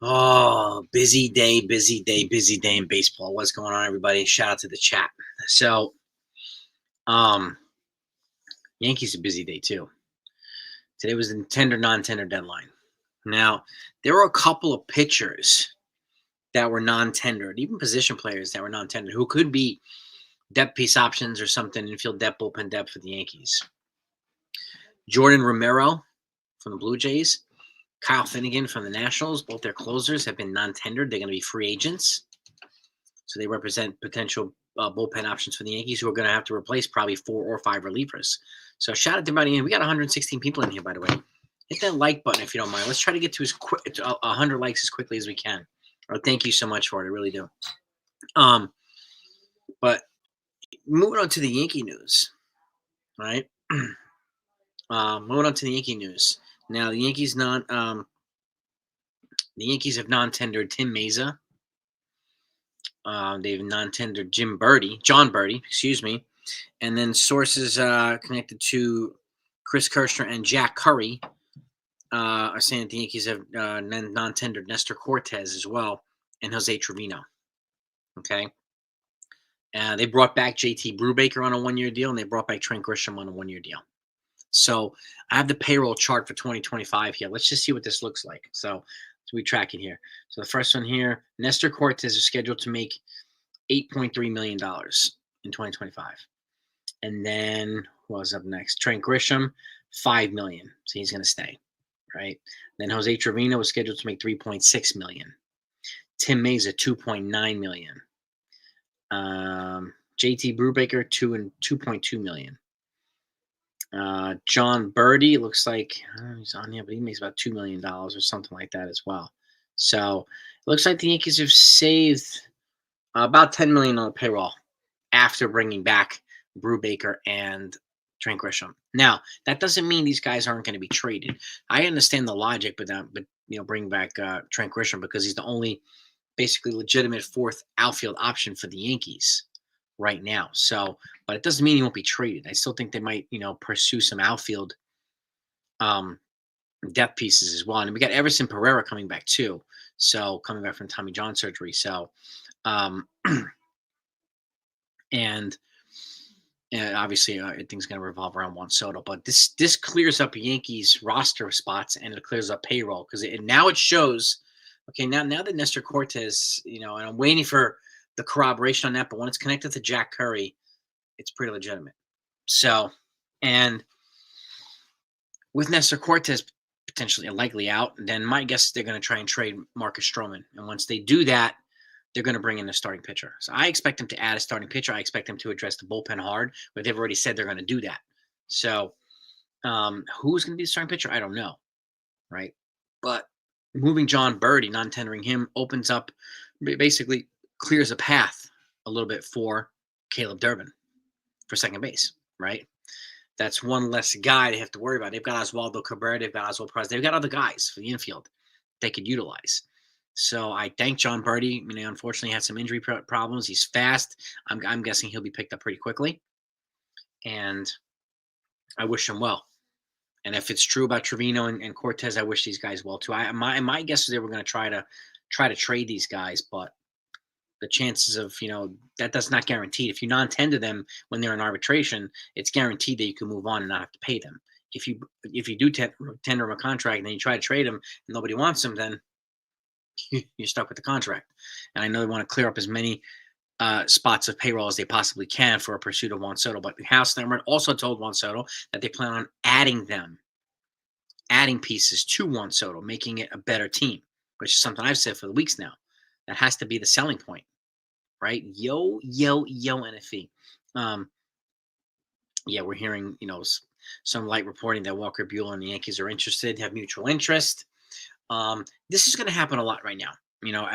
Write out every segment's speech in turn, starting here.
Oh, busy day, busy day, busy day in baseball. What's going on, everybody? Shout out to the chat. So, um, Yankees a busy day too. Today was the tender, non-tender deadline. Now, there were a couple of pitchers that were non-tendered, even position players that were non-tendered, who could be depth piece options or something, infield depth, bullpen depth for the Yankees. Jordan Romero from the Blue Jays, Kyle Finnegan from the Nationals, both their closers have been non-tendered. They're going to be free agents. So they represent potential bullpen options for the Yankees who are going to have to replace probably 4 or 5 relievers. So shout out to everybody. We got 116 people in here, by the way. Hit that like button if you don't mind. Let's try to get to 100 likes as quickly as we can. Thank you so much for it. I really do. But moving on to the Yankee news, right? Moving on to the Yankee news. Now the Yankees have non-tendered Tim Meza. They've non-tendered John Birdie, and then sources connected to Chris Kirschner and Jack Curry are saying that the Yankees have non-tendered Nestor Cortez as well and Jose Trevino. Okay, they brought back JT Brubaker on a 1-year deal, and they brought back Trent Grisham on a 1-year deal. So I have the payroll chart for 2025 here. Let's just see what this looks like. So we track it here. So the first one here, Nestor Cortez is scheduled to make $8.3 million in 2025. And then what was up next? Trent Grisham, $5 million. So he's going to stay, right? Then Jose Trevino was scheduled to make $3.6 million. Tim Meza, $2.9 million. JT Brubaker, $2.2 million. John Birdie, looks like he's on here, but he makes about $2 million or something like that as well. So it looks like the Yankees have saved about $10 million on the payroll after bringing back Brubaker and Trent Grisham. Now, that doesn't mean these guys aren't going to be traded. I understand the logic, but bring back Trent Grisham because he's the only basically legitimate 4th outfield option for the Yankees right now. So, but it doesn't mean he won't be traded. I still think they might, pursue some outfield depth pieces as well. And we got Everson Pereira coming back too. So coming back from Tommy John surgery. So, and obviously everything's going to revolve around Juan Soto, but this clears up Yankees roster spots and it clears up payroll because now it shows, okay, now that Nestor Cortez, and I'm waiting for the corroboration on that, but when it's connected to Jack Curry, it's pretty legitimate. So, and with Nestor Cortez potentially likely out, then my guess is they're going to try and trade Marcus Stroman. And once they do that, they're going to bring in a starting pitcher. So I expect them to add a starting pitcher. I expect them to address the bullpen hard, but they've already said they're going to do that. So who's going to be the starting pitcher? I don't know, right? But moving John Birdie, non-tendering him, opens up, basically clears a path a little bit for Caleb Durbin for second base, right? That's one less guy they have to worry about. They've got Oswaldo Cabrera, they've got Oswald Perez, they've got other guys for the infield they could utilize. So I thank John Birdie. Unfortunately, had some injury problems. He's fast. I'm guessing he'll be picked up pretty quickly, and I wish him well. And if it's true about Trevino and Cortez, I wish these guys well too. My guess is they were going to try to trade these guys, but the chances of that's not guaranteed. If you non-tender them when they're in arbitration, it's guaranteed that you can move on and not have to pay them. If you do tender them a contract and then you try to trade them and nobody wants them, then you're stuck with the contract. And I know they want to clear up as many spots of payroll as they possibly can for a pursuit of Juan Soto. But House Thurman also told Juan Soto that they plan on adding pieces to Juan Soto, making it a better team, which is something I've said for the weeks now. That has to be the selling point, right? Yo, NFE. We're hearing, some light reporting that Walker Buehler and the Yankees are interested, have mutual interest. This is going to happen a lot right now.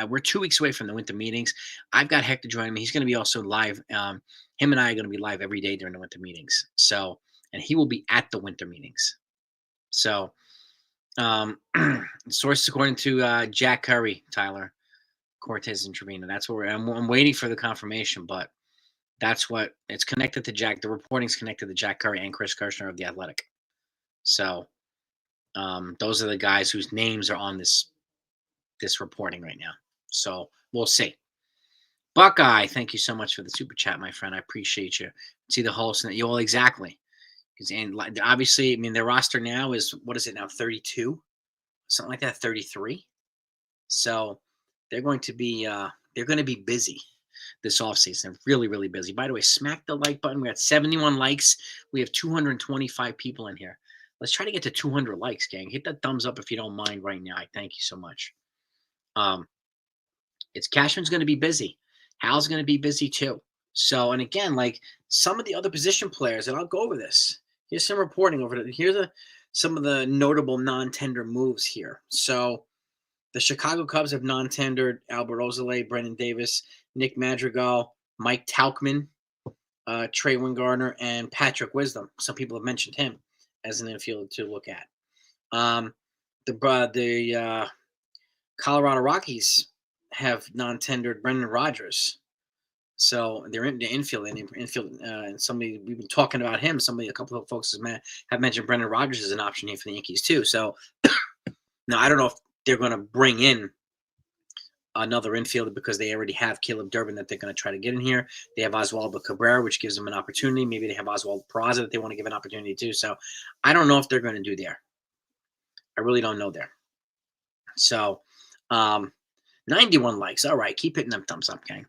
We're 2 weeks away from the winter meetings. I've got Hector joining me. He's going to be also live. Him and I are going to be live every day during the winter meetings. So, and he will be at the winter meetings. So, sources according to Jack Curry, Tyler Cortez and Trevino. That's where I'm waiting for the confirmation, but that's what it's connected to. Jack. The reporting's connected to Jack Curry and Chris Kirshner of the Athletic. So, those are the guys whose names are on this reporting right now. So we'll see. Buckeye, thank you so much for the super chat, my friend. I appreciate you. See the host and you all exactly. And obviously, I mean, their roster now is, what is it now, 32, something like that, 33. So they're going to be busy this offseason. They're really, really busy. By the way, smack the like button. We got 71 likes. We have 225 people in here. Let's try to get to 200 likes, gang. Hit that thumbs up if you don't mind right now. I thank you so much. It's Cashman's going to be busy. Hal's going to be busy too. So, and again, like some of the other position players, and I'll go over this. Here's some reporting over it. Here's some of the notable non-tender moves here. So, the Chicago Cubs have non-tendered Albert Ozole, Brendan Davis, Nick Madrigal, Mike Tauchman, Trey Wingardner, and Patrick Wisdom. Some people have mentioned him as an infielder to look at. The Colorado Rockies have non-tendered Brendan Rodgers. So they're in the infield, and somebody we've been talking about him. A couple of folks have mentioned Brendan Rodgers as an option here for the Yankees too. So now I don't know if they're going to bring in another infielder because they already have Caleb Durbin that they're going to try to get in here. They have Oswaldo Cabrera, which gives them an opportunity. Maybe they have Oswaldo Peraza that they want to give an opportunity to. So I don't know if they're going to do there. I really don't know there. So 91 likes. All right, keep hitting them thumbs up, gang.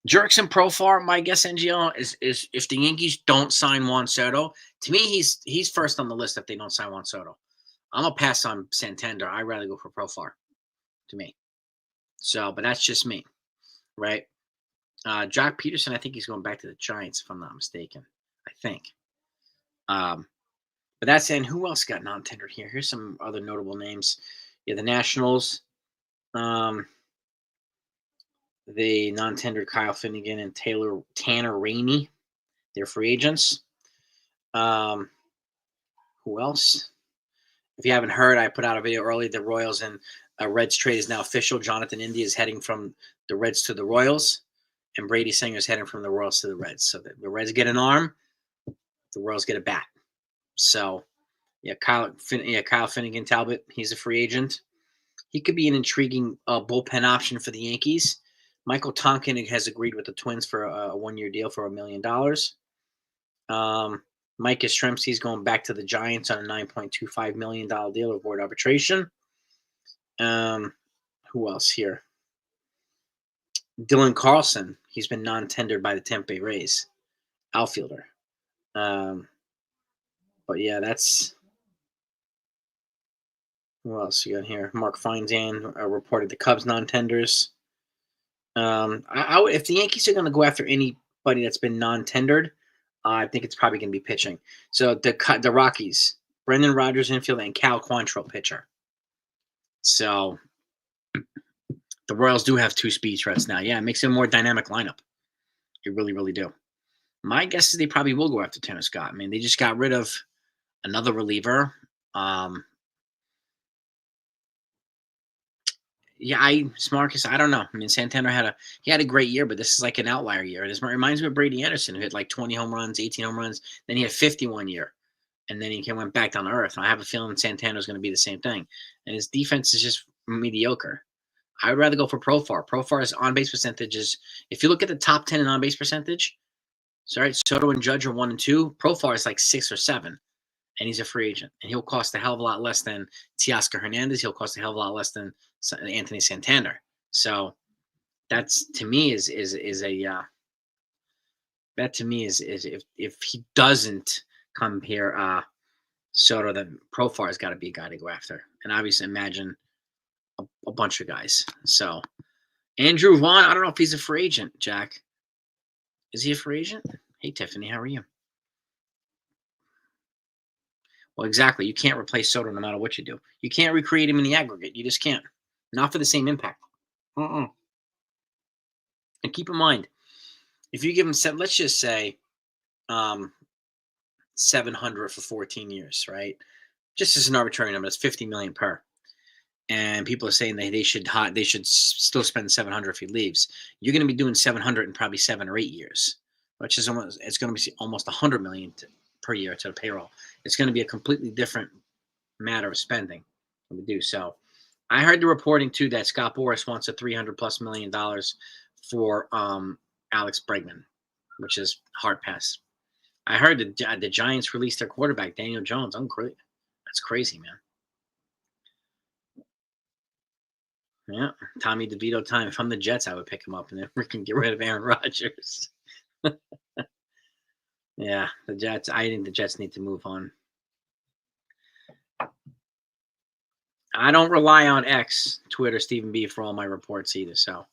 Jerks and Profar, my guess, NGL, is if the Yankees don't sign Juan Soto, to me, he's first on the list if they don't sign Juan Soto. I'm going to pass on Santander. I'd rather go for Profar, to me. So, but that's just me, right? Jock Peterson, I think he's going back to the Giants, if I'm not mistaken. I think. But that's it. And who else got non-tendered here? Here's some other notable names. Yeah, the Nationals. They non-tendered Kyle Finnegan and Tanner Rainey. They're free agents. Who else? If you haven't heard, I put out a video earlier. The Royals and Reds trade is now official. Jonathan India is heading from the Reds to the Royals, and Brady Singer is heading from the Royals to the Reds. So the Reds get an arm, the Royals get a bat. So, yeah, Kyle Finnegan Talbot, he's a free agent. He could be an intriguing bullpen option for the Yankees. Michael Tonkin has agreed with the Twins for a one-year deal for $1 million. Mike Yastrzemski's going back to the Giants on a $9.25 million deal of board arbitration. Who else here? Dylan Carlson. He's been non-tendered by the Tampa Bay Rays. Outfielder. But yeah, that's... Who else you got here? Mark Feinsand reported the Cubs non-tenders. If the Yankees are going to go after anybody that's been non-tendered, I think it's probably going to be pitching. So the Rockies, Brendan Rodgers infield and Cal Quantrill pitcher. So the Royals do have two speed threats now. Yeah, it makes it a more dynamic lineup. You really, really do. My guess is they probably will go after Tanner Scott. I mean, they just got rid of another reliever. Yeah, Marcus, I don't know. I mean, Santander had a great year, but this is like an outlier year. It reminds me of Brady Anderson, who had like 20 home runs, 18 home runs. Then he had 51 year, and then he went back down to earth. And I have a feeling Santander is going to be the same thing. And his defense is just mediocre. I would rather go for Profar. Profar's on-base percentages. If you look at the top 10 in on-base percentage, sorry, Soto and Judge are 1 and 2. Profar is like 6 or 7. And he's a free agent. And he'll cost a hell of a lot less than Teoscar Hernandez. He'll cost a hell of a lot less than Anthony Santander. So that's, to me, is if he doesn't come here, Soto, then Profar has got to be a guy to go after. And obviously imagine a bunch of guys. So Andrew Vaughn, I don't know if he's a free agent, Jack. Is he a free agent? Hey, Tiffany, how are you? Well, exactly. You can't replace Soto no matter what you do. You can't recreate him in the aggregate. You just can't. Not for the same impact. Uh-uh. And keep in mind, if you give him let's just say 700 for 14 years, right? Just as an arbitrary number, that's 50 million per. And people are saying they should still spend 700 if he leaves. You're going to be doing 700 in probably 7 or 8 years, which is it's going to be almost 100 million per year to the payroll. It's going to be a completely different matter of spending when we do. So I heard the reporting too that Scott Boras wants a $300+ million for Alex Bregman, which is hard pass. I heard the Giants released their quarterback, Daniel Jones. That's crazy, man. Yeah, Tommy DeVito time. If I'm the Jets, I would pick him up and then we can get rid of Aaron Rodgers. Yeah, the Jets. I think the Jets need to move on. I don't rely on X, Twitter, Stephen B for all my reports either. So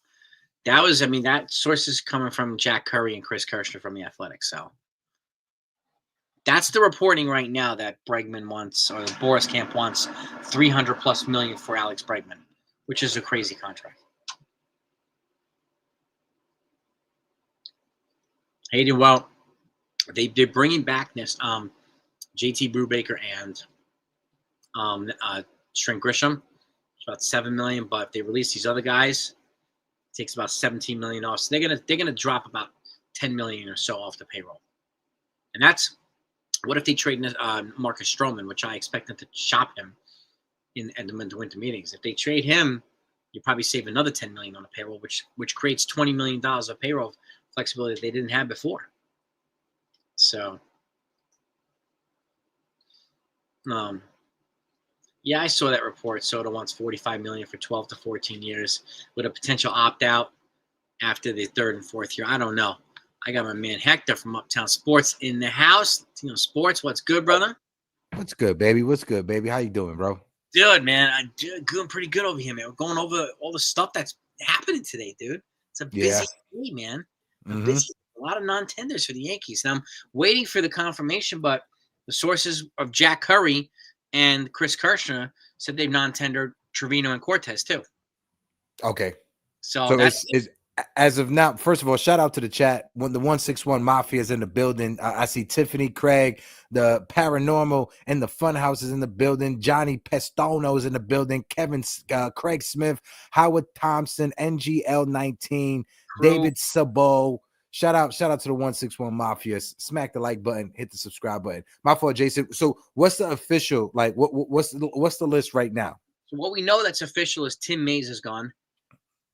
that source is coming from Jack Curry and Chris Kirschner from The Athletic. So that's the reporting right now that Bregman wants, or the Boras camp wants, $300+ million for Alex Bregman, which is a crazy contract. Hayden, well, they're bringing back this JT Brubaker and Trent Grisham. It's about $7 million, but if they release these other guys, it takes about $17 million off. So they're gonna drop about $10 million or so off the payroll. And that's what if they trade Marcus Stroman, which I expect them to shop him in the winter meetings. If they trade him, you probably save another $10 million on the payroll, which creates $20 million of payroll flexibility that they didn't have before. So, yeah, I saw that report. Soto wants $45 million for 12 to 14 years with a potential opt-out after the third and fourth year. I don't know. I got my man Hector from Uptown Sports in the house. Sports, what's good, brother? What's good, baby? What's good, baby? How you doing, bro? Good, man. I'm doing pretty good over here, man. We're going over all the stuff that's happening today, dude. It's a busy day, man. A lot of non-tenders for the Yankees. And I'm waiting for the confirmation, but the sources of Jack Curry and Chris Kirschner said they've non-tendered Trevino and Cortez too. Okay. So it's as of now, first of all, shout out to the chat. When the 161 Mafia is in the building, I see Tiffany Craig, the Paranormal, and the Funhouse is in the building. Johnny Pestono is in the building. Kevin, Craig Smith, Howard Thompson, NGL19, David Sabo. Shout out to the 161 Mafia. Smack the like button, hit the subscribe button. My fault, Jason. So what's the official, like what's the list right now? So what we know that's official is Tim Mays is gone.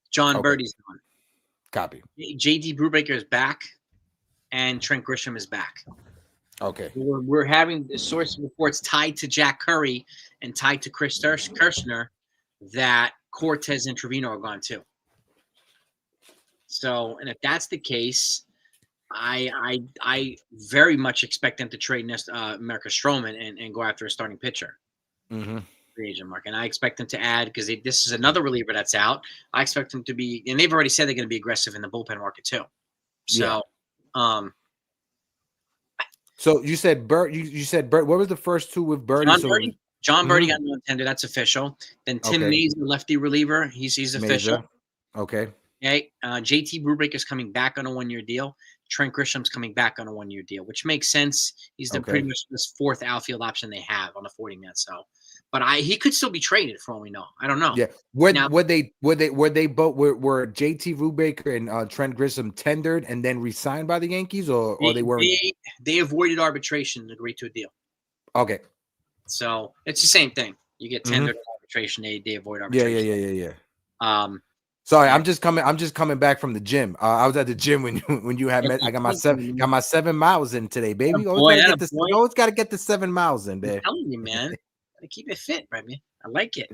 John Birdie's gone. Copy. JD Brubaker is back, and Trent Grisham is back. Okay. We're having the source reports tied to Jack Curry and tied to Chris Kirschner that Cortez and Trevino are gone too. So, and if that's the case, I very much expect them to trade Marcus Stroman and go after a starting pitcher. Free agent market. And I expect them to add, because this is another reliever that's out. I expect them to be, and they've already said they're going to be aggressive in the bullpen market too. So, so you said Bert. You said Bert. What was the first two with Birdie? John Birdie got no tender. That's official. Then Tim Mays, the lefty reliever, he's official. Okay. Okay. JT Brubaker is coming back on a 1-year deal. Trent Grisham's coming back on a 1-year deal, which makes sense. He's pretty much this fourth outfield option they have on a 40-man. So, but he could still be traded for all we know. I don't know. Yeah. Were they both were JT Brubaker and Trent Grisham tendered and then re-signed by the Yankees, or they weren't? They avoided arbitration and agreed to a deal. Okay. So it's the same thing. You get tendered arbitration. They avoid arbitration. Yeah. Sorry, I'm just coming back from the gym. I was at the gym when you had met. I got my 7 miles in today, baby. Always got to get the 7 miles in, baby. I'm telling you, man. Gotta keep it fit, baby. I like it.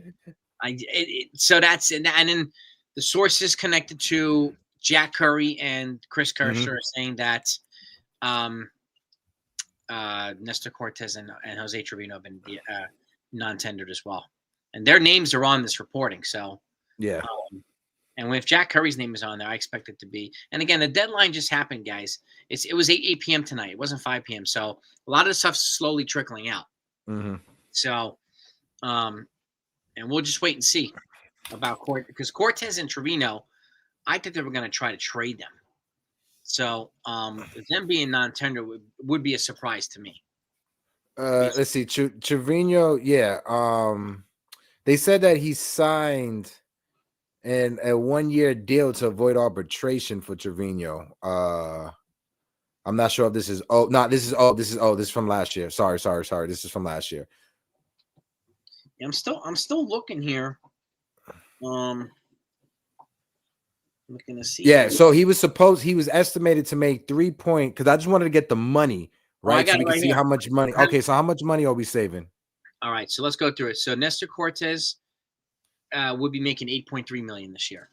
So that's and then the sources connected to Jack Curry and Chris Kirschner are saying that Nestor Cortez and Jose Trevino have been non-tendered as well, and their names are on this reporting. So yeah. And if Jack Curry's name is on there, I expect it to be. And again, the deadline just happened, guys. It was 8 p.m. tonight. It wasn't 5 p.m. So a lot of the stuff's slowly trickling out. So, and we'll just wait and see about Cortez, because Cortez and Trevino, I think they were going to try to trade them. So, them being non-tender would be a surprise to me. Let's see, Trevino. Yeah. They said that he signed a 1-year deal to avoid arbitration for Trevino. I'm not sure if this is. This is from last year. Sorry. This is from last year. I'm still looking here. Looking to see. Yeah, so he was estimated to make 3 point, because I just wanted to get the money, right? So we can see how much money. Okay, so how much money are we saving? All right, so let's go through it. So Nestor Cortez would be making $8.3 million this year.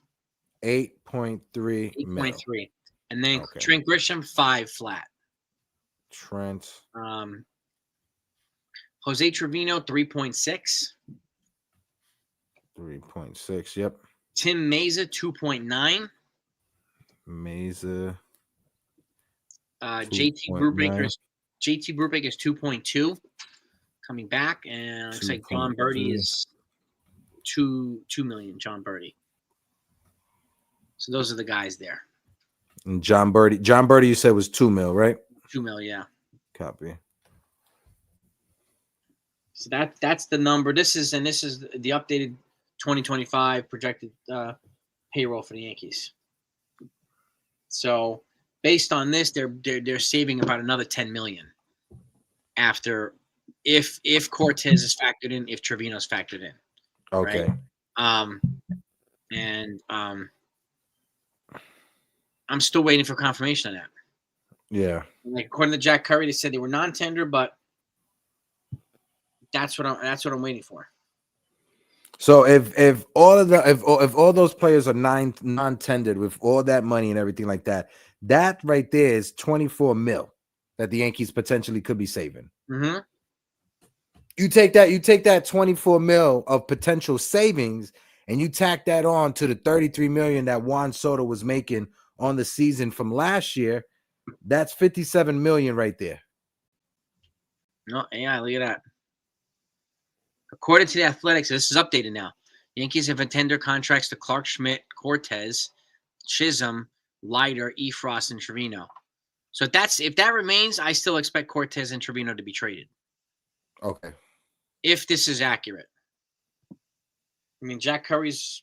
8.3 million. 8.3. And then Trent Grisham, 5 flat. Trent. Jose Trevino, 3.6. 3.6, yep. Tim Meza, 2.9. Meza. JT Brubaker's 2.2 coming back, and it looks like John Birdie is 2 million. John Birdie. So those are the guys there. And John Birdie, you said was 2 mil, right? 2 mil, yeah. Copy. So that's the number. This is the updated 2025 projected payroll for the Yankees. So based on this, they're saving about another 10 million after if Cortez is factored in, if Trevino's factored in. Okay. Right? I'm still waiting for confirmation of that. Yeah. Like according to Jack Curry, they said they were non-tender, but that's what I'm waiting for. So if all those players are non-tendered with all that money and everything like that, that right there is 24 mil that the Yankees potentially could be saving. Mm-hmm. You take that 24 mil of potential savings and you tack that on to the 33 million that Juan Soto was making on the season from last year. That's 57 million right there. No, yeah, look at that. According to the Athletics, this is updated now. Yankees have tender contracts to Clark Schmidt, Cortez, Chisholm, Leiter, Efros, and Trevino. So if that remains, I still expect Cortez and Trevino to be traded. Okay. If this is accurate. I mean, Jack Curry's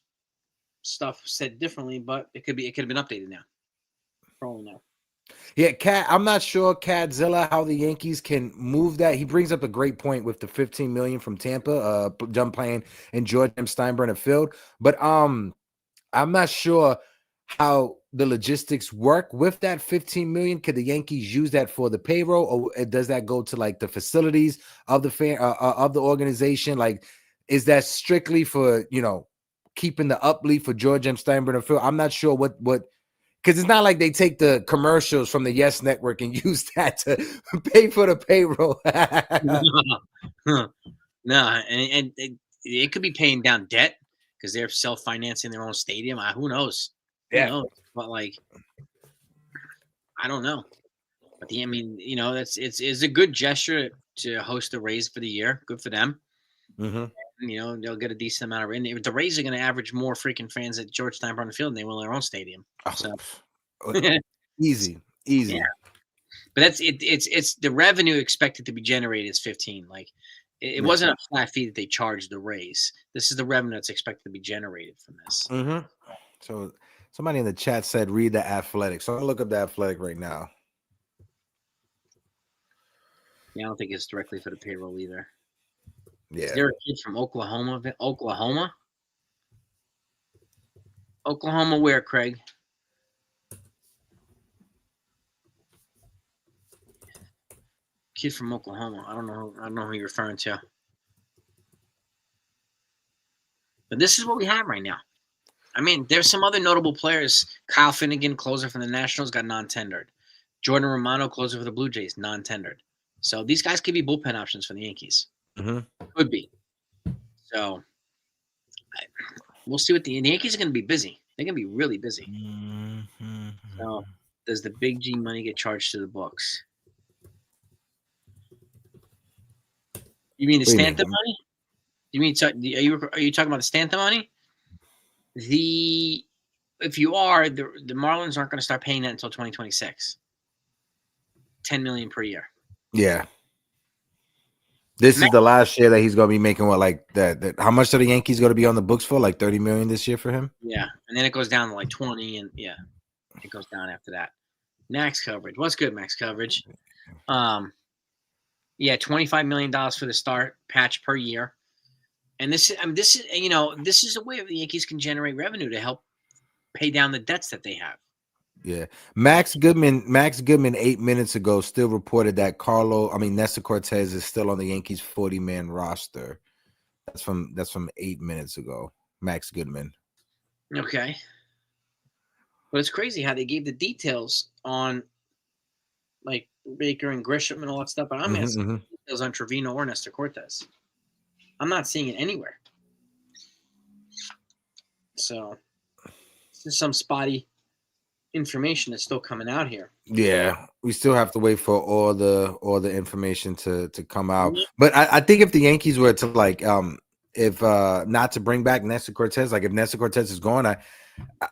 stuff said differently, but it could have been updated now. Probably now. Yeah, I'm not sure, Cadzilla, how the Yankees can move that. He brings up a great point with the 15 million from Tampa, done playing in George M. Steinbrenner Field. But I'm not sure how the logistics work with that 15 million. Could the Yankees use that for the payroll, or does that go to like the facilities of the of the organization? Like, is that strictly for keeping the uplift for George M. Steinbrenner Field? I'm not sure what. Because it's not like they take the commercials from the Yes Network and use that to pay for the payroll. No, and it could be paying down debt because they're self-financing their own stadium. Who knows? Yeah. Who knows? But I don't know. But it's a good gesture to host the Rays for the year. Good for them. Mm-hmm. And, they'll get a decent amount of revenue. The Rays are going to average more freaking fans at George Steinbrenner Field than they will in their own stadium. So easy. Yeah. But that's it. It's the revenue expected to be generated is 15. Like it wasn't a flat fee that they charged the Rays. This is the revenue that's expected to be generated from this. Mm-hmm. So somebody in the chat said read the Athletic. So I'm gonna look up the Athletic right now. Yeah, I don't think it's directly for the payroll either. Yeah. Is there a kid from Oklahoma? Oklahoma where, Craig? Kid from Oklahoma. I don't know who you're referring to. But this is what we have right now. I mean, there's some other notable players. Kyle Finnegan, closer for the Nationals, got non-tendered. Jordan Romano, closer for the Blue Jays, non-tendered. So these guys could be bullpen options for the Yankees. Mm-hmm. Could be. So we'll see what the Yankees are going to be busy. They're going to be really busy. Mm-hmm. So does the big G money get charged to the books? You mean the What do you Stanton mean? money? Are you talking about the Stanton money? If you are, the Marlins aren't going to start paying that until 2026. $10 million per year. Yeah. This is the last year that he's going to be making what, like that. How much are the Yankees going to be on the books for? Like 30 million this year for him? Yeah. And then it goes down to like 20, and yeah, it goes down after that. Max coverage. What's good, max coverage? Yeah, $25 million for the start patch per year. And this is a way the Yankees can generate revenue to help pay down the debts that they have. Yeah. Max Goodman 8 minutes ago still reported that Nestor Cortez is still on the Yankees 40-man roster. That's from 8 minutes ago. Max Goodman. Okay. But it's crazy how they gave the details on like Baker and Grisham and all that stuff, but I'm asking details on Trevino or Nestor Cortez. I'm not seeing it anywhere. So this is some spotty information that's still coming out here. Yeah, we still have to wait for all the information to come out. But I think if the Yankees were to if not to bring back Nestor Cortez, like if Nestor Cortez is gone,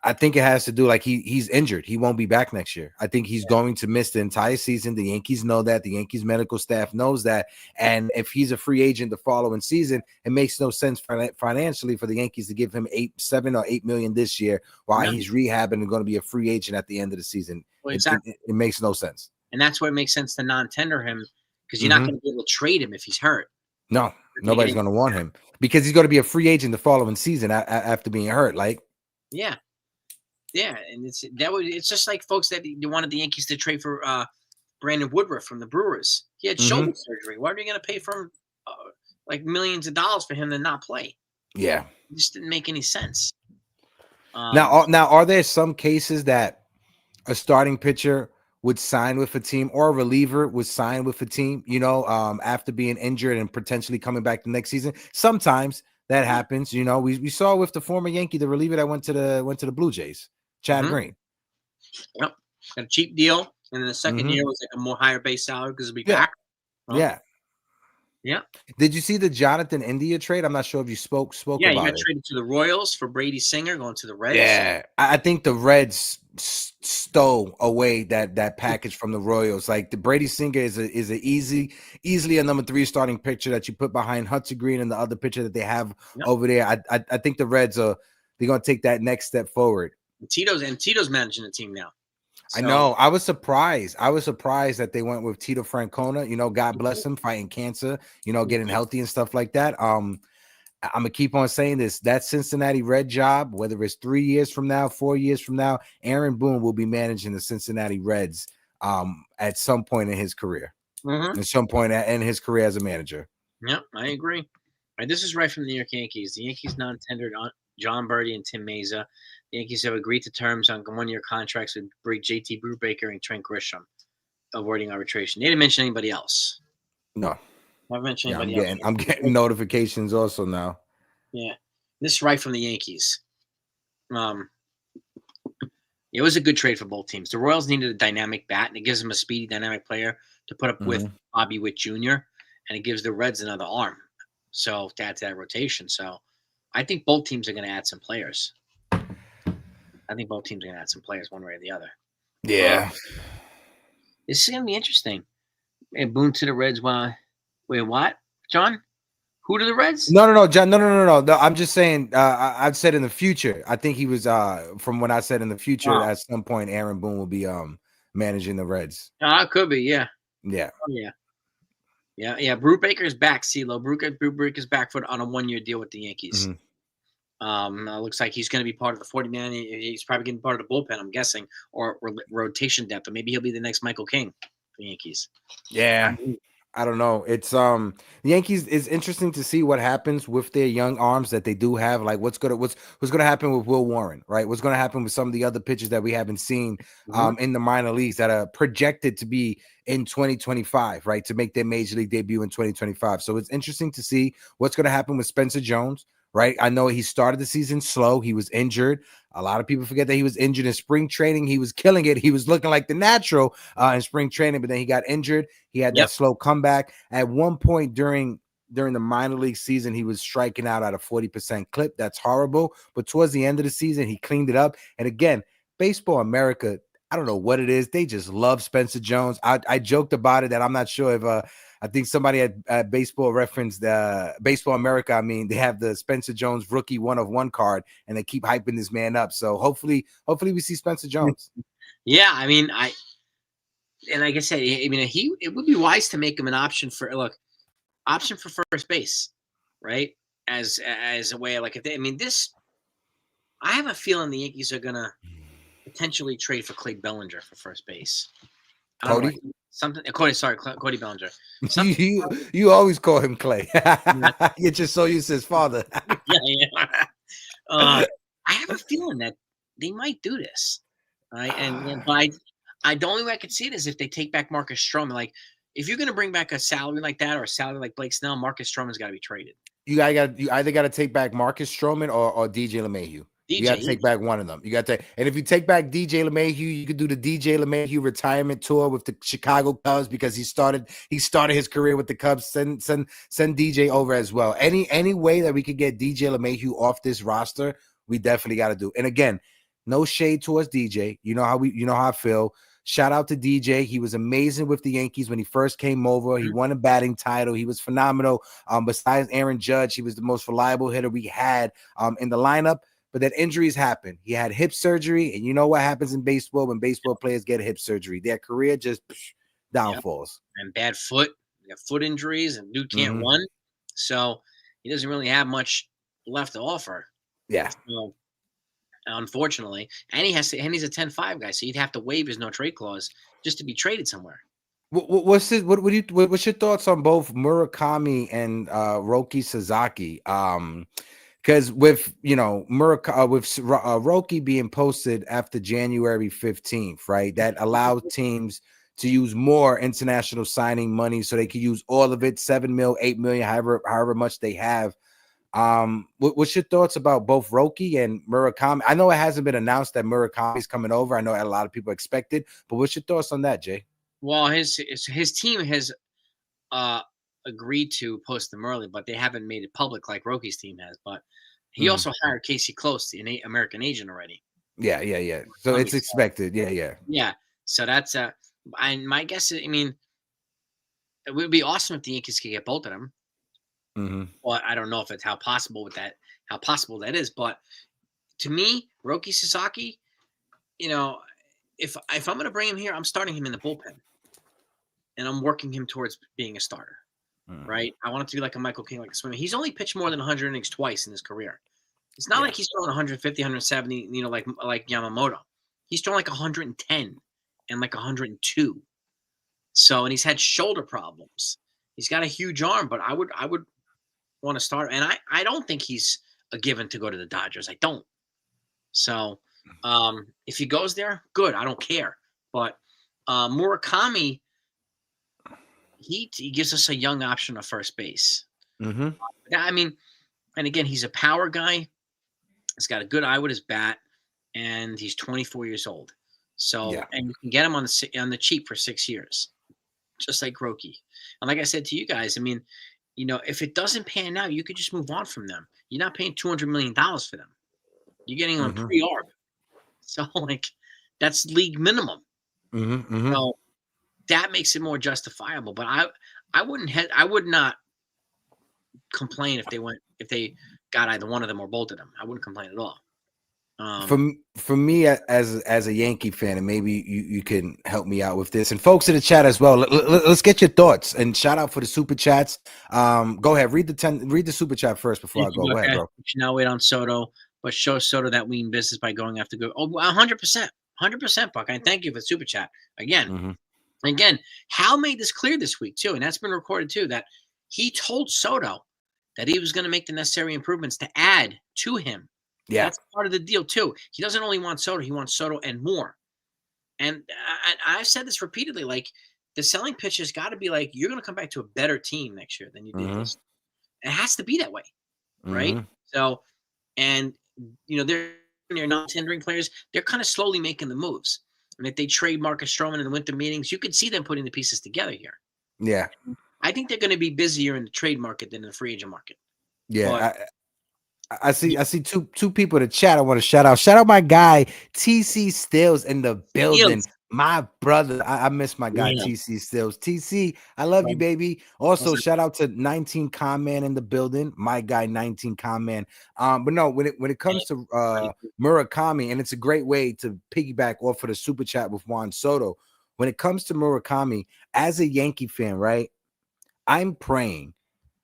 I think it has to do like he's injured. He won't be back next year. I think he's going to miss the entire season. The Yankees know that. The Yankees medical staff knows that. And if he's a free agent the following season, it makes no sense financially for the Yankees to give him 7 or 8 million this year while he's rehabbing and going to be a free agent at the end of the season. Well, exactly. It makes no sense. And that's why it makes sense to non-tender him, because you're not going to be able to trade him if he's hurt. No, nobody's going to want him because he's going to be a free agent the following season after being hurt. Yeah, and it's just like folks that you wanted the Yankees to trade for Brandon Woodruff from the Brewers. He had shoulder surgery. Why are you going to pay for him like millions of dollars for him to not play? Yeah, it just didn't make any sense. Now, are there some cases that a starting pitcher would sign with a team or a reliever would sign with a team, after being injured and potentially coming back the next season? Sometimes that happens. We saw with the former Yankee, the reliever that went to the Blue Jays, Chad Green. Yep. Got a cheap deal. And then the second year was like a more higher base salary because it'll be back. Yeah. Yeah. Did you see the Jonathan India trade? I'm not sure if you spoke about it. Yeah, he got traded to the Royals for Brady Singer, going to the Reds. Yeah, I think the Reds stole away that package from the Royals. Like the Brady Singer is easily a number 3 starting pitcher that you put behind Hudson Green and the other pitcher that they have over there. I think the Reds they're gonna take that next step forward. And Tito's managing the team now. So, I know. I was surprised that they went with Tito Francona. God bless him, fighting cancer. Getting healthy and stuff like that. I'm gonna keep on saying this. That Cincinnati Red job, whether it's 3 years from now, 4 years from now, Aaron Boone will be managing the Cincinnati Reds at some point in his career. At some point in his career as a manager. Yep, I agree. All right, this is right from the New York Yankees. The Yankees non-tendered on John Birdie and Tim Meza. The Yankees have agreed to terms on 1-year contracts with JT Brubaker and Trent Grisham, avoiding arbitration. They didn't mention anybody else. No. I haven't mentioned anybody else. I'm getting notifications also now. Yeah. This is right from the Yankees. It was a good trade for both teams. The Royals needed a dynamic bat, and it gives them a speedy, dynamic player to put up with Bobby Witt Jr., and it gives the Reds another arm. So to add to that rotation. So I think both teams are going to add some players. I think both teams are going to add some players one way or the other. Yeah. This is going to be interesting. And Boone to the Reds. Wait, what, John? Who to the Reds? No, John. No. I'm just saying. I've said in the future. I think he was from when I said in the future. At some point, Aaron Boone will be managing the Reds. It could be. Yeah. Yeah. Oh, yeah. Brubaker's back. CeeLo. Brubaker's back on a 1-year deal with the Yankees. Looks like he's going to be part of the 40-man. He's probably getting part of the bullpen, I'm guessing, or rotation depth. Or maybe he'll be the next Michael King for the Yankees. Yeah. I don't know. It's the Yankees is interesting to see what happens with their young arms that they do have. Like what's gonna happen with Will Warren, right? What's gonna happen with some of the other pitchers that we haven't seen in the minor leagues that are projected to be in 2025, right? To make their major league debut in 2025. So it's interesting to see what's gonna happen with Spencer Jones. Right. I know he started the season slow. He was injured. A lot of people forget that he was injured in spring training. He was killing it. He was looking like the natural in spring training, but then he got injured. He had that slow comeback. At one point during during the minor league season, he was striking out at a 40% clip. That's horrible. But towards the end of the season, he cleaned it up. And again, Baseball America, I don't know what it is. They just love Spencer Jones. I joked about it that I'm not sure if I think somebody at Baseball referenced Baseball America. I mean, they have the Spencer Jones rookie 1-of-1 card, and they keep hyping this man up. So hopefully we see Spencer Jones. Yeah, I mean, and like I said, I mean, it would be wise to make him an option for first base, right? As a way of, like, if they, I mean, I have a feeling the Yankees are gonna potentially trade for Clay Bellinger for first base. I don't Cody? know, something. Cody Bellinger. You always call him Clay. Yeah. You're just so used to his father. Yeah. I have a feeling that they might do this, right? But the only way I could see it is if they take back Marcus Stroman. Like, if you're going to bring back a salary like that or a salary like Blake Snell, Marcus Stroman's got to be traded. You either got to take back Marcus Stroman or DJ LeMahieu. You got to take back one of them. You got to, and if you take back DJ LeMahieu, you could do the DJ LeMahieu retirement tour with the Chicago Cubs, because he started his career with the Cubs. Send DJ over as well. Any way that we could get DJ LeMahieu off this roster, we definitely got to do. And again, no shade towards DJ. You know how I feel. Shout out to DJ. He was amazing with the Yankees when he first came over. He won a batting title. He was phenomenal. Besides Aaron Judge, he was the most reliable hitter we had in the lineup. But then injuries happen. He had hip surgery, and you know what happens in baseball when baseball players get hip surgery? Their career just downfalls. Yep. And bad foot. You got foot injuries, and dude can't run. So he doesn't really have much left to offer. Yeah. So, unfortunately, and he's a 10-5 guy, so you'd have to waive his no trade clause just to be traded somewhere. What's your thoughts on both Murakami and Roki Sasaki? Because with Roki being posted after January 15th, right? That allows teams to use more international signing money, so they can use all of it, $7 million, $8 million, however much they have. What's your thoughts about both Roki and Murakami? I know it hasn't been announced that Murakami's coming over. I know a lot of people expected, but what's your thoughts on that, Jay? Well, his team has agreed to post them early, but they haven't made it public like Roki's team has. But he also hired Casey Close, an American agent already. Yeah. So it's expected. Yeah. So that's and my guess is, I mean, it would be awesome if the Yankees could get both of them. Well, I don't know if it's how possible that is, but to me, Roki Sasaki, if I'm going to bring him here, I'm starting him in the bullpen, and I'm working him towards being a starter. Right? I want it to be like a Michael King, like a swimmer. He's only pitched more than 100 innings twice in his career. It's not like he's throwing 150, 170, like Yamamoto. He's thrown like 110 and like 102. So, and he's had shoulder problems. He's got a huge arm, but I would want to start. And I don't think he's a given to go to the Dodgers. I don't. So, if he goes there, good. I don't care. But Murakami, he gives us a young option of first base. I mean, and again, he's a power guy. He's got a good eye with his bat, and he's 24 years old. So, and you can get him on the cheap for 6 years, just like Roki. And like I said to you guys, I mean, if it doesn't pan out, you could just move on from them. You're not paying $200 million for them. You're getting them pre-arb. So, like, that's league minimum. So that makes it more justifiable. But I would not complain if they got either one of them or both of them. I wouldn't complain at all. For me as a Yankee fan, and maybe you can help me out with this, and folks in the chat as well. Let's get your thoughts, and shout out for the super chats. Go ahead, read the super chat first before I go. Go ahead, bro. We should now wait on Soto, but show Soto that we mean business by going after good. Oh, 100%, Buck. And thank you for the super chat again. Again, Hal made this clear this week too, and that's been recorded too, that he told Soto that he was going to make the necessary improvements to add to him. Yeah, that's part of the deal too. He doesn't only want Soto; he wants Soto and more. And I've said this repeatedly: like, the selling pitch has got to be like, you're going to come back to a better team next year than you did this. It has to be that way, right? So, and they're not tendering players; they're kind of slowly making the moves. And if they trade Marcus Stroman in the winter meetings, you could see them putting the pieces together here. Yeah. I think they're going to be busier in the trade market than the free agent market. But Yeah, I see two people in the chat I want to shout out. Shout out my guy TC Stills in the building. Fields, My brother, I miss my guy yeah, TC Stills. TC, I love you, baby. Also, shout out to 19 Con Man in the building. My guy 19 Con Man. But no, when it comes to Murakami, and it's a great way to piggyback off of the super chat with Juan Soto. When it comes to Murakami, as a Yankee fan, right? I'm praying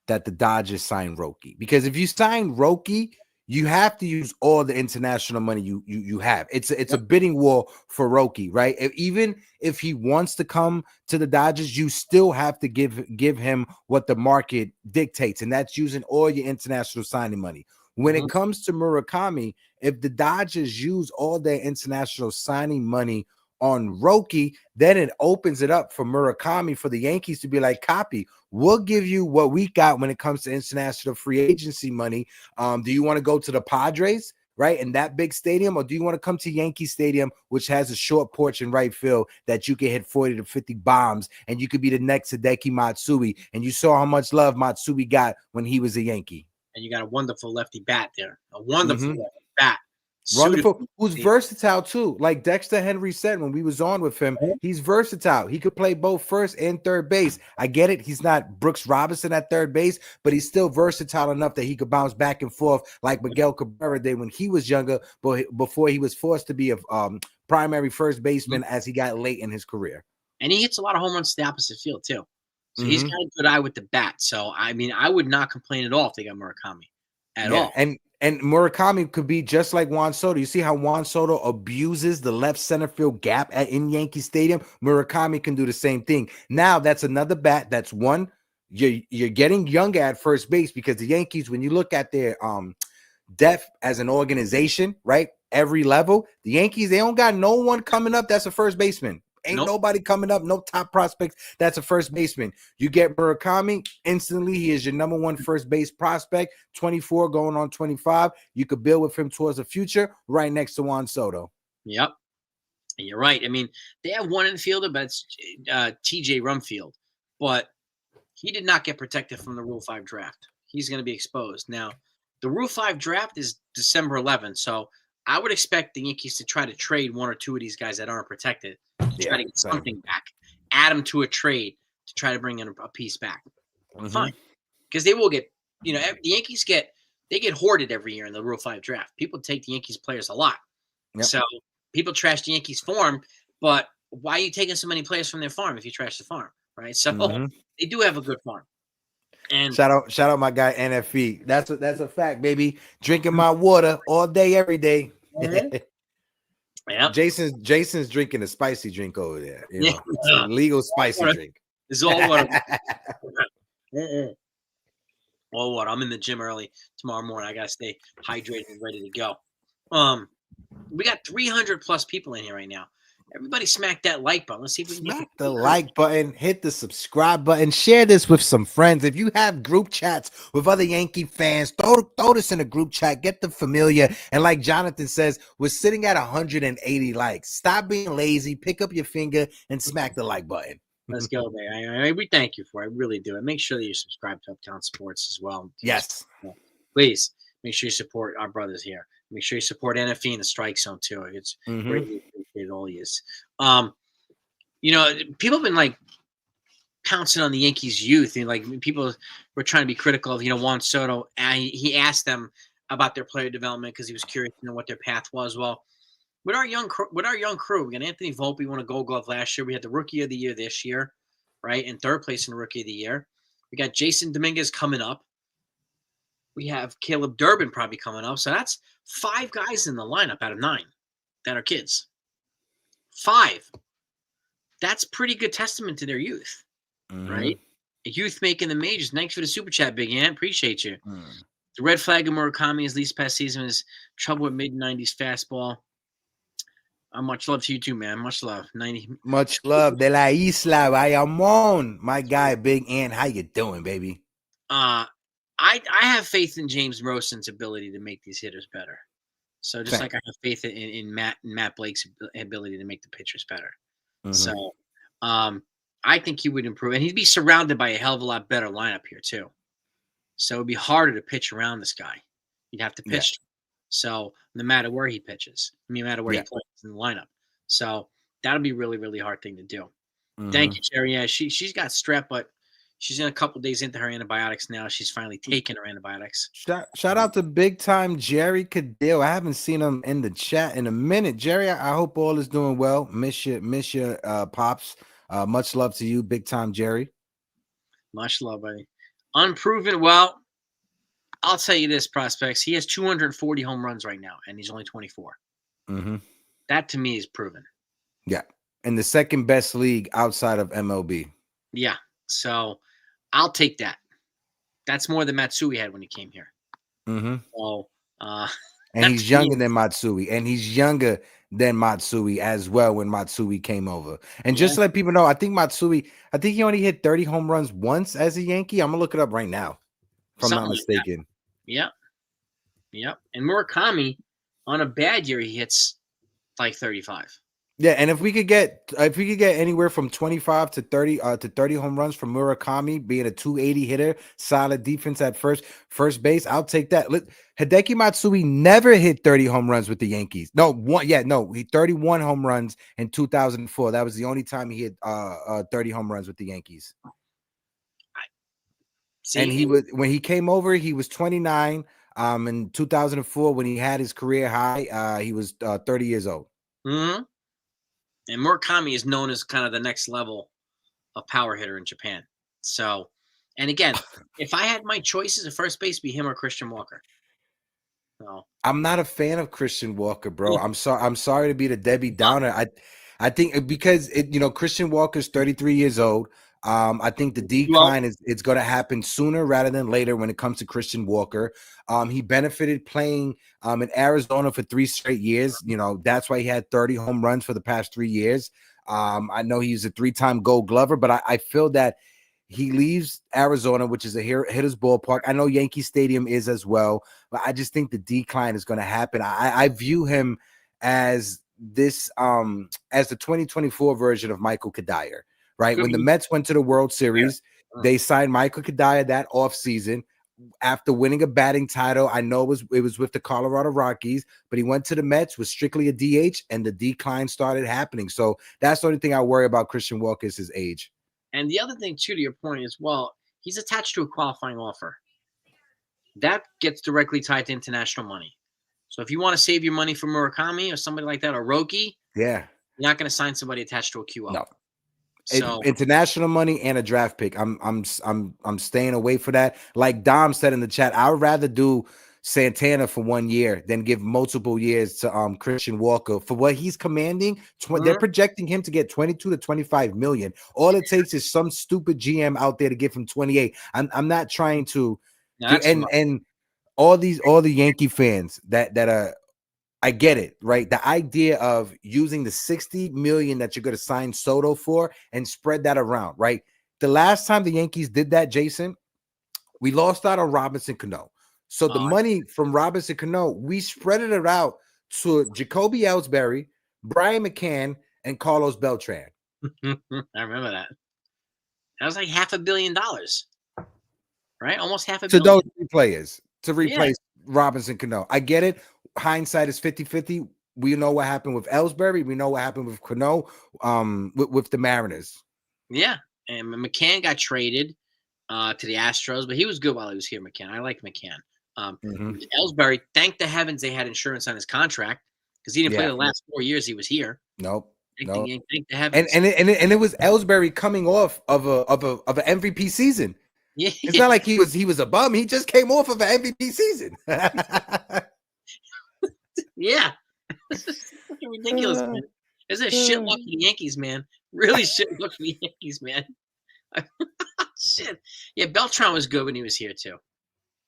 that the Dodgers sign Roki, because if you sign Roki, you have to use all the international money you have. It's a bidding war for Roki, right? Even if he wants to come to the Dodgers, you still have to give him what the market dictates, and that's using all your international signing money. When it comes to Murakami, if the Dodgers use all their international signing money on Roki, then it opens it up for Murakami, for the Yankees to be like, copy, we'll give you what we got when it comes to international free agency money. Do you want to go to the Padres, right, in that big stadium, or do you want to come to Yankee Stadium, which has a short porch in right field that you can hit 40 to 50 bombs, and you could be the next Hideki Matsui? And you saw how much love Matsui got when he was a Yankee. And you got a wonderful lefty bat there. A wonderful lefty bat. Wonderful, who's versatile too. Like Dexter Henry said when we was on with him, he's versatile. He could play both first and third base. I get it. He's not Brooks Robinson at third base, but he's still versatile enough that he could bounce back and forth like Miguel Cabrera did when he was younger, but before he was forced to be a primary first baseman as he got late in his career. And he hits a lot of home runs to the opposite field too. So he's got a good eye with the bat. So, I mean, I would not complain at all if they got Murakami at all. And Murakami could be just like Juan Soto. You see how Juan Soto abuses the left center field gap in Yankee Stadium? Murakami can do the same thing. Now, that's another bat. That's one. You're getting younger at first base, because the Yankees, when you look at their depth as an organization, right, every level, the Yankees, they don't got no one coming up that's a first baseman. Ain't nobody coming up, no top prospects that's a first baseman. You get Murakami, instantly he is your number one first base prospect, 24 going on 25. You could build with him towards the future, right next to Juan Soto. Yep. And you're right. I mean, they have one infielder, but it's TJ Rumfield. But he did not get protected from the Rule 5 draft. He's going to be exposed. Now, the Rule 5 draft is December 11th, so I would expect the Yankees to try to trade one or two of these guys that aren't protected, to try to get something back, add them to a trade to try to bring in a piece back. Fine, because they will get, the Yankees get hoarded every year in the Rule 5 draft. People take the Yankees players a lot, so people trash the Yankees farm. But why are you taking so many players from their farm if you trash the farm, right? So they do have a good farm. And shout out my guy NFE. That's a fact, baby. Drinking my water all day, every day. Yep. Jason's drinking a spicy drink over there. It's a legal spicy drink. It's all water. All water. I'm in the gym early tomorrow morning. I gotta stay hydrated and ready to go. We got 300 plus people in here right now. Everybody smack that like button. Let's see if we can smack the like button, hit the subscribe button, share this with some friends. If you have group chats with other Yankee fans, throw this in a group chat, get them familiar. And like Jonathan says, we're sitting at 180 likes. Stop being lazy, pick up your finger and smack the like button. Let's go there. We thank you for it. I really do. And make sure that you subscribe to Uptown Sports as well. Yes. Please make sure you support our brothers here. Make sure you support NFE in the strike zone too. It's greatly appreciated, all is. People have been like pouncing on the Yankees youth, and like people were trying to be critical of Juan Soto. And he asked them about their player development because he was curious to know what their path was. Well, with our young crew, we got Anthony Volpe won a Gold Glove last year. We had the Rookie of the Year this year, right? In third place in the Rookie of the Year. We got Jason Dominguez coming up. We have Caleb Durbin probably coming up. So that's 5 guys in the lineup out of 9 that are kids. 5. That's pretty good testament to their youth, right? A youth making the majors. Thanks for the super chat, Big Ant. Appreciate you. The red flag of Murakami, his least past season, is trouble with mid-90s fastball. Much love to you too, man. Much love. 90. Much love. De la Isla, Bayamon. My guy, Big Ant. How you doing, baby? I have faith in James Rosen's ability to make these hitters better. So just like I have faith in Matt Blake's ability to make the pitchers better. So I think he would improve, and he'd be surrounded by a hell of a lot better lineup here too. So it'd be harder to pitch around this guy. You'd have to Yeah, pitch. So no matter where he pitches, no matter where he yeah. plays in the lineup. So that'll be really, really hard thing to do. Thank Hmm. you, Jerry. Yeah, she's got strep, but she's in a couple days into her antibiotics now. She's finally taken her antibiotics. Shout out to big time Jerry Cadell. I haven't seen him in the chat in a minute. Jerry, I hope all is doing well. Miss your pops. Much love to you, big time Jerry. Much love, buddy. Unproven. Well, I'll tell you this, prospects. He has 240 home runs right now, and he's only 24. Mm-hmm. That to me is proven. Yeah, in the second best league outside of MLB. Yeah. So I'll take that. That's more than Matsui had when he came here. Mm-hmm. So And he's younger than Matsui, and he's younger than Matsui as well when Matsui came over. And just to let people know, I think he only hit 30 home runs once as a Yankee. I'm gonna look it up right now, if I'm not mistaken. Yep. And Murakami, on a bad year, he hits like 35. Yeah, and if we could get anywhere from 25 to 30 home runs from Murakami, being a 280 hitter, solid defense at first base, I'll take that. Hideki Matsui never hit 30 home runs with the Yankees. He 31 home runs in 2004. That was the only time he hit 30 home runs with the Yankees. And when he came over, he was 29. In 2004, when he had his career high, he was 30 years old. Mm-hmm. And Murakami is known as kind of the next level of power hitter in Japan. So, and again, if I had my choices at first base, be him or Christian Walker. So, I'm not a fan of Christian Walker, bro. I'm sorry to be the Debbie Downer. I think because Christian Walker's 33 years old. I think the decline it's going to happen sooner rather than later when it comes to Christian Walker. He benefited playing in Arizona for 3 straight years. That's why he had 30 home runs for the past 3 years. I know he's a 3-time Gold Glover, but I feel that he leaves Arizona, which is a hitter's ballpark. I know Yankee Stadium is as well, but I just think the decline is going to happen. I view him as this as the 2024 version of Michael Kadire. Right. When the Mets went to the World Series, they signed Michael Kadire that offseason after winning a batting title. I know it was with the Colorado Rockies, but he went to the Mets, was strictly a DH, and the decline started happening. So that's the only thing I worry about Christian Walker is his age. And the other thing, too, to your point is, well, he's attached to a qualifying offer. That gets directly tied to international money. So if you want to save your money for Murakami or somebody like that, or Roki, you're not going to sign somebody attached to a QO. No. So international money and a draft pick. I'm staying away for that. Like Dom said in the chat, I would rather do Santana for 1 year than give multiple years to Christian Walker for what he's commanding. They're projecting him to get 22 to 25 million. All it takes is some stupid GM out there to give him 28. I'm not trying to and all the Yankee fans that are, I get it, right? The idea of using the 60 million that you're going to sign Soto for and spread that around, right? The last time the Yankees did that, Jason, we lost out on Robinson Cano. So the money from Robinson Cano, we spread it out to Jacoby Ellsbury, Brian McCann, and Carlos Beltran. I remember that. That was like $500 million, right? Almost $500 million. To those 3 players to replace Robinson Cano. I get it. Hindsight is 50-50. We know what happened with Ellsbury. We know what happened with Cano with the Mariners. Yeah. And McCann got traded to the Astros, but he was good while he was here, McCann. I like McCann. Ellsbury, thank the heavens they had insurance on his contract because he didn't play the last 4 years he was here. Nope. Thank the heavens. And it was Ellsbury coming off of an MVP season. Yeah. It's not like he was a bum. He just came off of an MVP season. Yeah. Ridiculous, man. It's a shit luck for the Yankees, man. Really shit luck for the Yankees, man. Shit. Yeah, Beltran was good when he was here, too.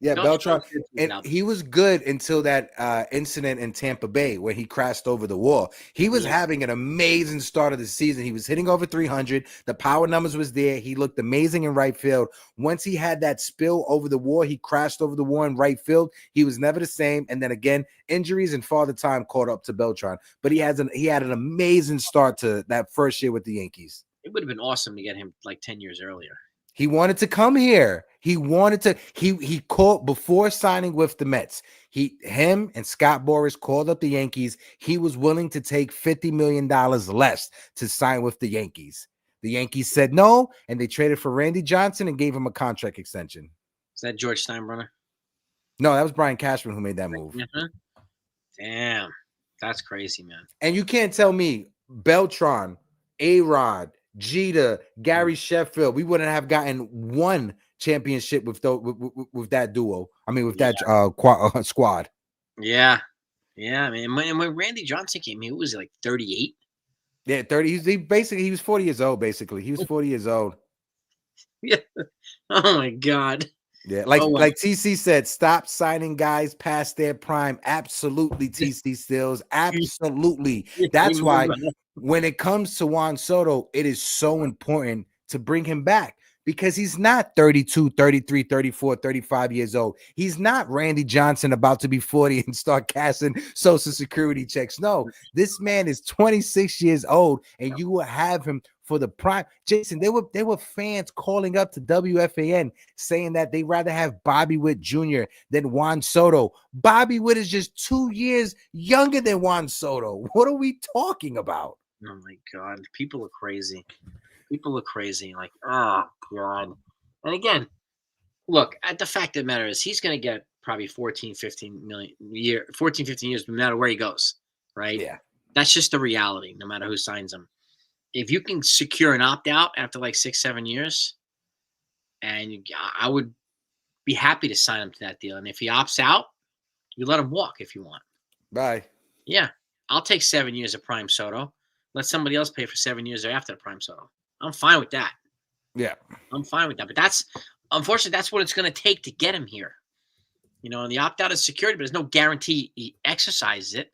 Yeah, Beltran. And he was good until that incident in Tampa Bay where he crashed over the wall. He was having an amazing start of the season. He was hitting over 300. The power numbers was there. He looked amazing in right field. Once he had that spill over the wall, he crashed over the wall in right field. He was never the same. And then again, injuries and Father Time caught up to Beltran. But he had an amazing start to that first year with the Yankees. It would have been awesome to get him like 10 years earlier. He wanted to come here. He wanted to. He called before signing with the Mets. Him and Scott Boras called up the Yankees. He was willing to take $50 million less to sign with the Yankees. The Yankees said no, and they traded for Randy Johnson and gave him a contract extension. Is that George Steinbrenner? No, that was Brian Cashman who made that move. Mm-hmm. Damn, that's crazy, man. And you can't tell me Beltran, A-Rod, Jeter, Gary Sheffield, we wouldn't have gotten one championship with that duo. I mean, with that squad. Yeah. I mean, when Randy Johnson came, he was like 38. Yeah, 30. He was 40 years old. Basically, he was 40 years old. Yeah. Oh my God. Yeah, like TC said, stop signing guys past their prime. Absolutely, TC Stills. Absolutely. That's why when it comes to Juan Soto, it is so important to bring him back because he's not 32, 33, 34, 35 years old. He's not Randy Johnson about to be 40 and start cashing Social Security checks. No, this man is 26 years old, and you will have him for the prime. Jason, there were fans calling up to WFAN saying that they'd rather have Bobby Witt Jr. than Juan Soto. Bobby Witt is just 2 years younger than Juan Soto. What are we talking about? Oh my God, people are crazy. People are crazy. Like, oh God. And again, look, at the fact of the matter is he's going to get probably 14, 15 years, no matter where he goes, right? Yeah. That's just the reality, no matter who signs him. If you can secure an opt-out after like 6-7 years, and I would be happy to sign him to that deal. And if he opts out, you let him walk if you want. Bye. Yeah. I'll take 7 years of Prime Soto. Let somebody else pay for 7 years after the Prime Soto. I'm fine with that. Yeah. I'm fine with that. But unfortunately, that's what it's going to take to get him here. And the opt-out is security, but there's no guarantee he exercises it.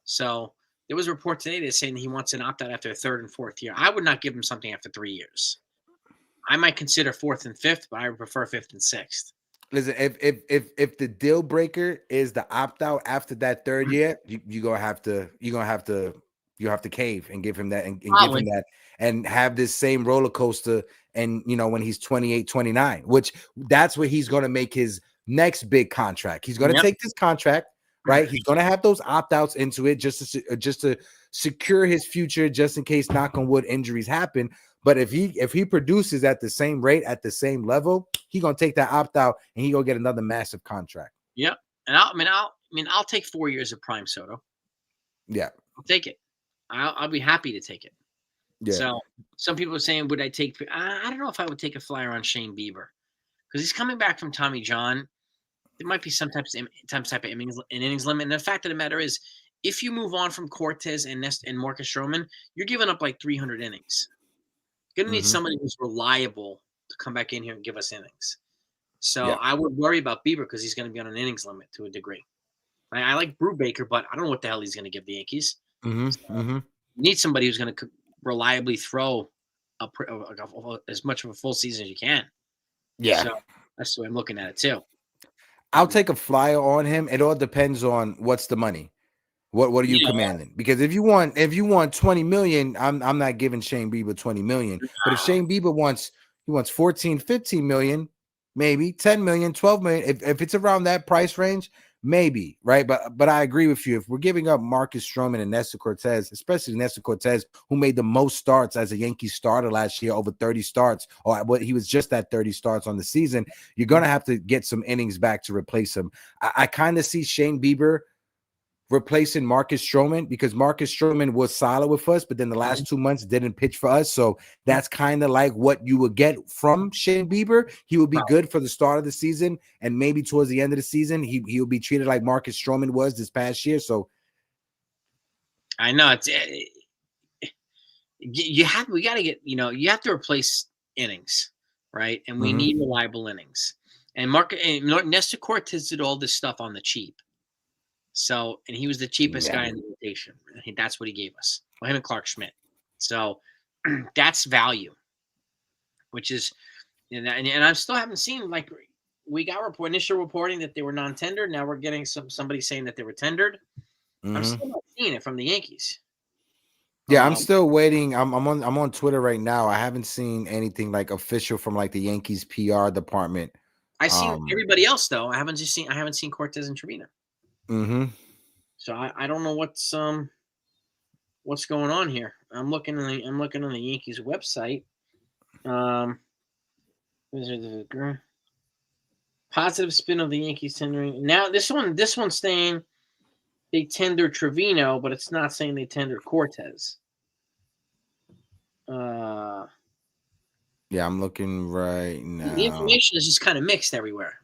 So there was a report today that's saying he wants an opt-out after the 3rd and 4th year. I would not give him something after 3 years. I might consider 4th and 5th, but I would prefer 5th and 6th. Listen, if the deal breaker is the opt-out after that 3rd year, you're gonna have to cave and give him that and give him that and have this same roller coaster. And when he's 28, 29, which that's where he's gonna make his next big contract. He's gonna take this contract, right? He's gonna have those opt-outs into it just to secure his future, just in case, knock on wood, injuries happen. But if he produces at the same rate, at the same level, he's gonna take that opt-out and he gonna get another massive contract. Yep. And I'll take 4 years of Prime Soto. Yeah. I'll take it. I'll be happy to take it. Yeah. So some people are saying, would I take? I don't know if I would take a flyer on Shane Bieber because he's coming back from Tommy John. There might be some type of innings limit. And the fact of the matter is, if you move on from Cortez and Marcus Stroman, you're giving up like 300 innings. You're gonna need somebody who's reliable to come back in here and give us innings. So I would worry about Bieber because he's going to be on an innings limit to a degree. I like Brubaker, but I don't know what the hell he's going to give the Yankees. You need somebody who's going to reliably throw as much of a full season as you can. Yeah. So that's the way I'm looking at it too. I'll take a flyer on him. It all depends on what's the money. What are you commanding? Because if you want 20 million, I'm not giving Shane Bieber 20 million. But if Shane Bieber wants 14, 15 million, maybe 10 million, 12 million, if it's around that price range, maybe, right? But I agree with you. If we're giving up Marcus Stroman and Nestor Cortez, especially Nestor Cortez, who made the most starts as a Yankees starter last year, over 30 starts, or he was just at 30 starts on the season, you're going to have to get some innings back to replace him. I kind of see Shane Bieber replacing Marcus Stroman because Marcus Stroman was solid with us, but then the last 2 months didn't pitch for us. So that's kind of like what you would get from Shane Bieber. He would be good for the start of the season, and maybe towards the end of the season, he will be treated like Marcus Stroman was this past year. So I know it's you have to replace innings, right? And we need reliable innings. And Nestor Cortez did all this stuff on the cheap. So, and he was the cheapest guy in the rotation. I think that's what he gave us. Well, him and Clark Schmidt. So that's value, which is, and I still haven't seen, like, we got initial reporting that they were non-tendered. Now we're getting somebody saying that they were tendered. I'm still not seeing it from the Yankees. Yeah, I'm still waiting. I'm on Twitter right now. I haven't seen anything like official from like the Yankees PR department. I've seen everybody else though. I haven't seen Cortez and Trevino. Mm-hmm. So I don't know what's going on here. I'm looking on the Yankees website. Positive spin of the Yankees tendering. Now this one's saying they tendered Trevino, but it's not saying they tendered Cortez. Yeah, I'm looking right now. The information is just kind of mixed everywhere.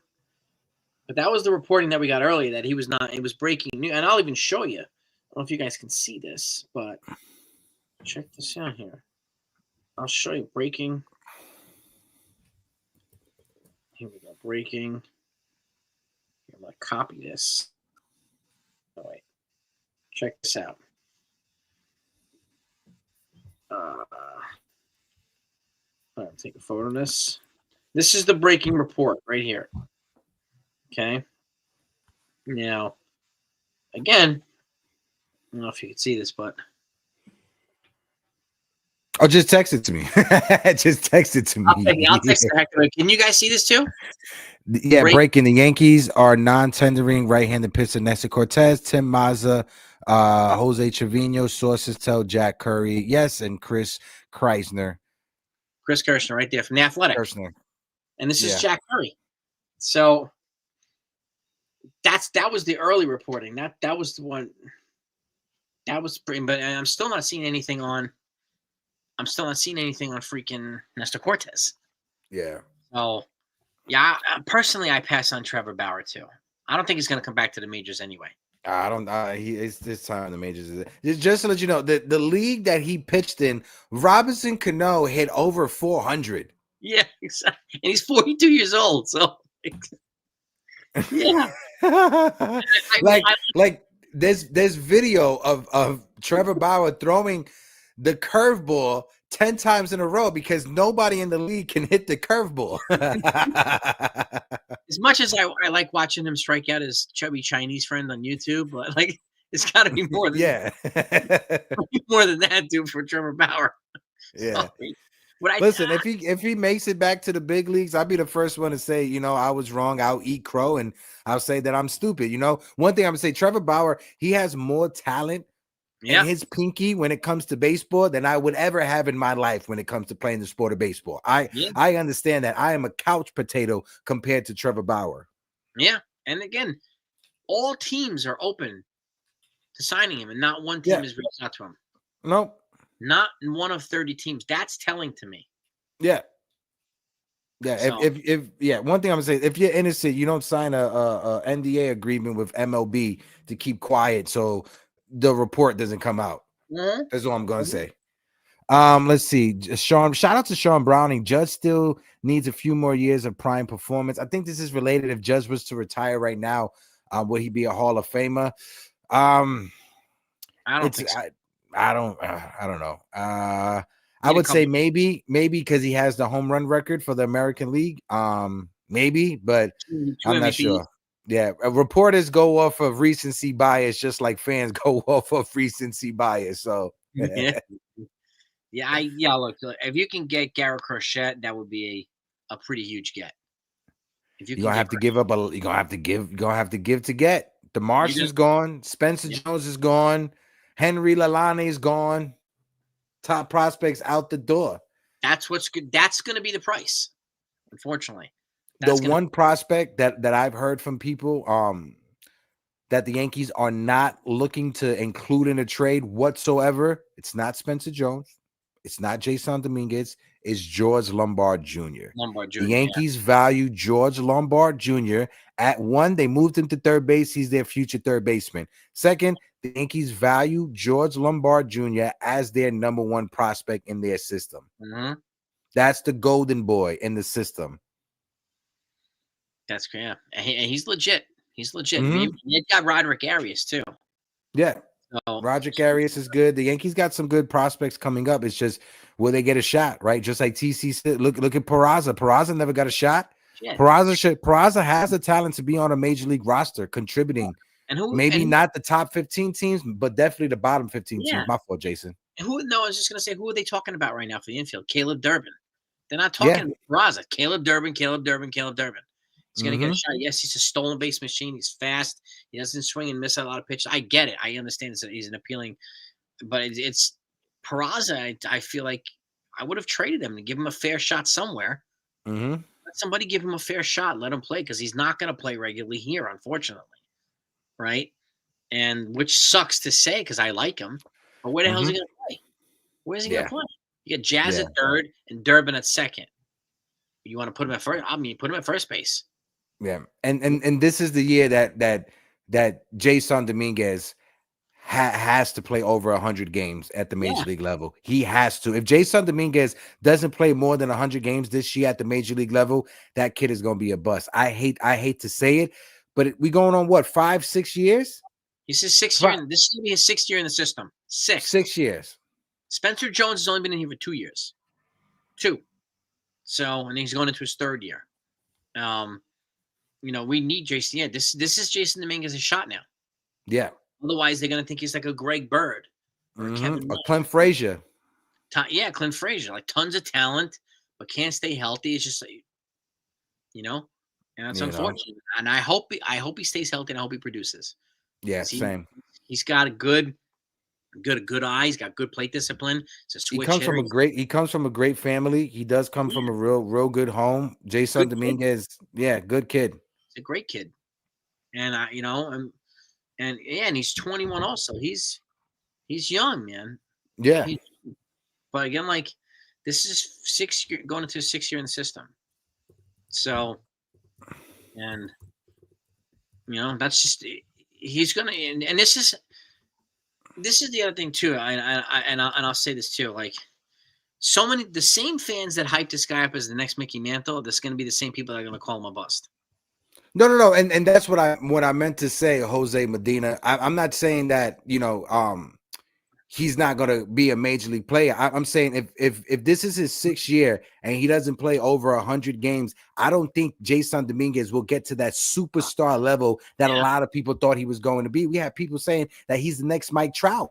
But that was the reporting that we got earlier that he was not. It was breaking news, and I'll even show you. I don't know if you guys can see this, but check this out here. I'll show you breaking. Here we go. Breaking. I'm going to copy this. Oh, wait. Check this out. I'll take a photo of this. This is the breaking report right here. Okay. Now, again, I don't know if you can see this, but. Oh, just text it to me. Just text it to me. I'll text it. Can you guys see this too? Yeah, breaking. The Yankees are non-tendering right-handed pitcher Nestor Cortez, Tim Mazza, Jose Trevino. Sources tell Jack Curry, yes, and Chris Kreisner. Chris Kirshner right there from The Athletic. Kirshner. And this is Jack Curry. So that was the early reporting. That was the one. That was pretty, but I'm still not seeing anything on. I'm still not seeing anything on freaking Nestor Cortez. Yeah. So, yeah, personally, I pass on Trevor Bauer too. I don't think he's going to come back to the majors anyway. I don't. It's this time in the majors. Just to let you know, the league that he pitched in, Robinson Cano hit over 400. Yeah, exactly. And he's 42 years old. So, yeah. like there's video of Trevor Bauer throwing the curveball 10 times in a row because nobody in the league can hit the curveball. As much as I like watching him strike out his chubby Chinese friend on YouTube, but like it's got to be more than more than that, dude, for Trevor Bauer. Yeah. Listen, if he makes it back to the big leagues, I'll be the first one to say, I was wrong. I'll eat crow and I'll say that I'm stupid. One thing I'm gonna say, Trevor Bauer, he has more talent in his pinky when it comes to baseball than I would ever have in my life when it comes to playing the sport of baseball. I understand that. I am a couch potato compared to Trevor Bauer. Yeah. And again, all teams are open to signing him, and not one team has reached out to him. Nope. Not one of 30 teams. That's telling to me. Yeah. Yeah. So, if one thing I'm gonna say, if you're innocent, you don't sign a NDA agreement with MLB to keep quiet so the report doesn't come out. Mm-hmm. That's all I'm gonna say. Let's see. Sean, shout out to Sean Browning. Judge still needs a few more years of prime performance. I think this is related. If Judge was to retire right now, would he be a Hall of Famer? I don't think so. I don't know. I would say maybe because he has the home run record for the American League. Maybe, but I'm not sure. Yeah, reporters go off of recency bias, just like fans go off of recency bias. So Look, if you can get Garrett Crochet, that would be a pretty huge get. If you're gonna have to give up you're gonna have to give to get. DeMarsh is gone, Spencer Jones is gone, Henry Lalane is gone. Top prospects out the door. That's what's good. That's gonna be the price, unfortunately. One prospect that I've heard from people that the Yankees are not looking to include in a trade whatsoever. It's not Spencer Jones. It's not Jason Dominguez. It's George Lombard Jr. The Yankees value George Lombard Jr. At one, they moved him to third base. He's their future third baseman. Second, the Yankees value George Lombard Jr. as their number one prospect in their system. Mm-hmm. That's the golden boy in the system. That's and he's legit. He's legit. Mm-hmm. You've got Roderick Arias too. Yeah. Roderick Arias is good. The Yankees got some good prospects coming up. It's just, will they get a shot, right? Just like TC said, look at Peraza. Peraza never got a shot. Yeah. Peraza has the talent to be on a major league roster, contributing. Not the top 15 teams, but definitely the bottom 15 teams. My fault, Jason. who? No, I was just gonna say, who are they talking about right now for the infield? Caleb Durbin. They're not Yeah. talking about Raza. Caleb Durbin, Caleb Durbin, Caleb Durbin. He's gonna get a Mm-hmm. shot. Yes, he's a stolen base machine. He's fast. He doesn't swing and miss a lot of pitches. I get it. I understand that he's an appealing, but it's Peraza. I feel like I would have traded him to give him a fair shot somewhere. Mm-hmm. Let somebody give him a fair shot. Let him play because he's not going to play regularly here, unfortunately. Right? And which sucks to say because I like him. But where the hell is Mm-hmm. he going to play? Where's he going to Yeah. play? You got Jazz Yeah. at third and Durbin at second. You want to put him at first? I mean, put him at first base. Yeah. And this is the year that Jason Dominguez has to play over 100 games at the Yeah. major league level. He has to. If Jason Dominguez doesn't play more than 100 games this year at the major league level, that kid is going to be a bust. I hate to say it, but we going on what, 5-6 years? He's his sixth year. This is going to be his sixth year in the system. Sixth. 6 years. Spencer Jones has only been in here for 2 years. 2. So, and he's going into his third year. We need Jason. Yeah, this is Jason Dominguez's shot now. Yeah. Otherwise, they're going to think he's like a Greg Bird or a Kevin Or Clint Frazier. Yeah, Clint Frazier. Like tons of talent, but can't stay healthy. It's just like, and that's unfortunate. And I hope he stays healthy and I hope he produces. Yeah, same. He's got a good eye. He's got good plate discipline. It's a switch hitter. He comes from a great family. He does come from a real good home. Jason Dominguez, good kid. He's a great kid. And and he's 21 also. He's young, man. Yeah. But again, like this is 6 year going into 6 year in the system. So, and that's just he's gonna and this is the other thing too. I'll say this too. Like so many the same fans that hyped this guy up as the next Mickey Mantle, there's gonna be the same people that are gonna call him a bust. No, and that's what I meant to say, Jose Medina. I'm not saying that he's not going to be a major league player. I'm saying if this is his 6th year and he doesn't play over 100 games, I don't think Jason Dominguez will get to that superstar level that a lot of people thought he was going to be. We have people saying that he's the next Mike Trout.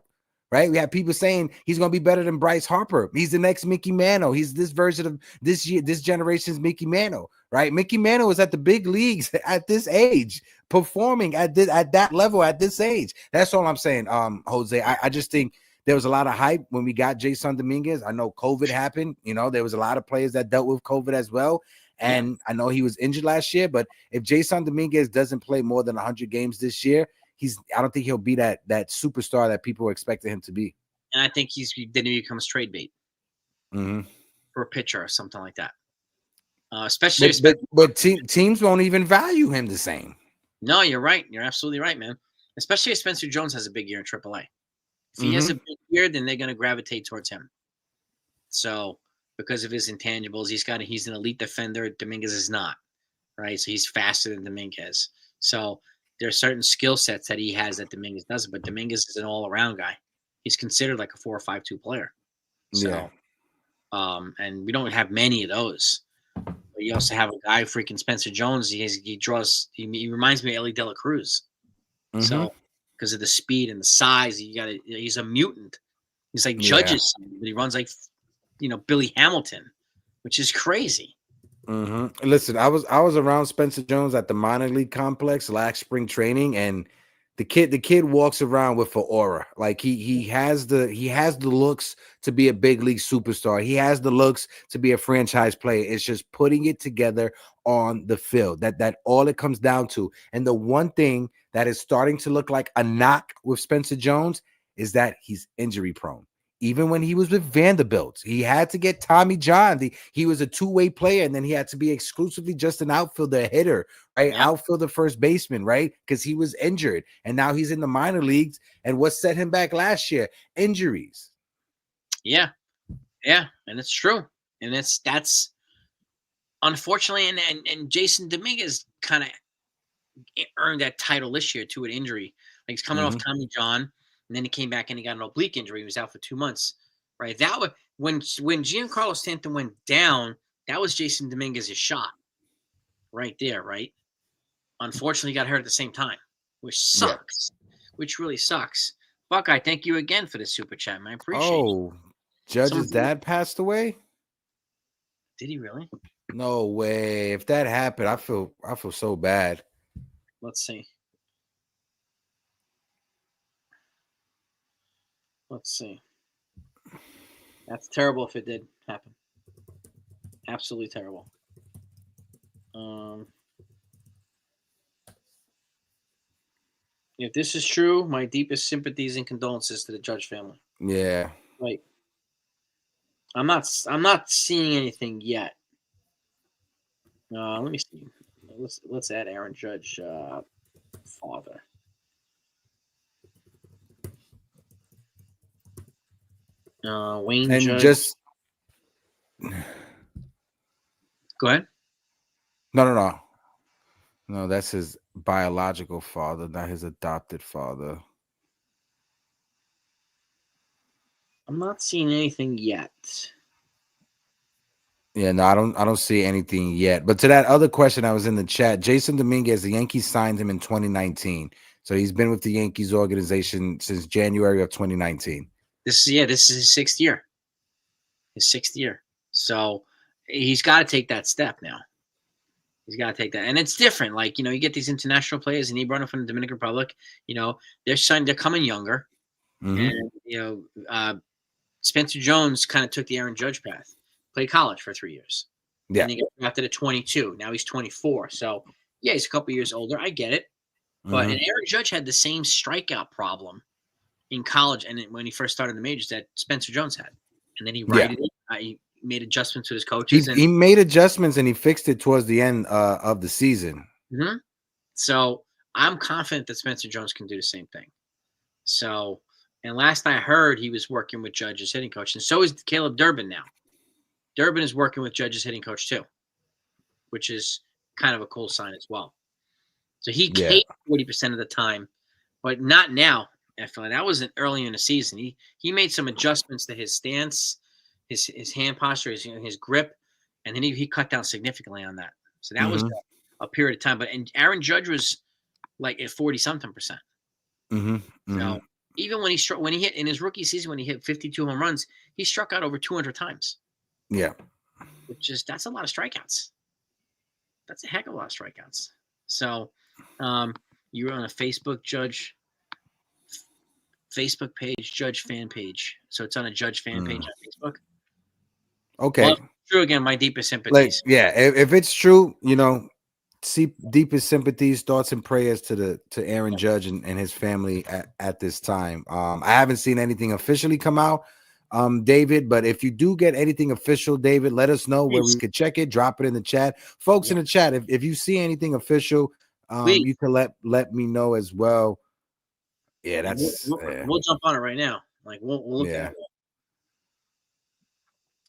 Right? We have people saying he's going to be better than Bryce Harper. He's the next Mickey Mantle. He's this version of this generation's Mickey Mantle, right? Mickey Mantle is at the big leagues at this age, performing at that level at this age. That's all I'm saying, Jose. I just think there was a lot of hype when we got Jason Dominguez. I know COVID happened. There was a lot of players that dealt with COVID as well. And I know he was injured last year, but if Jason Dominguez doesn't play more than 100 games this year, I don't think he'll be that superstar that people were expecting him to be. And I think then he becomes trade bait for a pitcher or something like that. Especially, but teams won't even value him the same. No, you're right. You're absolutely right, man. Especially if Spencer Jones has a big year in AAA. If he has a big year, then they're going to gravitate towards him. So because of his intangibles, he's an elite defender. Dominguez is not, right? So he's faster than Dominguez. So there are certain skill sets that he has that Dominguez doesn't, but Dominguez is an all-around guy. He's considered like a 4 or 5-2 player. So, and we don't have many of those. But you also have a guy, freaking Spencer Jones. He reminds me of Ellie De La Cruz. So, because of the speed and the size, he's a mutant. He's like Judge's son, but he runs like, Billy Hamilton, which is crazy. Listen, I was around Spencer Jones at the minor league complex last spring training, and the kid walks around with an aura. Like he has the looks to be a big league superstar. He has the looks to be a franchise player. It's just putting it together on the field. That all it comes down to. And the one thing that is starting to look like a knock with Spencer Jones is that he's injury prone. Even when he was with Vanderbilt, he had to get Tommy John. He was a two-way player, and then he had to be exclusively just an outfielder, hitter, right? Outfielder, first baseman, right? Because he was injured, and now he's in the minor leagues. And what set him back last year? Injuries. Yeah, and it's true, and that's unfortunately, and Jason Dominguez kind of earned that title this year too, an injury. Like he's coming off Tommy John. And then he came back and he got an oblique injury. He was out for 2 months, right? That was when Giancarlo Stanton went down. That was Jason Dominguez's shot, right there, right? Unfortunately, he got hurt at the same time, which sucks. Which really sucks. Buckeye, thank you again for the super chat, man. I appreciate it. Oh, Judge's dad passed away? Did he really? No way. If that happened, I feel so bad. Let's see. Let's see. That's terrible if it did happen. Absolutely terrible. If this is true, my deepest sympathies and condolences to the Judge family. Yeah. Like, I'm not seeing anything yet. Let me see. Let's add Aaron Judge father. Wayne And Judge. just Go ahead. No, that's his biological father, not his adopted father. I'm not seeing anything yet. Yeah, no, I don't see anything yet. But to that other question, I was in the chat. Jason Dominguez, the Yankees signed him in 2019. So he's been with the Yankees organization since January of 2019. This is his sixth year. So he's got to take that step now. He's got to take that. And it's different. Like, you get these international players, and he brought them from the Dominican Republic. They're coming younger. Mm-hmm. And, Spencer Jones kind of took the Aaron Judge path. Played college for 3 years. Yeah. And he got drafted at 22. Now he's 24. So, yeah, he's a couple years older. I get it. But and Aaron Judge had the same strikeout problem in college and when he first started in the majors that Spencer Jones had. And then he righted it. He made adjustments with his coaches. He made adjustments and he fixed it towards the end of the season. Mm-hmm. So I'm confident that Spencer Jones can do the same thing. So, and last I heard, he was working with Judge's hitting coach. And so is Caleb Durbin now. Durbin is working with Judge's hitting coach too, which is kind of a cool sign as well. So he came 40% of the time, but not now. I feel like that wasn't early in the season. He made some adjustments to his stance, his hand posture, his grip, and then he cut down significantly on that. So that was a period of time. But and Aaron Judge was like at 40-something percent. So even when he hit in his rookie season, when he hit 52 home runs, he struck out over 200 times. Yeah, that's a lot of strikeouts. That's a heck of a lot of strikeouts. So you're on a Facebook page, Judge fan page. So it's on a Judge fan page on Facebook. Okay. Well, true again, my deepest sympathies. If it's true, see deepest sympathies, thoughts, and prayers to Aaron Judge and his family at this time. I haven't seen anything officially come out, David, but if you do get anything official, David, let us know where we could check it. Drop it in the chat, folks. In the chat, if you see anything official, you can let me know as well. Yeah, we'll jump on it right now. Like we'll look at it.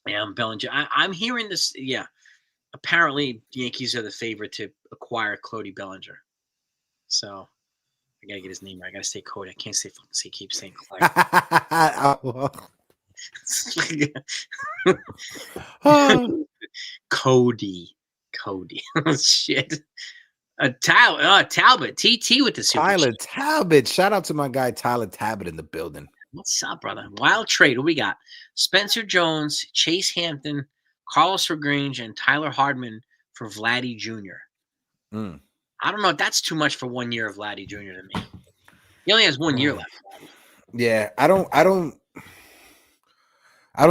Yeah, Bellinger. I'm hearing this. Yeah, apparently the Yankees are the favorite to acquire Cody Bellinger. So I gotta get his name right. I gotta say Cody. I can't keep saying Clyde. Cody. Shit. Talbot. TT with the super Tyler Talbot. Shout out to my guy Tyler Talbot in the building. What's up, brother? Wild trade. What we got? Spencer Jones, Chase Hampton, Carlos Lagrange, and Tyler Hardman for Vladdy Jr. I don't know if that's too much for 1 year of Vladdy Jr. to me. He only has 1 year left. Yeah, I don't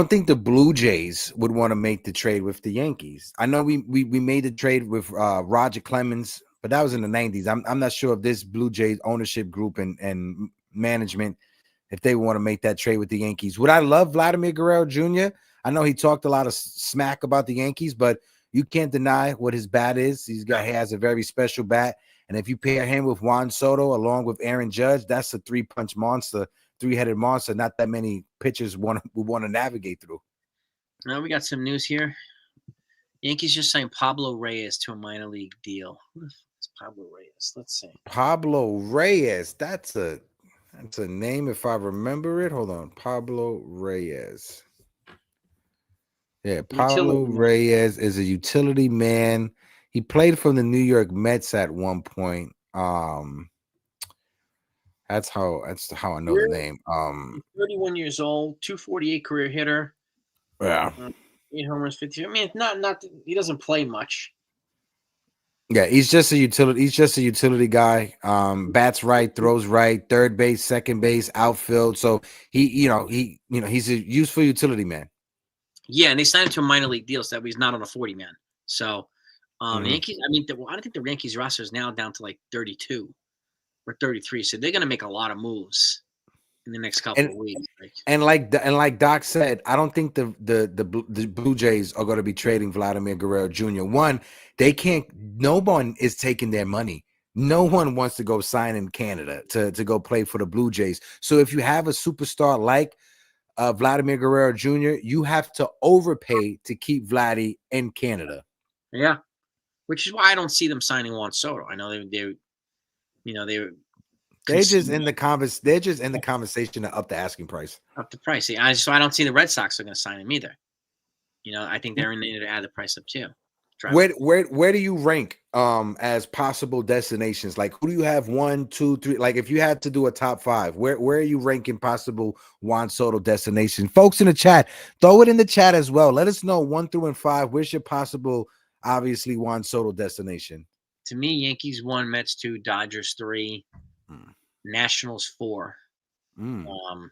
think the Blue Jays would want to make the trade with the Yankees. I know we made the trade with Roger Clemens, but that was in the 90s. I'm not sure if this Blue Jays ownership group and management, if they want to make that trade with the Yankees. Would I love Vladimir Guerrero Jr.? I know he talked a lot of smack about the Yankees, but you can't deny what his bat is. He has a very special bat. And if you pair him with Juan Soto along with Aaron Judge, that's a three-punch monster, three-headed monster. Not that many pitchers would want to navigate through. Now we got some news here. Yankees just signed Pablo Reyes to a minor league deal. Who the fuck is Pablo Reyes? Let's see. Pablo Reyes. That's a name if I remember it. Hold on. Pablo Reyes. Yeah, Pablo Reyes is a utility man. He played for the New York Mets at one point. That's how I know the Really? name. He's 31 years old, 248 career hitter, Yeah. 8 homers, 50. I mean, it's not he doesn't play much. Yeah, he's just a utility. He's just a utility guy. Bats right, throws right, third base, second base, outfield. So he's a useful utility man. Yeah, and they signed him to a minor league deal, so that way he's not on a 40 man. So the Mhm. Yankees, I mean, I don't think the Yankees roster is now down to like 32 or 33. So they're gonna make a lot of moves in the next couple And of weeks. Like, like Doc said, I don't think the Blue Jays are going to be trading Vladimir Guerrero Jr. One, they can't. No one is taking their money. No one wants to go sign in Canada to go play for the Blue Jays. So if you have a superstar like Vladimir Guerrero Jr., you have to overpay to keep Vladdy in Canada. yeah, which is why I don't see them signing Juan Soto. I know they were They're just conceding in the They're just in the conversation to up the asking price. up the price. So I don't see the Red Sox are going to sign him either. I think they're in there to add the price up too. Where do you rank as possible destinations? Like, who do you have 1, 2, 3? Like, if you had to do a top 5, where are you ranking possible Juan Soto destination? Folks in the chat, throw it in the chat as well. Let us know 1 through 5. Where's your possible, obviously, Juan Soto destination? To me, Yankees 1, Mets 2, Dodgers 3, Mm. Nationals 4. Mm.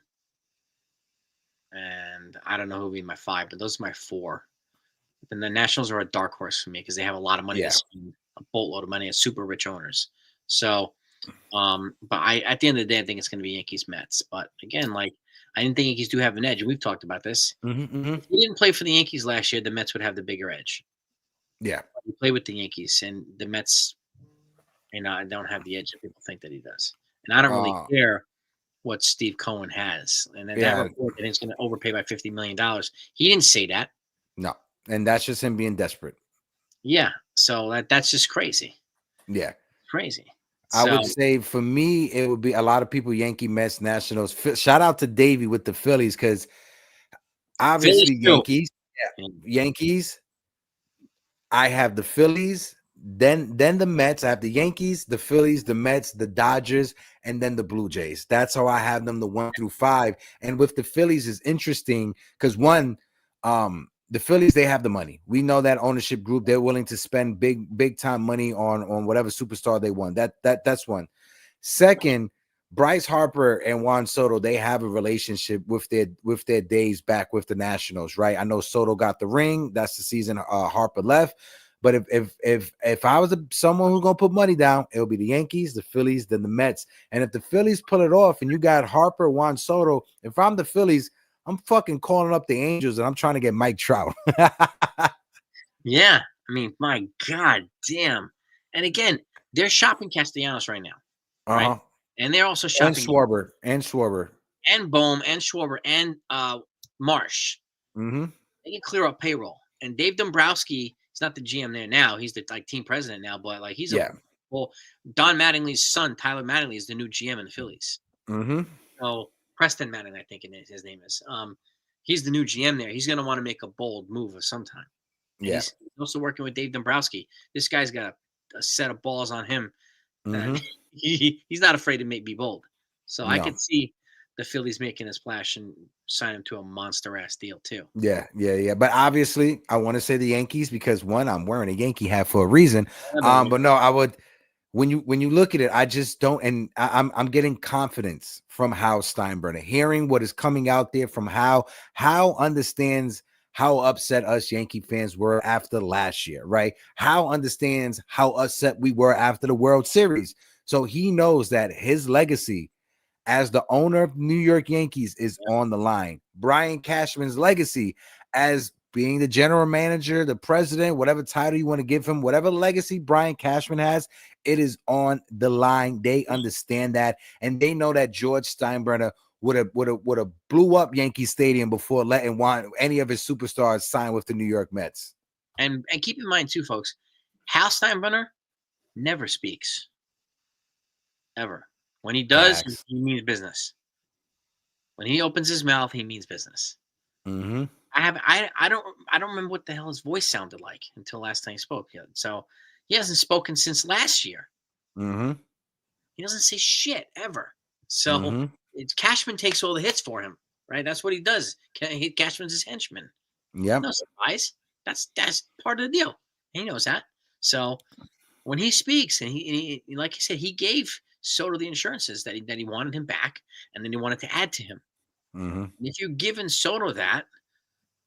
And I don't know who would be my 5, but those are my 4. And the Nationals are a dark horse for me because they have a lot of money to spend, a boatload of money, as super rich owners. So, but at the end of the day, I think it's going to be Yankees Mets. But again, like, I didn't think Yankees do have an edge. We've talked about this. If he didn't play for the Yankees last year, the Mets would have the bigger edge. Yeah. He played with the Yankees, and the Mets, don't have the edge that people think that he does. And I don't really care what Steve Cohen has. And then that report that he's going to overpay by $50 million. He didn't say that. No. And that's just him being desperate. Yeah. So that's just crazy. Yeah. Crazy. I would say for me, it would be a lot of people, Yankee, Mets, Nationals. Shout out to Davey with the Phillies, because obviously Yankees. Yeah. Yankees. I have the Phillies, then the Mets. I have the Yankees, the Phillies, the Mets, the Dodgers, and then the Blue Jays. That's how I have them, the 1 through 5. And with the Phillies is interesting because the Phillies, they have the money. We know that ownership group, they're willing to spend big time money on whatever superstar they want. That's one. Second, Bryce Harper and Juan Soto, they have a relationship with their days back with the Nationals, right? I know Soto got the ring. That's the season Harper left. But if I was someone who's gonna put money down, it'll be the Yankees, the Phillies, then the Mets. And if the Phillies pull it off, and you got Harper, Juan Soto, if I'm the Phillies, I'm fucking calling up the Angels and I'm trying to get Mike Trout. Yeah, I mean, my God damn. And again, they're shopping Castellanos right now, right? And they're also shopping Schwarber and Bohm and Schwarber and Marsh. Mm-hmm. They can clear up payroll. And Dave Dombrowski, he's not the GM there now. He's the team president now, but like he's Don Mattingly's son, Tyler Mattingly, is the new GM in the Phillies. Mm-hmm. So Preston Mattingly, I think his name is. He's the new GM there. He's going to want to make a bold move of some time. And he's also working with Dave Dombrowski. This guy's got a set of balls on him. He's not afraid to be bold. So I could see the Phillies making a splash and sign him to a monster ass deal too. Yeah. But obviously, I want to say the Yankees because one, I'm wearing a Yankee hat for a reason. But no, I would. When you look at it, I just don't, and I'm getting confidence from Hal Steinbrenner, hearing what is coming out there from Hal understands how upset us Yankee fans were after last year, right? Hal understands how upset we were after the World Series. So he knows that his legacy as the owner of New York Yankees is on the line. Brian Cashman's legacy as being the general manager, the president, whatever title you want to give him, whatever legacy Brian Cashman has, it is on the line. They understand that, and they know that George Steinbrenner would have blew up Yankee Stadium before letting any of his superstars sign with the New York Mets. And keep in mind too, folks, Hal Steinbrenner never speaks. Ever. When he does, he means business. When he opens his mouth, he means business. Mm-hmm. I don't remember what the hell his voice sounded like until last time he spoke. So he hasn't spoken since last year. Mm-hmm. He doesn't say shit ever. So Cashman takes all the hits for him, right? That's what he does. Cashman's his henchman. Yep. No surprise. That's part of the deal. He knows that. So when he speaks, and he like I said, he gave Soto the insurances that he wanted him back, and then he wanted to add to him. And if you've given Soto that,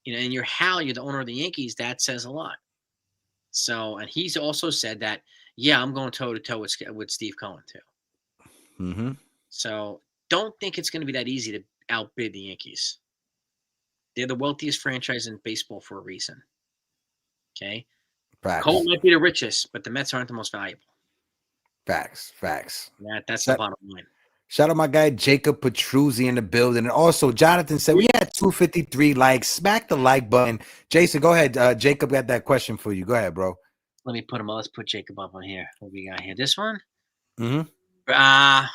and you're the owner of the Yankees, that says a lot. So, and he's also said that, yeah, I'm going toe to toe with Steve Cohen too. So, don't think it's going to be that easy to outbid the Yankees. They're the wealthiest franchise in baseball for a reason. Okay, Cole might be the richest, but the Mets aren't the most valuable. Facts. That's the bottom line. Shout out my guy Jacob Petruzzi in the building. And also Jonathan said we had 253 likes. Smack the like button. Jason, go ahead. Jacob got that question for you. Go ahead, bro. Let me put him. Let's put Jacob up on here. What we got here? This one? I'm not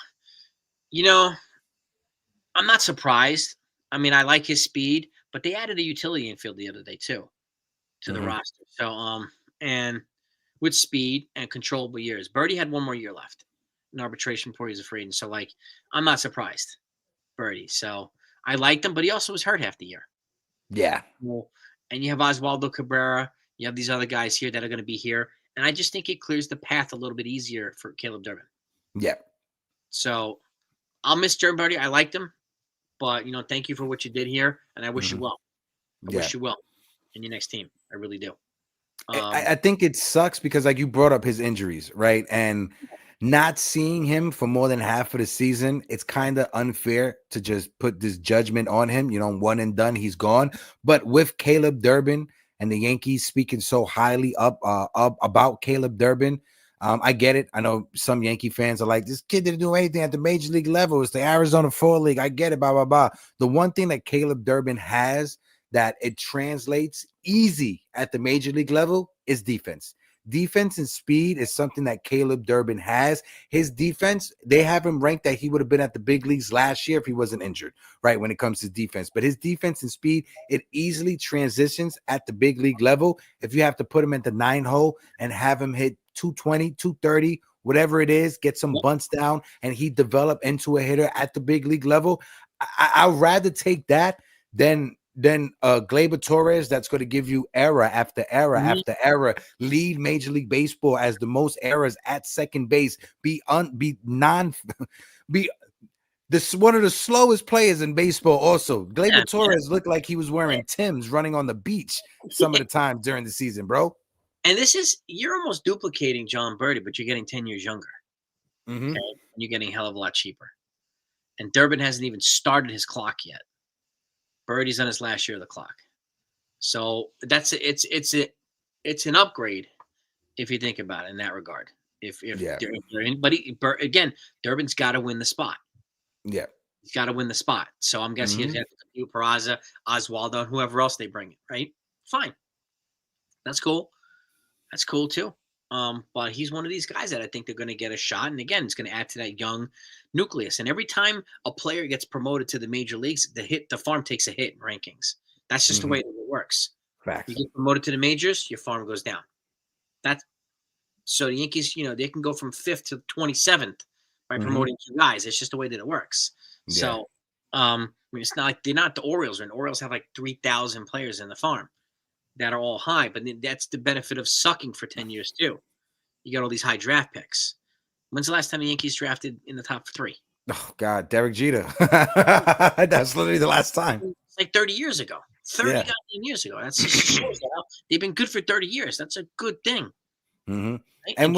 surprised. I mean, I like his speed, but they added a utility infield the other day too to the roster. So and with speed and controllable years. Birdie had one more year left in arbitration before he was a free agent. So, I'm not surprised, Birdie. So, I liked him, but he also was hurt half the year. Yeah. Well, and you have Oswaldo Cabrera. You have these other guys here that are going to be here. And I just think it clears the path a little bit easier for Caleb Durbin. Yeah. So, I'll miss Jeremy Birdie. I liked him. But, thank you for what you did here. And I wish you well. I wish you well in your next team. I really do. I think it sucks because you brought up his injuries, right? And not seeing him for more than half of the season, it's kind of unfair to just put this judgment on him. One and done, he's gone. But with Caleb Durbin and the Yankees speaking so highly up about Caleb Durbin, I get it. I know some Yankee fans are like, this kid didn't do anything at the major league level. It's the Arizona Fall League. I get it, blah, blah, blah. The one thing that Caleb Durbin has that it translates easy at the major league level is defense. Defense and speed is something that Caleb Durbin has. His defense, they have him ranked that he would have been at the big leagues last year if he wasn't injured, right, when it comes to defense. But his defense and speed, it easily transitions at the big league level. If you have to put him at the 9-hole and have him hit 220, 230, whatever it is, get some bunts down, and he develop into a hitter at the big league level, I'd rather take that than Gleyber Torres, that's going to give you era after era after era, lead Major League Baseball as the most errors at second base, be one of the slowest players in baseball. Also, Gleyber Torres looked like he was wearing Timbs running on the beach some of the time during the season, bro. And you're almost duplicating John Birdie, but you're getting 10 years younger. Okay? And you're getting a hell of a lot cheaper. And Durbin hasn't even started his clock yet. Birdie's on his last year of the clock. So it's an upgrade if you think about it in that regard. But again, Durbin's got to win the spot. Yeah. He's got to win the spot. So I'm guessing he's got to compete with Peraza, Oswaldo, and whoever else they bring in, right? Fine. That's cool. That's cool too. But he's one of these guys that I think they're going to get a shot. And again, it's going to add to that young nucleus. And every time a player gets promoted to the major leagues, the farm takes a hit in rankings. That's just the way that it works. Facts. You get promoted to the majors, your farm goes down. So the Yankees, they can go from 5th to 27th by promoting 2 guys. It's just the way that it works. Yeah. So, it's not like they're not the Orioles. And Orioles have 3,000 players in the farm that are all high, but that's the benefit of sucking for 10 years too. You got all these high draft picks. When's the last time the Yankees drafted in the top 3? Oh God, Derek Jeter. That's literally the last time. It's 30 years ago. 30 years ago. That's just shows that they've been good for 30 years. That's a good thing. Right? And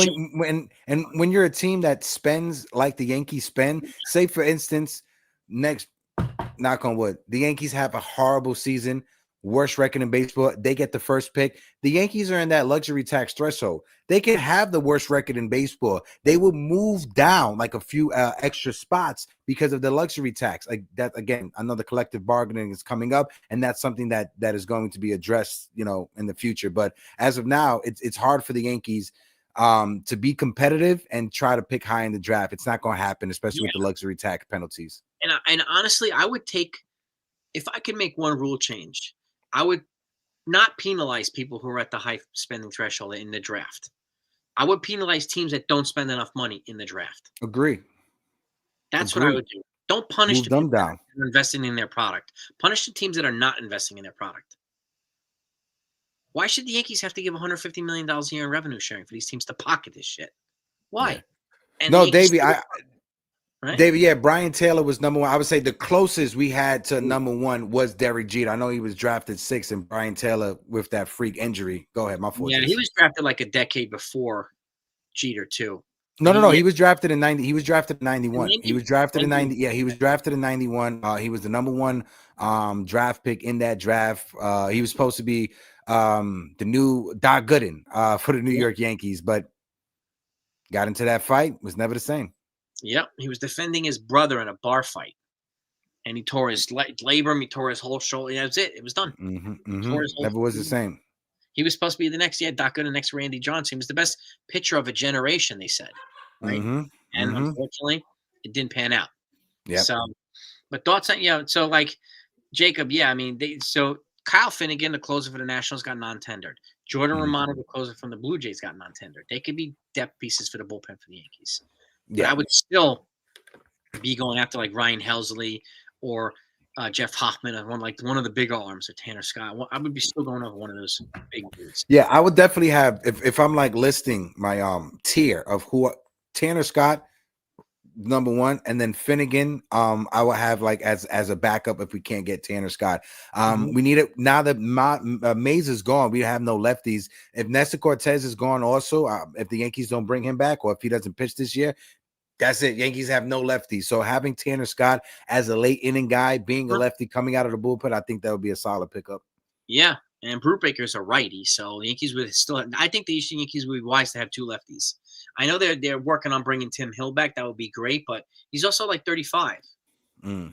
when you're a team that spends like the Yankees spend, say for instance, next, knock on wood, the Yankees have a horrible season. Worst record in baseball, they get the first pick. The Yankees are in that luxury tax threshold. They can have the worst record in baseball. They will move down a few extra spots because of the luxury tax. Like that, again, another collective bargaining is coming up, and that's something that is going to be addressed, in the future. But as of now, it's hard for the Yankees to be competitive and try to pick high in the draft. It's not going to happen, especially with the luxury tax penalties. And honestly, I would take, if I could make one rule change, I would not penalize people who are at the high spending threshold in the draft. I would penalize teams that don't spend enough money in the draft. Agree. That's what I Agreed. would do. Don't punish Move the them people down. that are investing in their product. Punish the teams that are not investing in their product. Why should the Yankees have to give $150 million a year in revenue sharing for these teams to pocket this shit? Yeah. Why? And the No, Yankees Davey, still right? David, yeah, Brian Taylor was number one. I would say the closest we had to number one was Derek Jeter. I know he was drafted 6th, and Brian Taylor with that freak injury. Go ahead, my fault, Yeah, he Jason. was drafted like a decade before Jeter too. No, no, no. Yeah, He was drafted in 90. He was drafted in 91. He 90? was drafted in 90. 90. Yeah, he was drafted in 91. He was the number one draft pick in that draft. He was supposed to be the new Doc Gooden for the New Yep. York Yankees, but got into that fight, was never the same. Yep. He was defending his brother in a bar fight. And he tore his labrum, he tore his whole shoulder. Yeah, that's it. It was done. Tore his whole Never was the same. He was supposed to be the next, Doc Gooden, the next Randy Johnson. He was the best pitcher of a generation, they said. Right. And unfortunately, it didn't pan out. Yeah. So, but thoughts on, so like Jacob, I mean, so Kyle Finnegan, the closer for the Nationals, got non-tendered. Jordan Romano, the closer from the Blue Jays, got non-tendered. They could be depth pieces for the bullpen for the Yankees. But I would still be going after like Ryan Helsley or Jeff Hoffman, and one of the big arms, or Tanner Scott. I would be still going over one of those big dudes. Yeah, I would definitely have if I'm like listing my tier of who Tanner Scott, number one, and then Finnegan. I will have like as a backup if we can't get Tanner Scott. We need it now that Mays is gone. We have no lefties. If Nestor Cortez is gone, also, if the Yankees don't bring him back, or if he doesn't pitch this year, that's it. Yankees have no lefties. So having Tanner Scott as a late inning guy, being a lefty coming out of the bullpen, I think that would be a solid pickup. Yeah, and Brubaker's a righty, so the Yankees would still. I think the Yankees would be wise to have two lefties. I know they're working on bringing Tim Hill back. That would be great, but he's also like 35.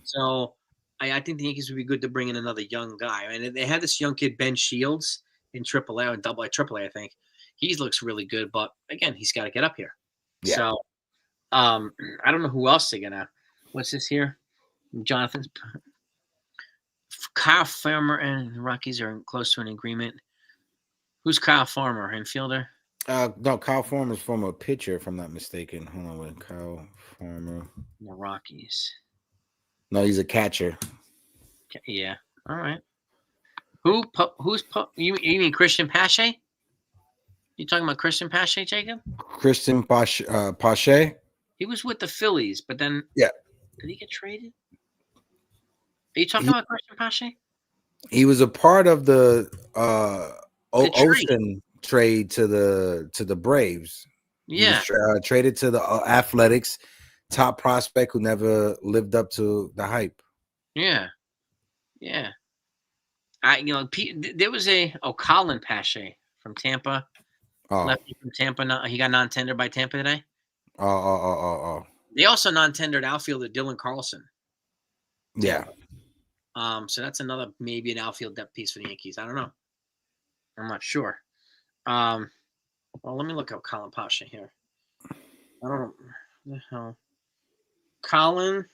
So I think the Yankees would be good to bring in another young guy. And they had this young kid, Ben Shields, in AAA or AAA, I think. He looks really good, but again, he's got to get up here. Yeah. So I don't know who else they're gonna. What's this here? Jonathan's. Kyle Farmer and the Rockies are close to an agreement. Who's Kyle Farmer? Infielder? No, Kyle Farmer's from a pitcher, if I'm not mistaken. Hold on, with Kyle Farmer. The Rockies. No, he's a catcher. Yeah. All right. Who's you mean Christian Pache? You talking about Christian Pache, Jacob? Christian Pache? He was with the Phillies, but then did he get traded? Are you talking about Christian Pache? He was a part of the Ocean trade to the Braves. Yeah. He was, traded to the Athletics, top prospect who never lived up to the hype. Yeah. Yeah. There was Colin Pache from Tampa. Lefty from Tampa. He got non-tendered by Tampa today. They also non-tendered outfielder Dylan Carlson. Yeah. So that's another maybe an outfield depth piece for the Yankees. I don't know. I'm not sure. Well, let me look up Colin Pache here. I don't know the hell. Colin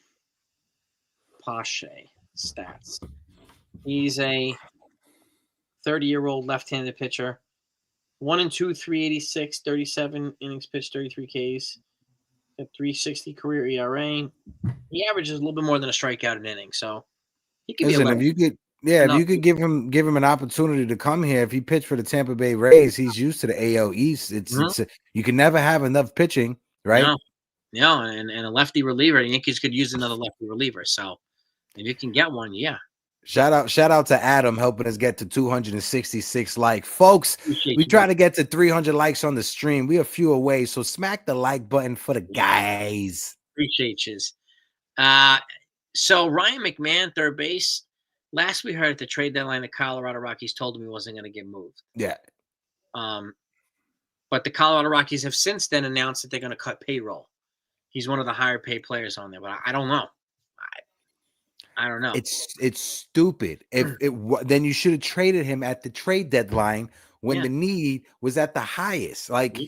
Pache stats. He's a 30-year-old left-handed pitcher. 1-2, 386, 37 innings pitched, 33 Ks. A 3.60 career ERA. He averages a little bit more than a strikeout an inning, so he could be. If you could give him an opportunity to come here. If he pitched for the Tampa Bay Rays, he's used to the AL East. You can never have enough pitching, right? No, and a lefty reliever. The Yankees could use another lefty reliever. So if you can get one, yeah. Shout out to Adam helping us get to 266 likes. Folks, we try to get to 300 likes on the stream. We are a few away, so smack the like button for the guys. Appreciate you. So Ryan McMahon, third base. Last we heard at the trade deadline, the Colorado Rockies told him he wasn't going to get moved. Yeah. But the Colorado Rockies have since then announced that they're going to cut payroll. He's one of the higher paid players on there, but I don't know. I don't know. It's stupid. Then you should have traded him at the trade deadline when the need was at the highest. Like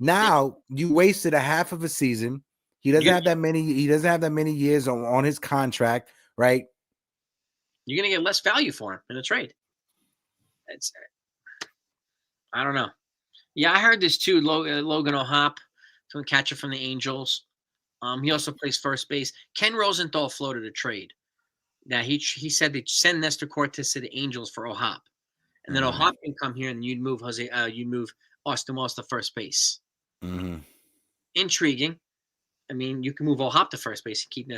now you wasted a half of a season. He doesn't have that many. He doesn't have that many years on his contract, right? You're gonna get less value for him in a trade. I don't know. Yeah, I heard this too. Logan O'Hoppe, from catcher from the Angels. He also plays first base. Ken Rosenthal floated a trade. Now he said they'd send Nestor Cortez to the Angels for O'Hop, and then O'Hop can come here and you'd move Austin Wells to first base. Intriguing. I mean, you can move O'Hop to first base and keep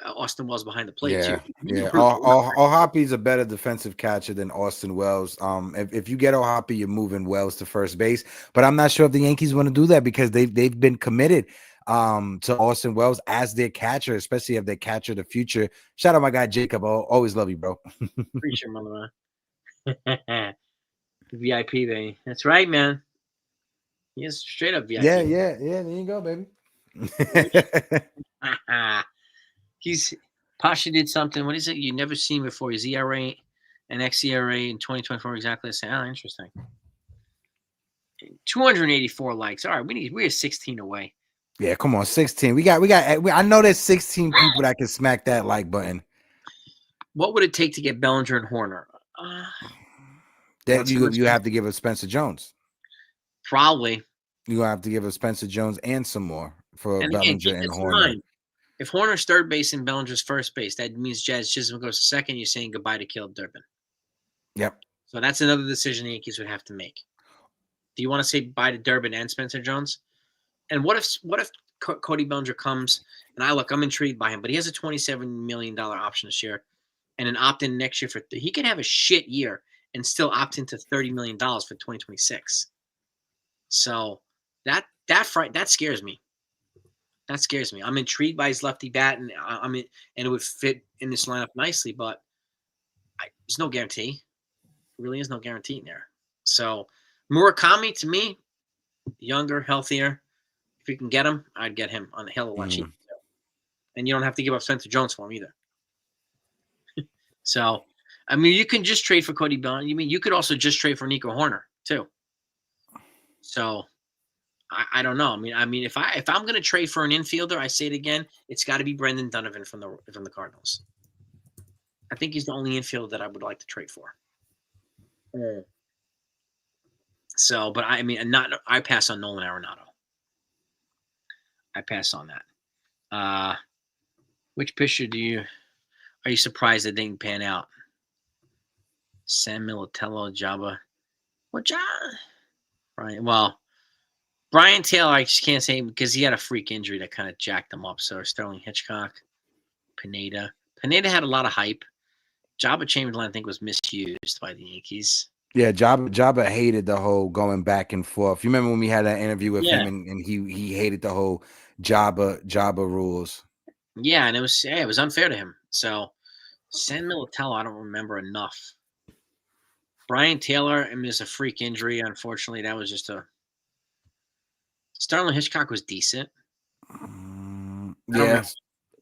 Austin Wells behind the plate too. Yeah. O'Hoppy's a better defensive catcher than Austin Wells. If you get O'Hoppy, you're moving Wells to first base. But I'm not sure if the Yankees want to do that because they've been committed to Austin Wells as their catcher, especially if they catcher the future. Shout out my guy Jacob. I'll always love you, bro. Appreciate mother. VIP, baby. That's right, man. He is straight up VIP. Yeah. There you go, baby. Pasha did something. What is it? You've never seen before. His ERA and xERA in 2024 exactly the same. Oh, interesting. 284 likes. All right, we're 16 away. Yeah, come on, 16. We got. I know there's 16 people that can smack that like button. What would it take to get Bellinger and Horner? That you have to give us Spencer Jones. Probably. You have to give us Spencer Jones and some more for Bellinger and Horner. If Horner's third base and Bellinger's first base, that means Jazz Chisholm goes to second. You're saying goodbye to Caleb Durbin. Yep. So that's another decision the Yankees would have to make. Do you want to say bye to Durbin and Spencer Jones? And what if Cody Bellinger comes and I'm intrigued by him, but he has a $27 million option this year and an opt-in next year he could have a shit year and still opt into $30 million for 2026. So that scares me. That scares me. I'm intrigued by his lefty bat, and it would fit in this lineup nicely, but there's no guarantee. There really is no guarantee in there. So Murakami, to me, younger, healthier. If you can get him, I'd get him on the hell of a lot cheaper. And you don't have to give up Spencer Jones for him either. So, I mean, you can just trade for Cody Bellinger. You mean you could also just trade for Nico Horner too. So, I don't know. I mean, if I'm going to trade for an infielder, I say it again, it's got to be Brendan Donovan from the Cardinals. I think he's the only infielder that I would like to trade for. So, but I pass on Nolan Arenado. I pass on that. Which pitcher are you surprised that didn't pan out? Sam Militello, Jabba. What job? Right. Well, Brian Taylor, I just can't say because he had a freak injury that kind of jacked him up. So Sterling Hitchcock, Pineda. Pineda had a lot of hype. Jabba Chamberlain, I think, was misused by the Yankees. Yeah, Jabba hated the whole going back and forth. You remember when we had that interview with him and he hated the whole Jabba rules. Yeah, and it was unfair to him. So Sam Militello, I don't remember enough. Brian Taylor, there's a freak injury. Unfortunately, that was just Sterling Hitchcock was decent. Yeah.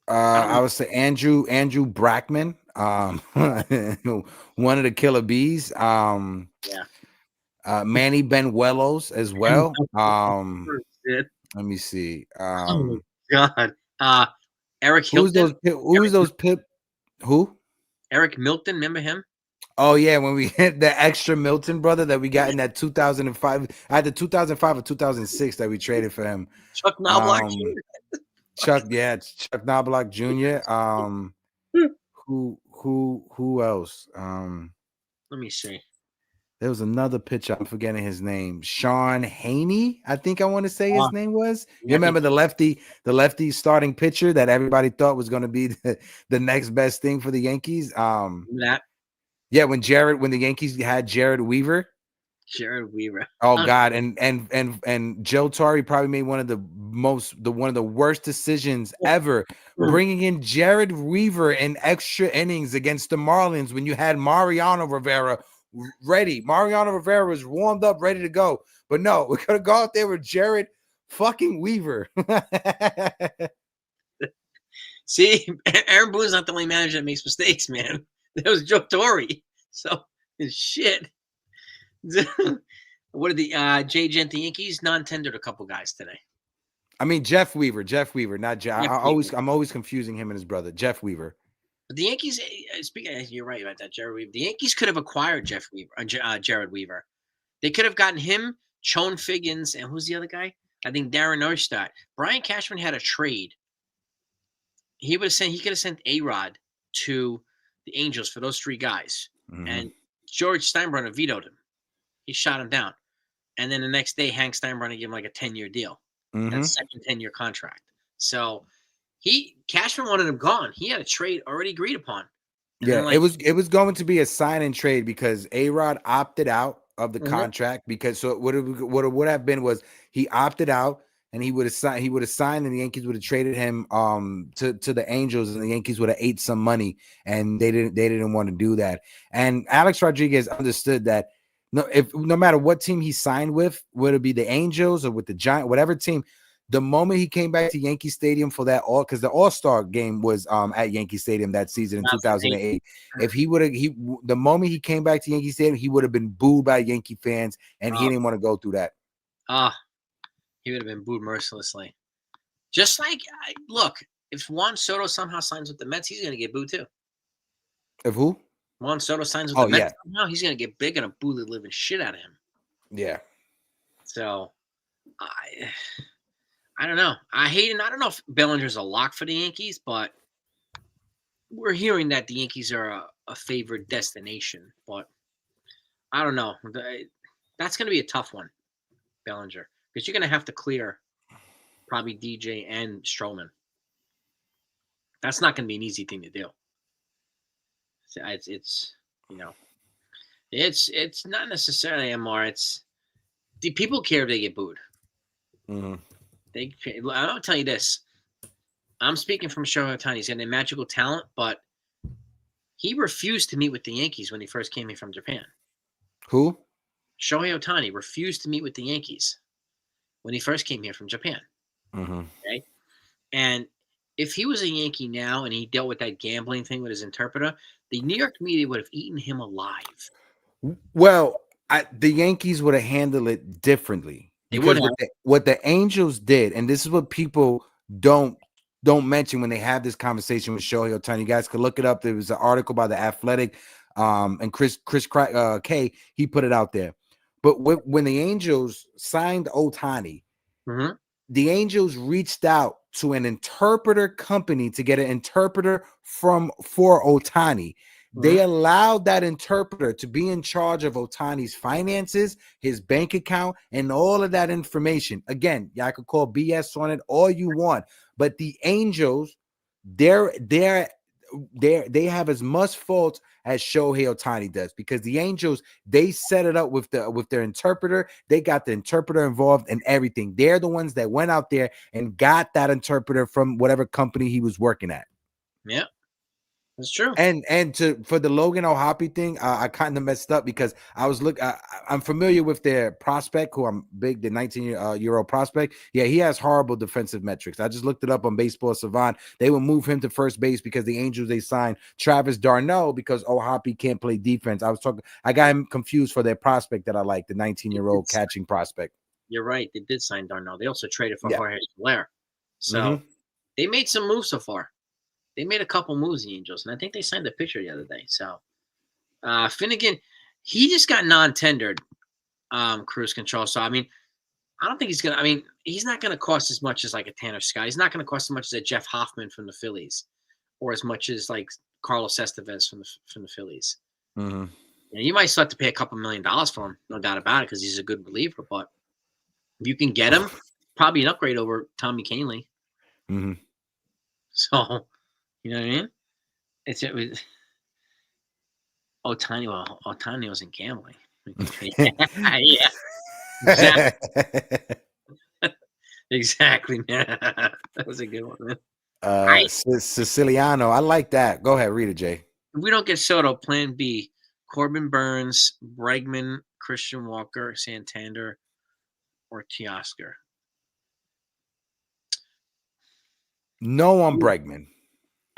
I would say Andrew Brackman, one of the killer bees. Manny Benuelos as well. Let me see. Oh God. Eric Hilton. Who? Eric Milton, remember him? Oh yeah, when we hit the extra Milton brother that we got in that 2005, either 2005 or 2006 that we traded for him. Chuck Knobloch Jr. Chuck Knobloch Jr. Who else? Let me see. There was another pitcher. I'm forgetting his name. Sean Haney, I think I want to say his name was. You remember the lefty starting pitcher that everybody thought was going to be the next best thing for the Yankees. That. Yeah, when the Yankees had Jared Weaver. Oh God, and Joe Torre probably made one of the worst decisions ever, bringing in Jared Weaver in extra innings against the Marlins when you had Mariano Rivera ready. Mariano Rivera was warmed up, ready to go, but no, we could have gone out there with Jared fucking Weaver. See, Aaron Boone's not the only manager that makes mistakes, man. That was Joe Torre. So shit. What are the Jay Gent, the Yankees non-tendered a couple guys today? I mean Jeff Weaver, not Jeff. I'm always confusing him and his brother, Jeff Weaver. But the Yankees, you're right about that, Jared Weaver. The Yankees could have acquired Jared Weaver. They could have gotten him, Chone Figgins, and who's the other guy? I think Darren Erstad. Brian Cashman had a trade. He could have sent A-Rod to the Angels for those three guys. And George Steinbrenner vetoed him. He shot him down. And then the next day, Hank Steinbrenner gave him like a 10-year deal. That second 10-year contract. So Cashman wanted him gone. He had a trade already agreed upon. And yeah, it was going to be a sign and trade because A-Rod opted out of the contract because so what it would have been was he opted out and he would have signed and the Yankees would have traded him to the Angels and the Yankees would have ate some money and they didn't want to do that. And Alex Rodriguez understood that no matter what team he signed with, whether it be the Angels or with the Giants, whatever team, the moment he came back to Yankee Stadium for that because the All-Star game was at Yankee Stadium that season in 2008. If the moment he came back to Yankee Stadium, he would have been booed by Yankee fans, and he didn't want to go through that. He would have been booed mercilessly. Just like, look, if Juan Soto somehow signs with the Mets, he's going to get booed too. If who? Juan Soto signs with the Mets, somehow he's going to get big and a boo the living shit out of him. Yeah. So, I don't know. I don't know if Bellinger's a lock for the Yankees, but we're hearing that the Yankees are a favored destination. But I don't know. That's going to be a tough one, Bellinger, because you're going to have to clear probably DJ and Stroman. That's not going to be an easy thing to do. It's not necessarily MR. Do people care if they get booed? I'll tell you this. I'm speaking from Shohei Ohtani. He's got a magical talent, but he refused to meet with the Yankees when he first came here from Japan. Who? Shohei Ohtani refused to meet with the Yankees when he first came here from Japan. Okay? And if he was a Yankee now and he dealt with that gambling thing with his interpreter, the New York media would have eaten him alive. Well, the Yankees would have handled it differently. Because what the Angels did, and this is what people don't mention when they have this conversation with Shohei Ohtani. You guys could look it up. There was an article by The Athletic, and Chris K. He put it out there. But when the Angels signed Ohtani, the Angels reached out to an interpreter company to get an interpreter for Ohtani. They allowed that interpreter to be in charge of Ohtani's finances, his bank account, and all of that information. Again, y'all could call BS on it all you want, but the Angels, they have as much fault as Shohei Ohtani does because the Angels, they set it up with their interpreter. They got the interpreter involved in everything. They're the ones that went out there and got that interpreter from whatever company he was working at. Yeah. That's true. And for the Logan O'Hoppe thing, I kind of messed up because I was I'm familiar with their prospect, who I'm big, the 19-year-old prospect. Yeah, he has horrible defensive metrics. I just looked it up on Baseball Savant. They will move him to first base because the Angels, they signed Travis d'Arnaud because O'Hoppe can't play defense. I got him confused for their prospect that I like, the 19-year-old catching prospect. You're right. They did sign d'Arnaud. They also traded for Jorge Soler. So they made some moves so far. They made a couple moves, the Angels, and I think they signed a pitcher the other day. So Finnegan, he just got non-tendered cruise control. So, I mean, I don't think he's going to – he's not going to cost as much as like a Tanner Scott. He's not going to cost as much as a Jeff Hoffman from the Phillies or as much as like Carlos Estevez from the Phillies. And you might still have to pay a couple $1 million for him, no doubt about it, because he's a good reliever. But if you can get him, probably an upgrade over Tommy Kahnle. So – you know what I mean? It was Ohtani. Well, Ohtani wasn't gambling. Yeah, exactly. Man. That was a good one, man. Siciliano, I like that. Go ahead, read it, Jay. If we don't get Soto, Plan B: Corbin Burns, Bregman, Christian Walker, Santander, or Teoscar. No on Bregman.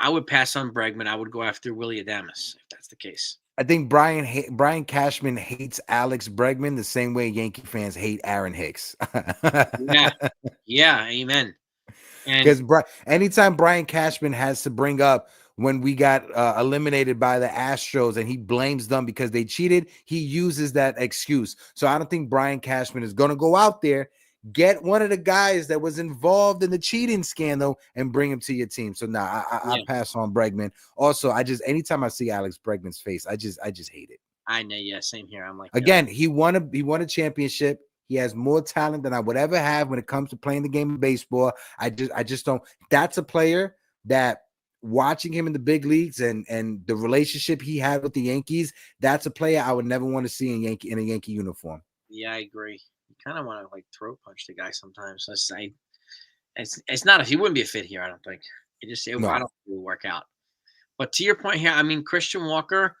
I would pass on Bregman. I would go after Willie Adames if that's the case. I think Brian Cashman hates Alex Bregman the same way Yankee fans hate Aaron Hicks. Yeah, amen. Because anytime Brian Cashman has to bring up when we got eliminated by the Astros and he blames them because they cheated, he uses that excuse. So I don't think Brian Cashman is going to go out there, Get one of the guys that was involved in the cheating scandal and bring him to your team. So I pass on Bregman. Also, anytime I see Alex Bregman's face, I just hate it. I know, yeah, same here. I'm like, again, he won a championship. He has more talent than I would ever have when it comes to playing the game of baseball. I just don't. That's a player that, watching him in the big leagues and the relationship he had with the Yankees, that's a player I would never want to see in a Yankee uniform. Yeah, I agree. You kind of want to like throat punch the guy sometimes. It's not, if he wouldn't be a fit here, I don't think. I don't think it will work out. But to your point here, I mean, Christian Walker,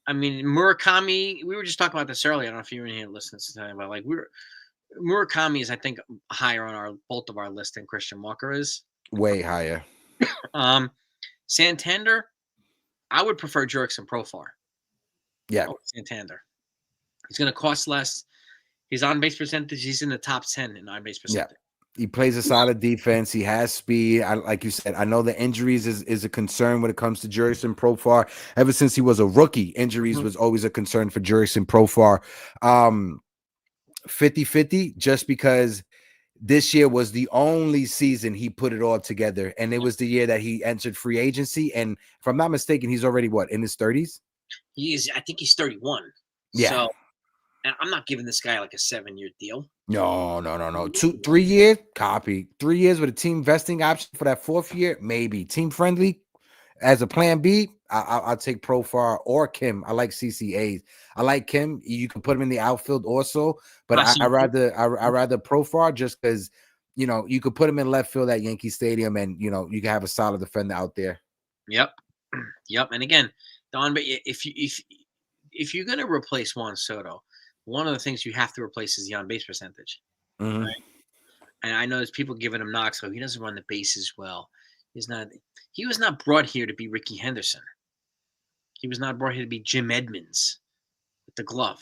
I mean, Murakami, we were just talking about this earlier. I don't know if you were in here listening to time, but like Murakami is, I think, higher on both of our list than Christian Walker is. Way higher. Santander, I would prefer Jurickson Profar. Yeah. Santander. He's going to cost less. His on-base percentage, he's in the top 10 in on-base percentage. Yeah. He plays a solid defense. He has speed. Like you said, I know the injuries is a concern when it comes to Jurickson Profar. Ever since he was a rookie, injuries was always a concern for Jurickson Profar. 50-50, just because this year was the only season he put it all together. And it was the year that he entered free agency. And if I'm not mistaken, he's already in his 30s? I think he's 31. Yeah. So, and I'm not giving this guy like a 7-year deal. No. 3 years, copy. 3 years with a team vesting option for that 4th year, maybe. Team friendly as a plan B, I'll take Profar or Kim. I like CCAs. I like Kim. You can put him in the outfield also, but I rather Profar, just because, you could put him in left field at Yankee Stadium, and you can have a solid defender out there. Yep. And again, Don, if you're going to replace Juan Soto, one of the things you have to replace is the on-base percentage. Mm-hmm. Right? And I know there's people giving him knocks, so he doesn't run the bases well. He was not brought here to be Ricky Henderson. He was not brought here to be Jim Edmonds with the glove.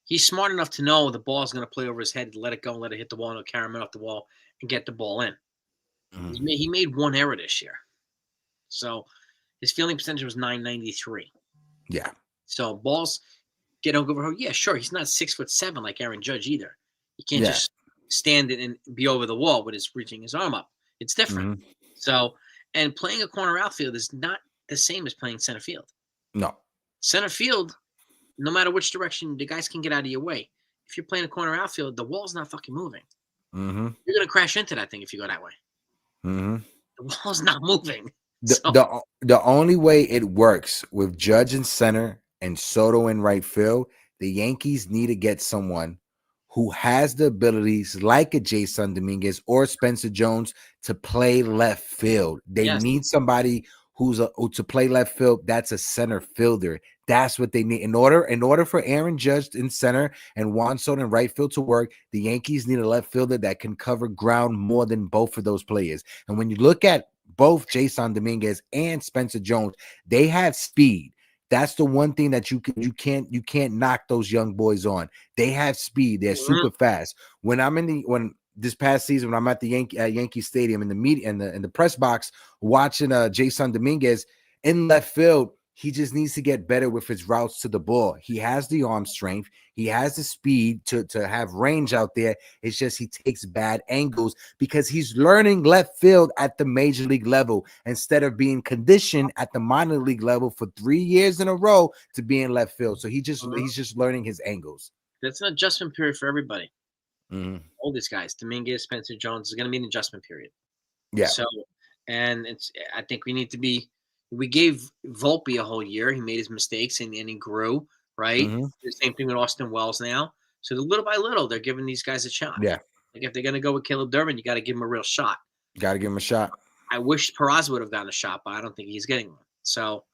He's smart enough to know the ball's going to play over his head, to let it go and let it hit the wall, and he'll carry him off the wall and get the ball in. Mm-hmm. He made one error this year. So his fielding percentage was .993. Yeah. So balls get over. Yeah, sure. He's not 6'7" like Aaron Judge either. You can't just stand it and be over the wall with his reaching his arm up. It's different. Mm-hmm. So, and playing a corner outfield is not the same as playing center field. No. Center field, no matter which direction, the guys can get out of your way. If you're playing a corner outfield, the wall's not fucking moving. Mm-hmm. You're going to crash into that thing if you go that way. Mm-hmm. The wall's not moving. The only way it works with Judge in center and Soto in right field, the Yankees need to get someone who has the abilities like a Jason Dominguez or Spencer Jones to play left field. They need somebody who to play left field. That's a center fielder. That's what they need. In order for Aaron Judge in center and Juan Soto in right field to work, the Yankees need a left fielder that can cover ground more than both of those players. And when you look at both Jason Dominguez and Spencer Jones, they have speed. That's the one thing that you can't knock those young boys on. They have speed. They're super fast. When this past season, when I'm at the Yankee Stadium in the media in the press box watching Jason Dominguez in left field, he just needs to get better with his routes to the ball. He has the arm strength. He has the speed to have range out there. It's just he takes bad angles because he's learning left field at the major league level instead of being conditioned at the minor league level for 3 years in a row to be in left field. So he's just learning his angles. That's an adjustment period for everybody. Mm-hmm. All these guys, Dominguez, Spencer Jones, is going to be an adjustment period. Yeah. So, and I think we need to be. We gave Volpe a whole year. He made his mistakes and he grew, right? Mm-hmm. The same thing with Austin Wells now. So little by little, they're giving these guys a shot. Yeah. Like if they're going to go with Caleb Durbin, you got to give him a real shot. Got to give him a shot. I wish Peraza would have gotten a shot, but I don't think he's getting one. So,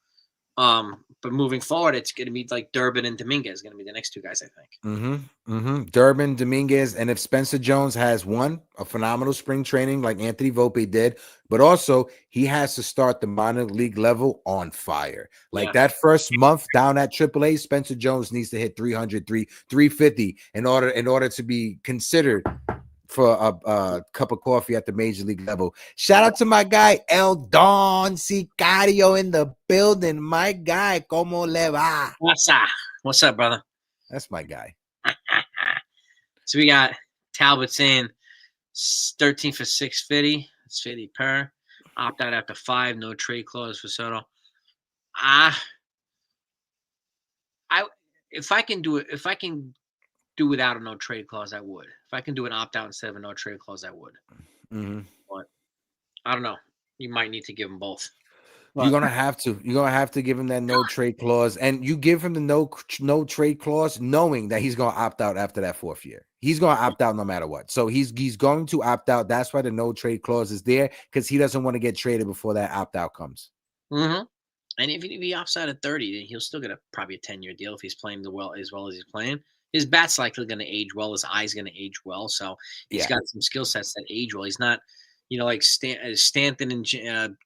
but moving forward, it's going to be like Durbin and Dominguez going to be the next two guys, I think. Mm-hmm. Mm-hmm. Durbin, Dominguez, and if Spencer Jones has a phenomenal spring training like Anthony Volpe did, but also he has to start the minor league level on fire. Like that first month down at AAA, Spencer Jones needs to hit 300, 350 in order to be considered for a cup of coffee at the major league level. Shout out to my guy El Don Sicario in the building. My guy, como le va? What's up, brother? That's my guy. So we got Talbot saying 13 for 650. It's 50 per. Opt out after 5. No trade clause for Soto. Ah, I if I can do it, if I can do without a no trade clause, I would. If I can do an opt out instead of a no trade clause, I would. Mm-hmm. But I don't know. You might need to give them both. You're But gonna have to. You're gonna have to give him that no trade clause, and you give him the no trade clause, knowing that he's gonna opt out after that 4th year. He's gonna opt out no matter what. So he's going to opt out. That's why the no trade clause is there, because he doesn't want to get traded before that opt out comes. mm-hmm. And if he opts out at 30, then he'll still get probably a 10-year deal if he's playing as well as he's playing. His bat's likely going to age well. His eye's going to age well. So he's Yeah. got some skill sets that age well. He's not, like Stanton and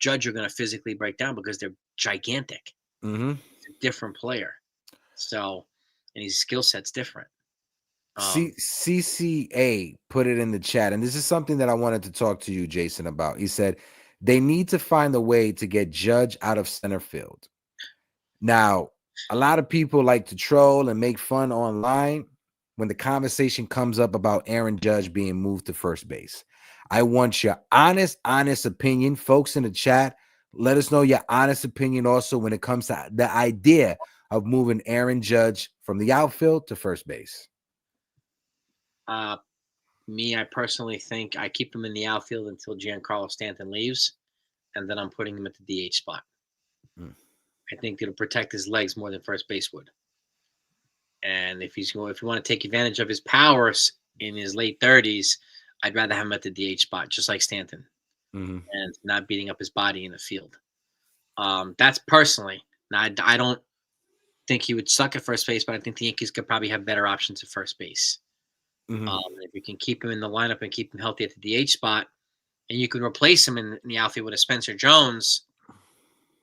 Judge are going to physically break down because they're gigantic. Mm-hmm. He's a different player. So, and his skill set's different. CCA put it in the chat, and this is something that I wanted to talk to you, Jason, about. He said they need to find a way to get Judge out of center field. Now, a lot of people like to troll and make fun online when the conversation comes up about Aaron Judge being moved to first base. I want your honest opinion. Folks in the chat, let us know your honest opinion also when it comes to the idea of moving Aaron Judge from the outfield to first base. I personally think I keep him in the outfield until Giancarlo Stanton leaves, and then I'm putting him at the DH spot. I think it'll protect his legs more than first base would. And if you want to take advantage of his powers in his late 30s, I'd rather have him at the DH spot, just like Stanton, and not beating up his body in the field. That's personally. Now, I don't think he would suck at first base, but I think the Yankees could probably have better options at first base. If you can keep him in the lineup and keep him healthy at the DH spot, and you can replace him in the outfield with a Spencer Jones,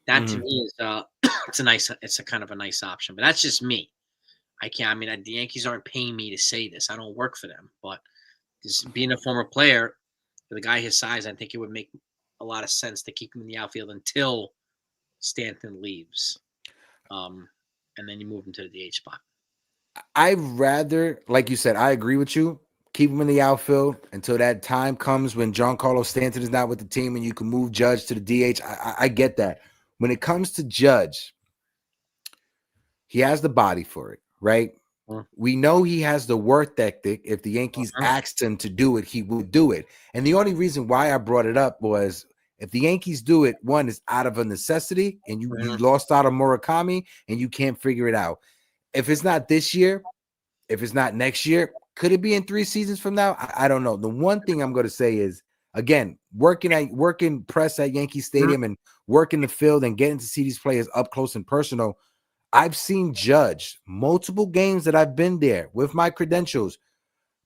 that to me is it's a kind of a nice option. But that's just me. I can't. I mean, the Yankees aren't paying me to say this. I don't work for them. But just being a former player, for the guy his size, I think it would make a lot of sense to keep him in the outfield until Stanton leaves, and then you move him to the DH spot. I'd rather, like you said, I agree with you. Keep him in the outfield until that time comes when Giancarlo Stanton is not with the team and you can move Judge to the DH. I get that. When it comes to Judge, he has the body for it, right? We know he has the work ethic. If the Yankees asked him to do it, he would do it. And the only reason why I brought it up was if the Yankees do it, one is out of a necessity, and you lost out on Murakami and you can't figure it out. If it's not this year, if it's not next year, could it be in 3 seasons from now? I don't know. The one thing I'm going to say is, again, working press at Yankee Stadium and working the field and getting to see these players up close and personal, I've seen Judge multiple games that I've been there with my credentials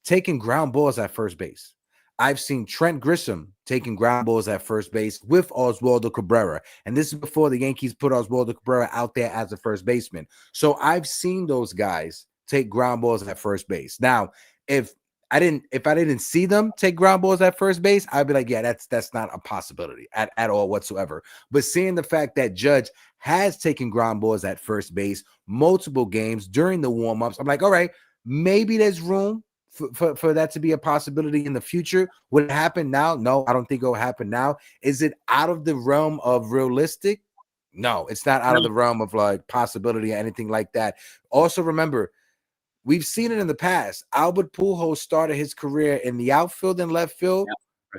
taking ground balls at first base. I've seen Trent Grisham taking ground balls at first base with Oswaldo Cabrera. And this is before the Yankees put Oswaldo Cabrera out there as a first baseman. So I've seen those guys take ground balls at first base. Now, if I didn't see them take ground balls at first base, I'd be like, yeah, that's not a possibility at all whatsoever. But seeing the fact that Judge has taken ground balls at first base multiple games during the warm-ups, I'm like, all right, maybe there's room for that to be a possibility in the future. Would it happen now? No, I don't think it'll happen now. Is it out of the realm of realistic? No, it's not out of the realm of like possibility or anything like that. Also, remember, we've seen it in the past. Albert Pujols started his career in the outfield and left field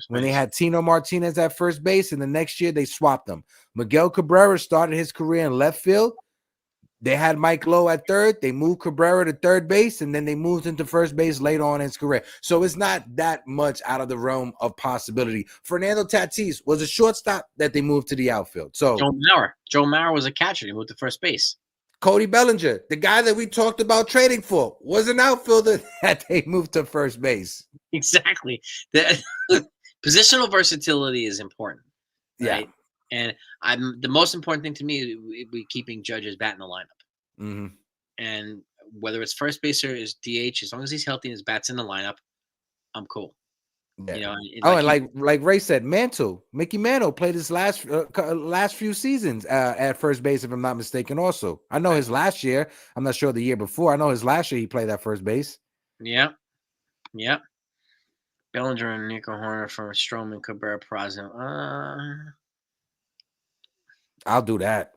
when they had Tino Martinez at first base, and the next year they swapped them. Miguel Cabrera started his career in left field. They had Mike Lowe at third. They moved Cabrera to third base, and then they moved into first base later on in his career. So it's not that much out of the realm of possibility. Fernando Tatis was a shortstop that they moved to the outfield. So Joe Mauer was a catcher. He moved to first base. Cody Bellinger, the guy that we talked about trading for, was an outfielder that they moved to first base. Exactly. The positional versatility is important. Right? Yeah. And the most important thing to me is we keeping Judge's bat in the lineup. And whether it's first base or is DH, as long as he's healthy and his bat's in the lineup, I'm cool. Yeah. And like Ray said, Mickey Mantle played his last few seasons at first base, if I'm not mistaken. Also, I know his last year. I'm not sure the year before. I know his last year he played at first base. Yeah. Bellinger and Nico Horner from Stroman, Cabrera, Peraza. I'll do that.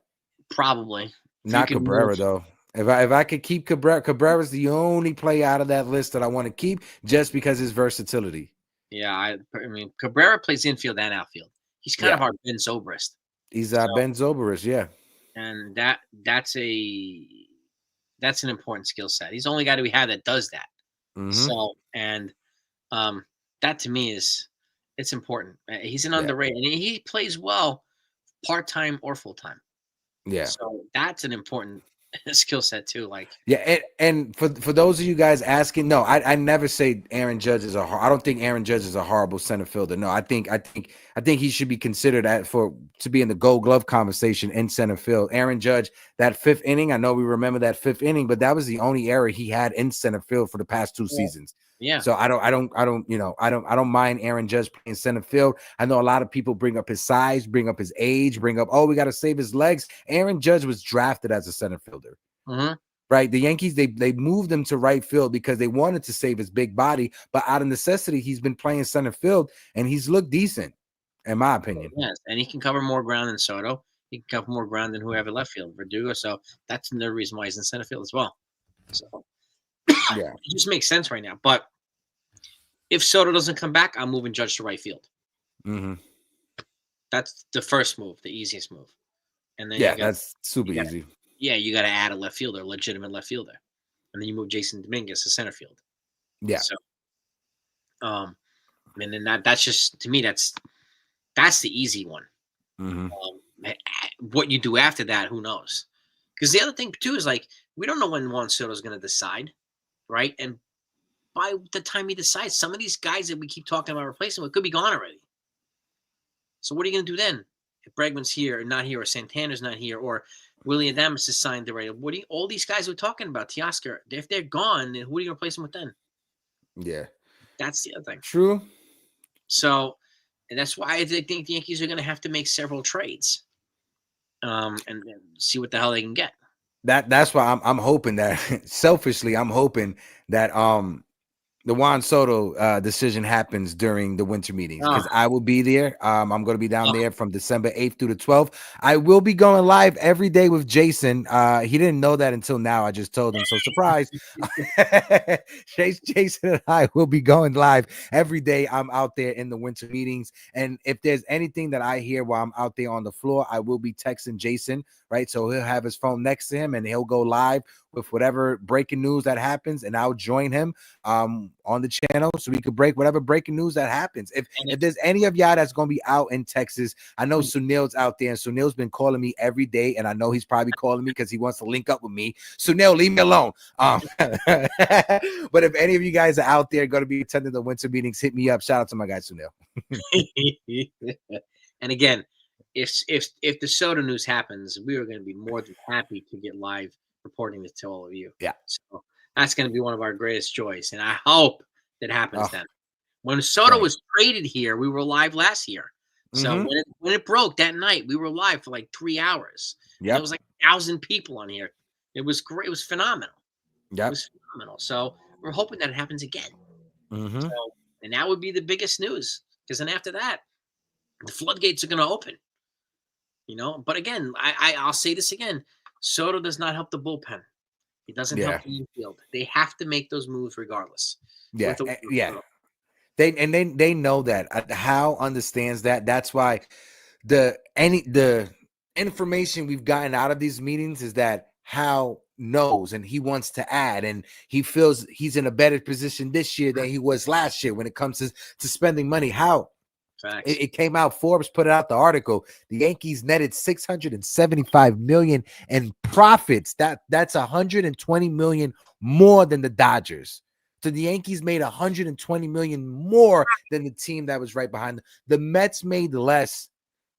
Probably. If you Not could move, Cabrera though. If I could keep Cabrera's the only play out of that list that I want to keep just because his versatility. yeah, I mean Cabrera plays infield and outfield. He's kind of Yeah. our Ben Zobrist. He's So, Ben Zobrist, yeah. and that's an important skill set. He's the only guy that we have that does that. Mm-hmm. So, and that to me it's important. He's an Yeah. underrated, and he plays well, part time or full time. Yeah. So that's an important skill set too. Like, Yeah, and for those of you guys asking, no, I never say Aaron Judge is I don't think Aaron Judge is a horrible center fielder. No, I think he should be considered to be in the Gold Glove conversation in center field. Aaron Judge, that fifth inning, I know we remember that fifth inning, but that was the only error he had in center field for the past two seasons. yeah. So I don't mind Aaron Judge playing center field. I know a lot of people bring up his size, bring up his age, bring up, we got to save his legs. Aaron Judge was drafted as a center fielder. Mm-hmm. Right, the Yankees they moved him to right field because they wanted to save his big body, but out of necessity, he's been playing center field and he's looked decent, in my opinion. Yes, and he can cover more ground than Soto. He can cover more ground than whoever left field, Verdugo. So that's another reason why he's in center field as well. So Yeah, it just makes sense right now. But if Soto doesn't come back, I'm moving Judge to right field. mm-hmm. That's the first move, the easiest move. And then that's super easy. Yeah, you got to add a left fielder, a legitimate left fielder, and then you move Jason Dominguez to center field. Yeah. So, and then that's just, to me, that's the easy one. Mm-hmm. What you do after that, who knows? Because the other thing too is, like, we don't know when Juan Soto is going to decide, right? And by the time he decides, some of these guys that we keep talking about replacing with could be gone already. So what are you going to do then? If Bregman's here or not here, or Santana's not here, or Willie Adames is signed already, all these guys we're talking about, Teoscar, if they're gone, then who are you going to replace them with then? Yeah, that's the other thing. True. So, and that's why I think the Yankees are going to have to make several trades, and see what the hell they can get. That's why I'm hoping that selfishly, I'm hoping that the Juan Soto decision happens during the winter meetings because I will be there. I'm going to be down there from December 8th through the 12th. I will be going live every day with Jason. He didn't know that until now. I just told him. So surprise. Jason and I will be going live every day. I'm out there in the winter meetings. And if there's anything that I hear while I'm out there on the floor, I will be texting Jason, right? So he'll have his phone next to him and he'll go live with whatever breaking news that happens, and I'll join him on the channel so we could break whatever breaking news that happens. If there's any of y'all that's going to be out in Texas, I know Sunil's out there, and Sunil's been calling me every day, and I know he's probably calling me because he wants to link up with me. Sunil, leave me alone. But if any of you guys are out there going to be attending the winter meetings, hit me up. Shout out to my guy Sunil. And again, if the Soto news happens, we are going to be more than happy to get live reporting this to all of you. Yeah. So that's going to be one of our greatest joys. And I hope that happens then. When Soto was traded here, we were live last year. So when it broke that night, we were live for like 3 hours. Yeah. There was like 1,000 people on here. It was great. It was phenomenal. Yeah. It was phenomenal. So we're hoping that it happens again. So, and that would be the biggest news. Because then after that, the floodgates are going to open. But again, I'll say this again. Soto does not help the bullpen. He doesn't help the infield. They have to make those moves regardless. Yeah, They know that. Howe understands that. That's why the information we've gotten out of these meetings is that Howe knows and he wants to add, and he feels he's in a better position this year than he was last year when it comes to spending money. How? It came out. Forbes put out the article. The Yankees netted $675 million in profits. That's $120 million more than the Dodgers. So the Yankees made $120 million more than the team that was right behind them. The Mets made less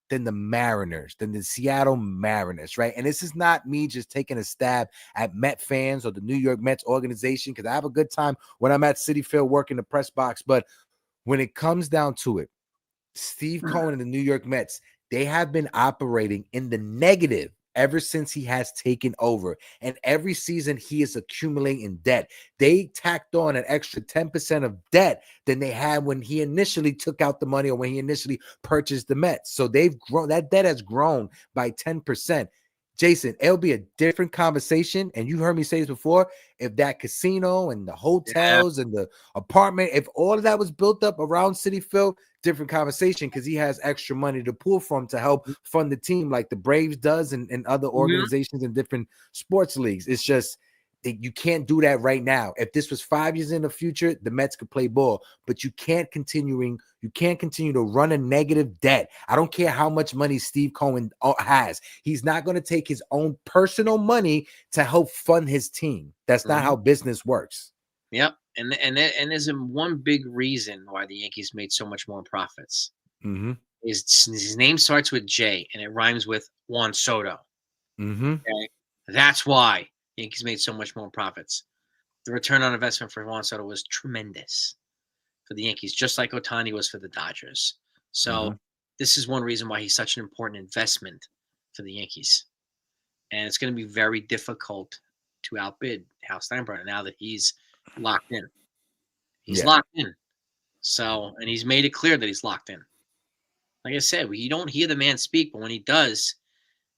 than the Mariners, than the Seattle Mariners, right? And this is not me just taking a stab at Met fans or the New York Mets organization, because I have a good time when I'm at Citi Field working the press box. But when it comes down to it, Steve Cohen and the New York Mets, they have been operating in the negative ever since he has taken over. And every season he is accumulating debt. They tacked on an extra 10% of debt than they had when he initially took out the money or when he initially purchased the Mets. So they've grown, that debt has grown by 10%. Jason, it'll be a different conversation. And you heard me say this before. If that casino and the hotels and the apartment, if all of that was built up around Citi Field, different conversation, because he has extra money to pull from to help fund the team like the Braves does and other organizations and different sports leagues. It's just you can't do that right now. If this was 5 years in the future, the Mets could play ball, but you can't continue to run a negative debt. I don't care how much money Steve Cohen has. He's not going to take his own personal money to help fund his team. That's not how business works. Yep. And there's one big reason why the Yankees made so much more profits. His name starts with J and it rhymes with Juan Soto. Okay? That's why Yankees made so much more profits. The return on investment for Juan Soto was tremendous for the Yankees, just like Ohtani was for the Dodgers. So this is one reason why he's such an important investment for the Yankees. And it's going to be very difficult to outbid Hal Steinbrenner now that he's locked in. He's locked in. So, and he's made it clear that he's locked in. Like I said, you don't hear the man speak, but when he does,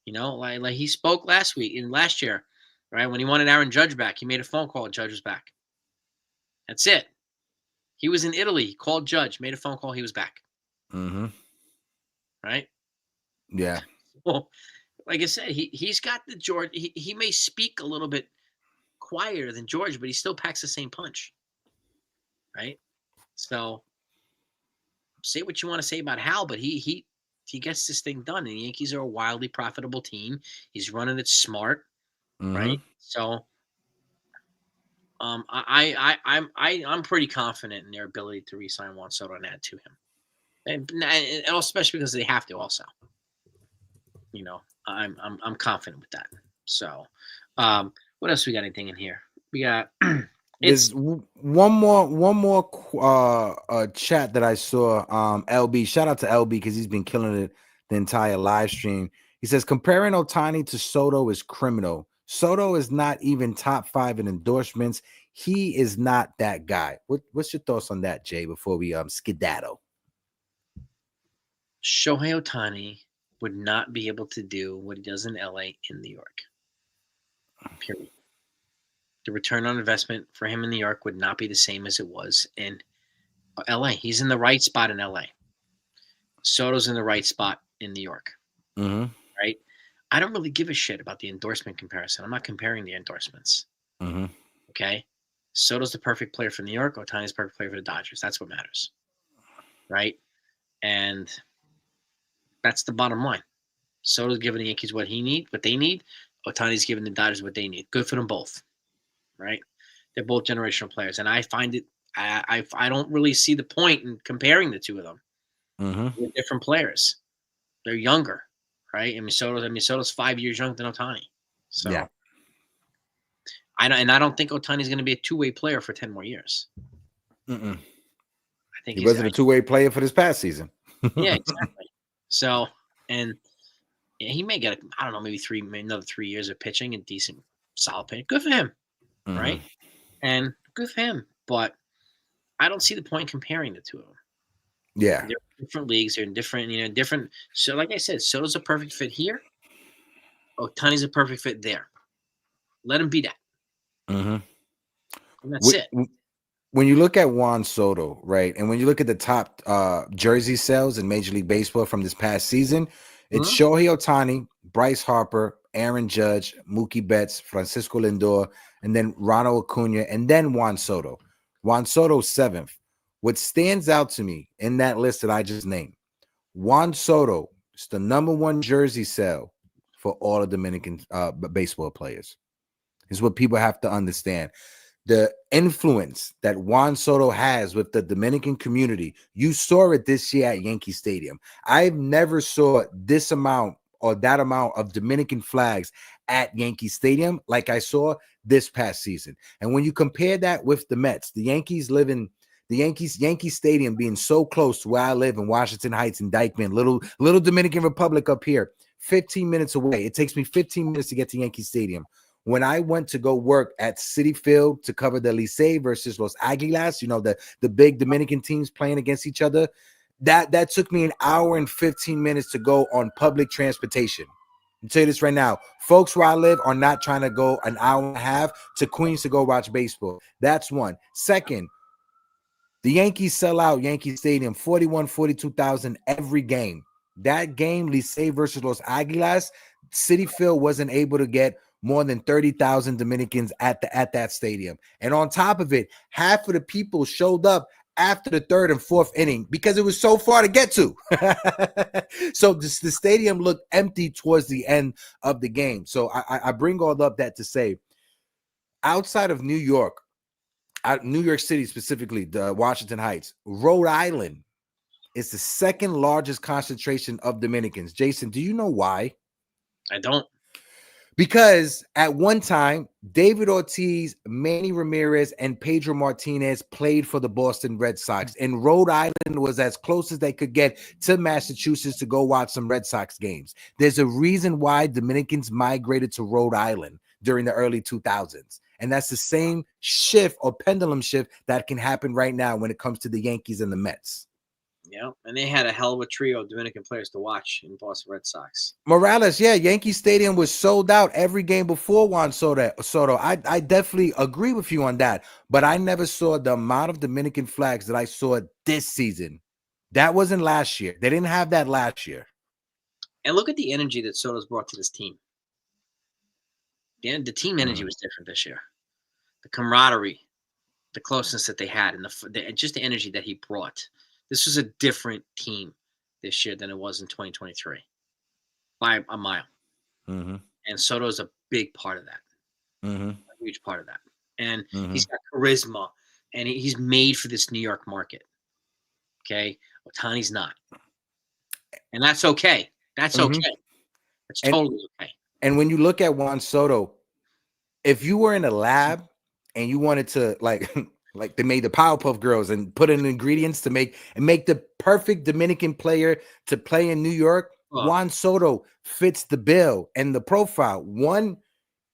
like he spoke last year, right? When he wanted Aaron Judge back, he made a phone call. Judge was back. That's it. He was in Italy. He called Judge, made a phone call. He was back. Right? Yeah. Well, like I said, he's got the George. He may speak a little bit quieter than George, but he still packs the same punch. Right? So say what you want to say about Hal, but he gets this thing done. And the Yankees are a wildly profitable team. He's running it smart. Right? So I'm pretty confident in their ability to re-sign Juan Soto and add to him, and especially because they have to. Also, I'm confident with that. So, what else we got? Anything in here? We got. There's one more chat that I saw. LB, shout out to LB because he's been killing it the entire live stream. He says comparing Ohtani to Soto is criminal. Soto is not even top 5 in endorsements. He is not that guy. What's your thoughts on that, Jay, before we skedaddle? Shohei Ohtani would not be able to do what he does in LA in New York. Period. The return on investment for him in New York would not be the same as it was in LA. He's in the right spot in LA. Soto's in the right spot in New York. Right? I don't really give a shit about the endorsement comparison. I'm not comparing the endorsements. Okay? Soto's the perfect player for New York. Ohtani's the perfect player for the Dodgers. That's what matters. Right? And that's the bottom line. Soto's giving the Yankees what they need. Ohtani's giving the Dodgers what they need. Good for them both. Right? They're both generational players. And I find it, I don't really see the point in comparing the two of them. They're different players. They're younger. Right? And Soto's 5 years younger than Ohtani. So yeah. I don't think Ohtani's going to be a two-way player for 10 more years. I think he wasn't a two-way player for this past season. Yeah, exactly. So, and he may get, maybe another 3 years of pitching and decent, solid pitching. Good for him, right? And good for him. But I don't see the point in comparing the two of them. Yeah. They're in different leagues. They're in different. So, like I said, Soto's a perfect fit here. Ohtani's a perfect fit there. Let him be that. And that's it. When you look at Juan Soto, right, and when you look at the top jersey sales in Major League Baseball from this past season, it's Shohei Ohtani, Bryce Harper, Aaron Judge, Mookie Betts, Francisco Lindor, and then Ronald Acuna, and then Juan Soto. Juan Soto 7th. What stands out to me in that list that I just named, Juan Soto is the #1 jersey sale for all of Dominican baseball players. Is what people have to understand. The influence that Juan Soto has with the Dominican community. You saw it this year at Yankee Stadium. I've never saw this amount or that amount of Dominican flags at Yankee Stadium like I saw this past season. And when you compare that with the Mets, Yankee Stadium being so close to where I live in Washington Heights and Dykeman, little Dominican Republic up here. 15 minutes away. It takes me 15 minutes to get to Yankee Stadium. When I went to go work at Citi Field to cover the Licey versus Los Aguilas, the big Dominican teams playing against each other, that took me an hour and 15 minutes to go on public transportation. I'll tell you this right now. Folks where I live are not trying to go an hour and a half to Queens to go watch baseball. That's one. Second, the Yankees sell out Yankee Stadium, 42,000 every game. That game, Licey versus Los Aguilas, Citi Field wasn't able to get more than 30,000 Dominicans at that stadium. And on top of it, half of the people showed up after the third and fourth inning because it was so far to get to. So the stadium looked empty towards the end of the game. So I bring all up that to say, outside of New York City specifically, the Washington Heights, Rhode Island is the second largest concentration of Dominicans. Jason, do you know why? I don't. Because at one time, David Ortiz, Manny Ramirez, and Pedro Martinez played for the Boston Red Sox, and Rhode Island was as close as they could get to Massachusetts to go watch some Red Sox games. There's a reason why Dominicans migrated to Rhode Island during the early 2000s. And that's the same shift or pendulum shift that can happen right now when it comes to the Yankees and the Mets. Yeah, and they had a hell of a trio of Dominican players to watch in Boston Red Sox. Morales, yeah, Yankee Stadium was sold out every game before Juan Soto. I definitely agree with you on that, but I never saw the amount of Dominican flags that I saw this season. That wasn't last year. They didn't have that last year. And look at the energy that Soto's brought to this team. The team energy was different this year. The camaraderie, the closeness that they had, and just the energy that he brought. This was a different team this year than it was in 2023 by a mile. Mm-hmm. And Soto is a big part of that, mm-hmm. a huge part of that. And he's got charisma, and he's made for this New York market. Okay? Ohtani's not. And that's okay. That's okay. That's totally okay. And when you look at Juan Soto, if you were in a lab and you wanted to like they made the Powerpuff Girls and put in ingredients to make the perfect Dominican player to play in New York, Juan Soto fits the bill and the profile. One,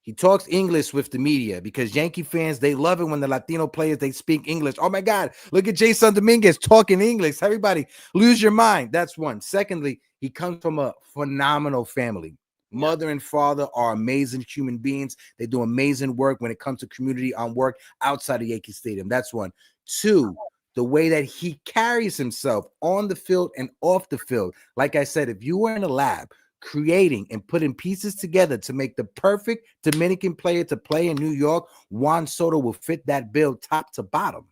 he talks English with the media because Yankee fans, they love it when the Latino players, they speak English. Oh my God, look at Jason Dominguez talking English. Everybody lose your mind. That's one. Secondly, he comes from a phenomenal family. Mother and father are amazing human beings. They do amazing work when it comes to community work outside of Yankee Stadium. That's one. Two, the way that he carries himself on the field and off the field. Like I said, if you were in a lab creating and putting pieces together to make the perfect Dominican player to play in New York, Juan Soto will fit that bill top to bottom.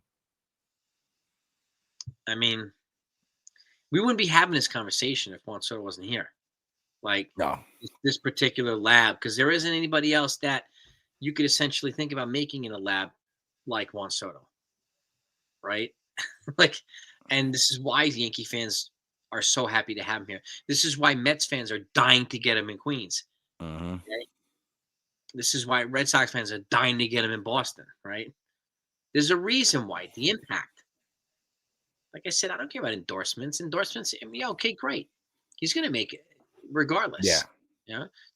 I mean, we wouldn't be having this conversation if Juan Soto wasn't here. Like this particular lab, because there isn't anybody else that you could essentially think about making in a lab like Juan Soto, right? And this is why Yankee fans are so happy to have him here. This is why Mets fans are dying to get him in Queens. Okay? This is why Red Sox fans are dying to get him in Boston, right? There's a reason why. The impact. Like I said, I don't care about endorsements. Endorsements, okay, great. He's going to make it. Regardless,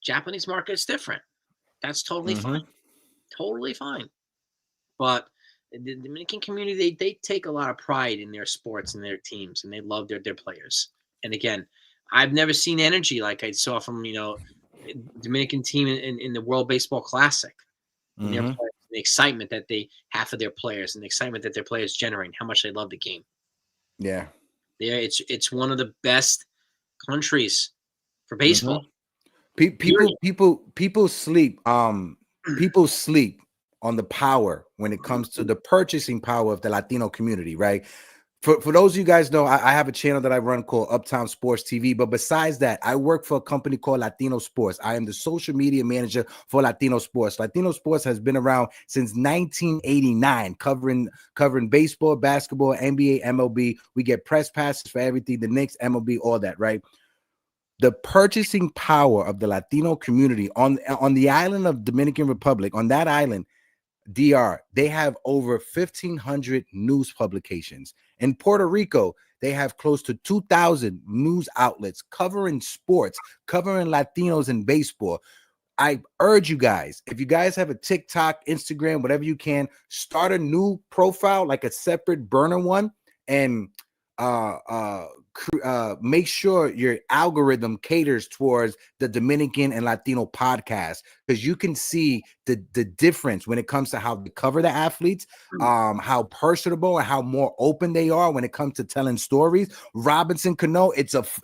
Japanese market's different. That's totally fine, totally fine. But the Dominican community, they take a lot of pride in their sports and their teams, and they love their players. And again, I've never seen energy like I saw from Dominican team in the World Baseball Classic. And their players, the excitement that they have for their players, and the excitement that their players generate, how much they love the game. Yeah, it's one of the best countries for baseball. People sleep. People sleep on the power when it comes to the purchasing power of the Latino community, right? For those of you guys know, I have a channel that I run called Uptown Sports TV. But besides that, I work for a company called Latino Sports. I am the social media manager for Latino Sports. Latino Sports has been around since 1989, covering baseball, basketball, NBA, MLB. We get press passes for everything, the Knicks, MLB, all that, right? The purchasing power of the Latino community on the island of Dominican Republic, on that island, DR, they have over 1,500 news publications. In Puerto Rico, they have close to 2,000 news outlets covering sports, covering Latinos in baseball. I urge you guys, if you guys have a TikTok, Instagram, whatever you can, start a new profile, like a separate burner one, and make sure your algorithm caters towards the Dominican and Latino podcast, because you can see the difference when it comes to how they cover the athletes, how personable and how more open they are when it comes to telling stories. Robinson Cano,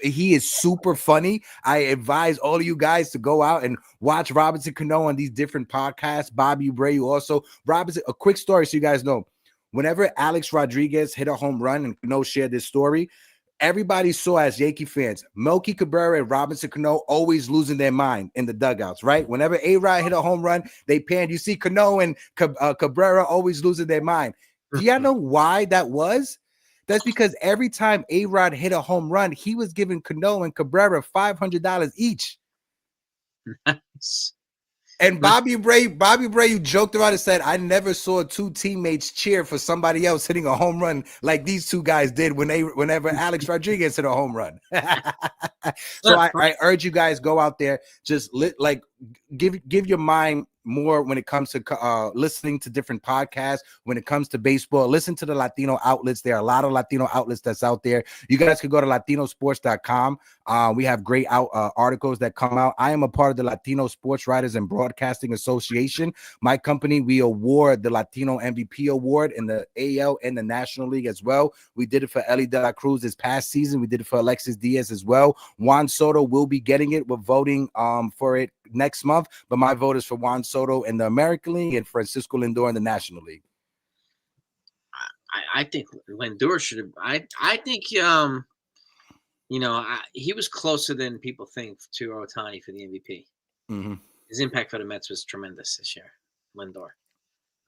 he is super funny. I advise all of you guys to go out and watch Robinson Cano on these different podcasts. Bobby Abreu also. Robinson, a quick story so you guys know. Whenever Alex Rodriguez hit a home run, and Cano shared this story, everybody saw as Yankee fans, Melky Cabrera and Robinson Cano always losing their mind in the dugouts, right? Whenever A-Rod hit a home run, they panned. You see Cano and Cabrera always losing their mind. Do y'all know why that was? That's because every time A-Rod hit a home run, he was giving Cano and Cabrera $500 each. Nice. And Bobby Abreu joked around and said, I never saw two teammates cheer for somebody else hitting a home run like these two guys did whenever Alex Rodriguez hit a home run. So I urge you guys, go out there, just give your mind more when it comes to listening to different podcasts. When it comes to baseball, listen to the Latino outlets. There are a lot of Latino outlets that's out there. You guys can go to latinosports.com. We have great articles that come out. I am a part of the Latino Sports Writers and Broadcasting Association. My company, we award the Latino MVP award in the AL and the National League as well. We did it for Ellie De La Cruz this past season. We did it for Alexis Diaz as well. Juan Soto will be getting it. We're voting for it next month, but my vote is for Juan Soto in the American League and Francisco Lindor in the National League. I think Lindor should have. I think he was closer than people think to Ohtani for the MVP. Mm-hmm. His impact for the Mets was tremendous this year, Lindor.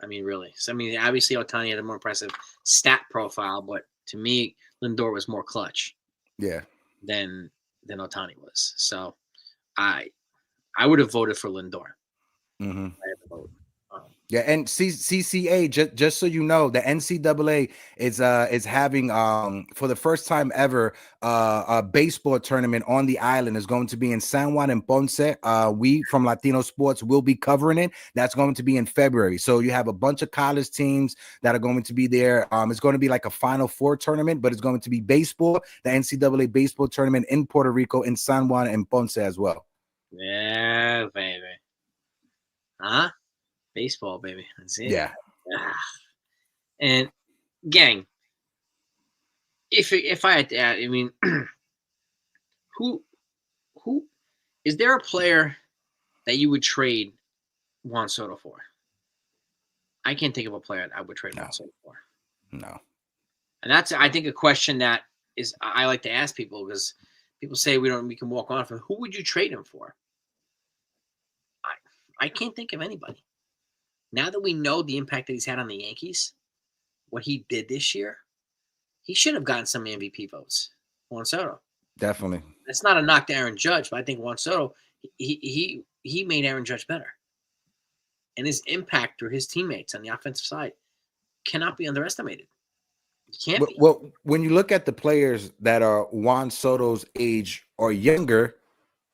I mean, really. So, I mean, obviously Ohtani had a more impressive stat profile, but to me, Lindor was more clutch. Yeah. Than Ohtani was. So, I would have voted for Lindor. Mm-hmm. I had to vote. Yeah, and CCA, just so you know, the NCAA is having for the first time ever a baseball tournament on the island. Is going to be in San Juan and Ponce. We from Latino Sports will be covering it. That's going to be in February. So you have a bunch of college teams that are going to be there. It's going to be like a Final Four tournament, but it's going to be baseball, the NCAA baseball tournament in Puerto Rico, in San Juan and Ponce as well. Yeah, baby. Huh? Baseball, baby. That's it. Yeah. And gang, if I had to add, I mean, who is there a player that you would trade Juan Soto for? I can't think of a player I would trade Juan Soto for. No. And that's, I think, a question that is I like to ask people, because people say we can walk on from. Who would you trade him for? I can't think of anybody. Now that we know the impact that he's had on the Yankees, what he did this year, he should have gotten some MVP votes. Juan Soto. Definitely. That's not a knock to Aaron Judge, but I think Juan Soto, he made Aaron Judge better. And his impact through his teammates on the offensive side cannot be underestimated. It can't be. Well, when you look at the players that are Juan Soto's age or younger,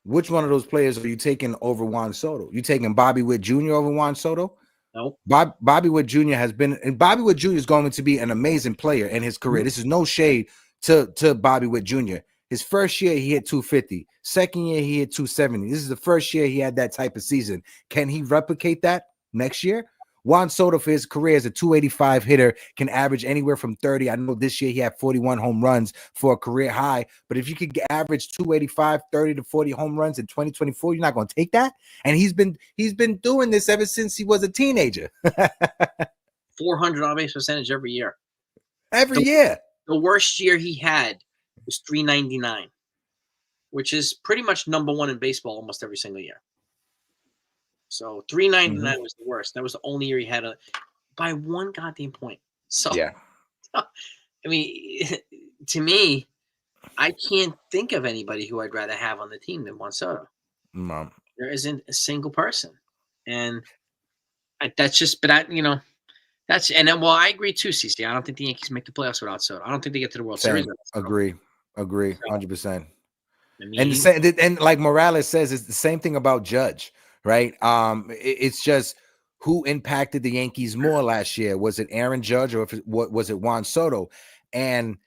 which one of those players are you taking over Juan Soto? You taking Bobby Witt Jr. over Juan Soto? Nope. Bobby Witt Jr. has been, and Bobby Witt Jr. is going to be an amazing player in his career. This is no shade to Bobby Witt Jr. His first year, he hit 250. Second year, he hit 270. This is the first year he had that type of season. Can he replicate that next year? Juan Soto, for his career as a 285 hitter, can average anywhere from 30. I know this year he had 41 home runs for a career high, but if you could average 285, 30 to 40 home runs in 2024, you're not going to take that? And he's been doing this ever since he was a teenager. 400 on-base percentage every year. Every year. The worst year he had was 399, which is pretty much number one in baseball almost every single year. So 399 was the worst. That was the only year he had by one goddamn point. So yeah, I mean, to me, I can't think of anybody who I'd rather have on the team than Juan Soto. There isn't a single person, and that's Well, I agree too, CC. I don't think the Yankees make the playoffs without Soto. I don't think they get to the World Series Same. without Soto. Agree, So, 100%. I mean, And the same, and like Morales says, it's the same thing about Judge, right? It's just who impacted the Yankees more last year. Was it Aaron Judge or was it Juan Soto? And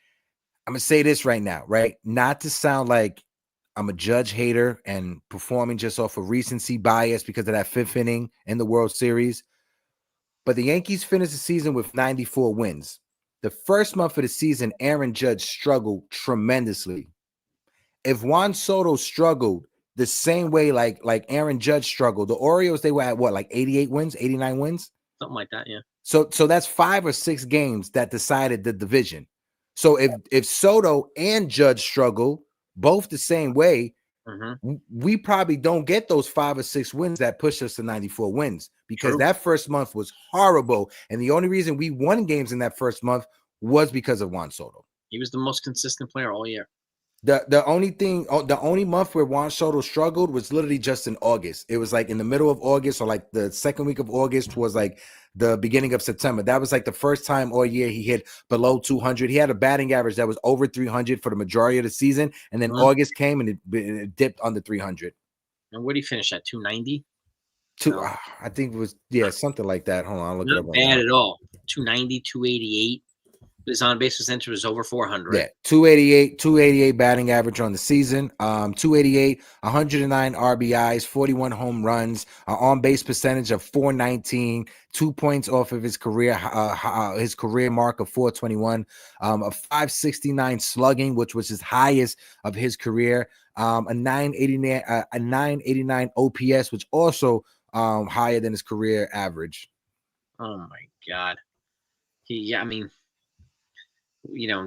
I'm gonna say this right now, right? Not to sound like I'm a Judge hater and performing just off of recency bias because of that 5th inning in the World Series. But the Yankees finished the season with 94 wins. The first month of the season, Aaron Judge struggled tremendously. If Juan Soto struggled the same way like Aaron Judge struggled, the Orioles, they were at what, like 88 wins, 89 wins? something like that, yeah. So that's 5 or 6 games that decided the division. So if Soto and Judge struggle both the same way, we probably don't get those 5 or 6 wins that push us to 94 wins because True. that first month was horrible. And the only reason we won games in that first month was because of Juan Soto. He was the most consistent player all year. The only month where Juan Soto struggled was literally just in August. It was like in the middle of August or like the second week of August was like the beginning of September. That was like the first time all year he hit below 200. He had a batting average that was over 300 for the majority of the season. And then August came and it dipped under 300. And where did he finish at? 290? I think it was, something like that. Hold on, I'll look it up. Not bad at all. 290, 288. His on-base percentage was over 400. Yeah, 288 batting average on the season. 288, 109 RBIs, 41 home runs, on-base percentage of 419, 2 points off of his career mark of 421, a 569 slugging, which was his highest of his career, a 989 OPS, which also higher than his career average. Oh my God. The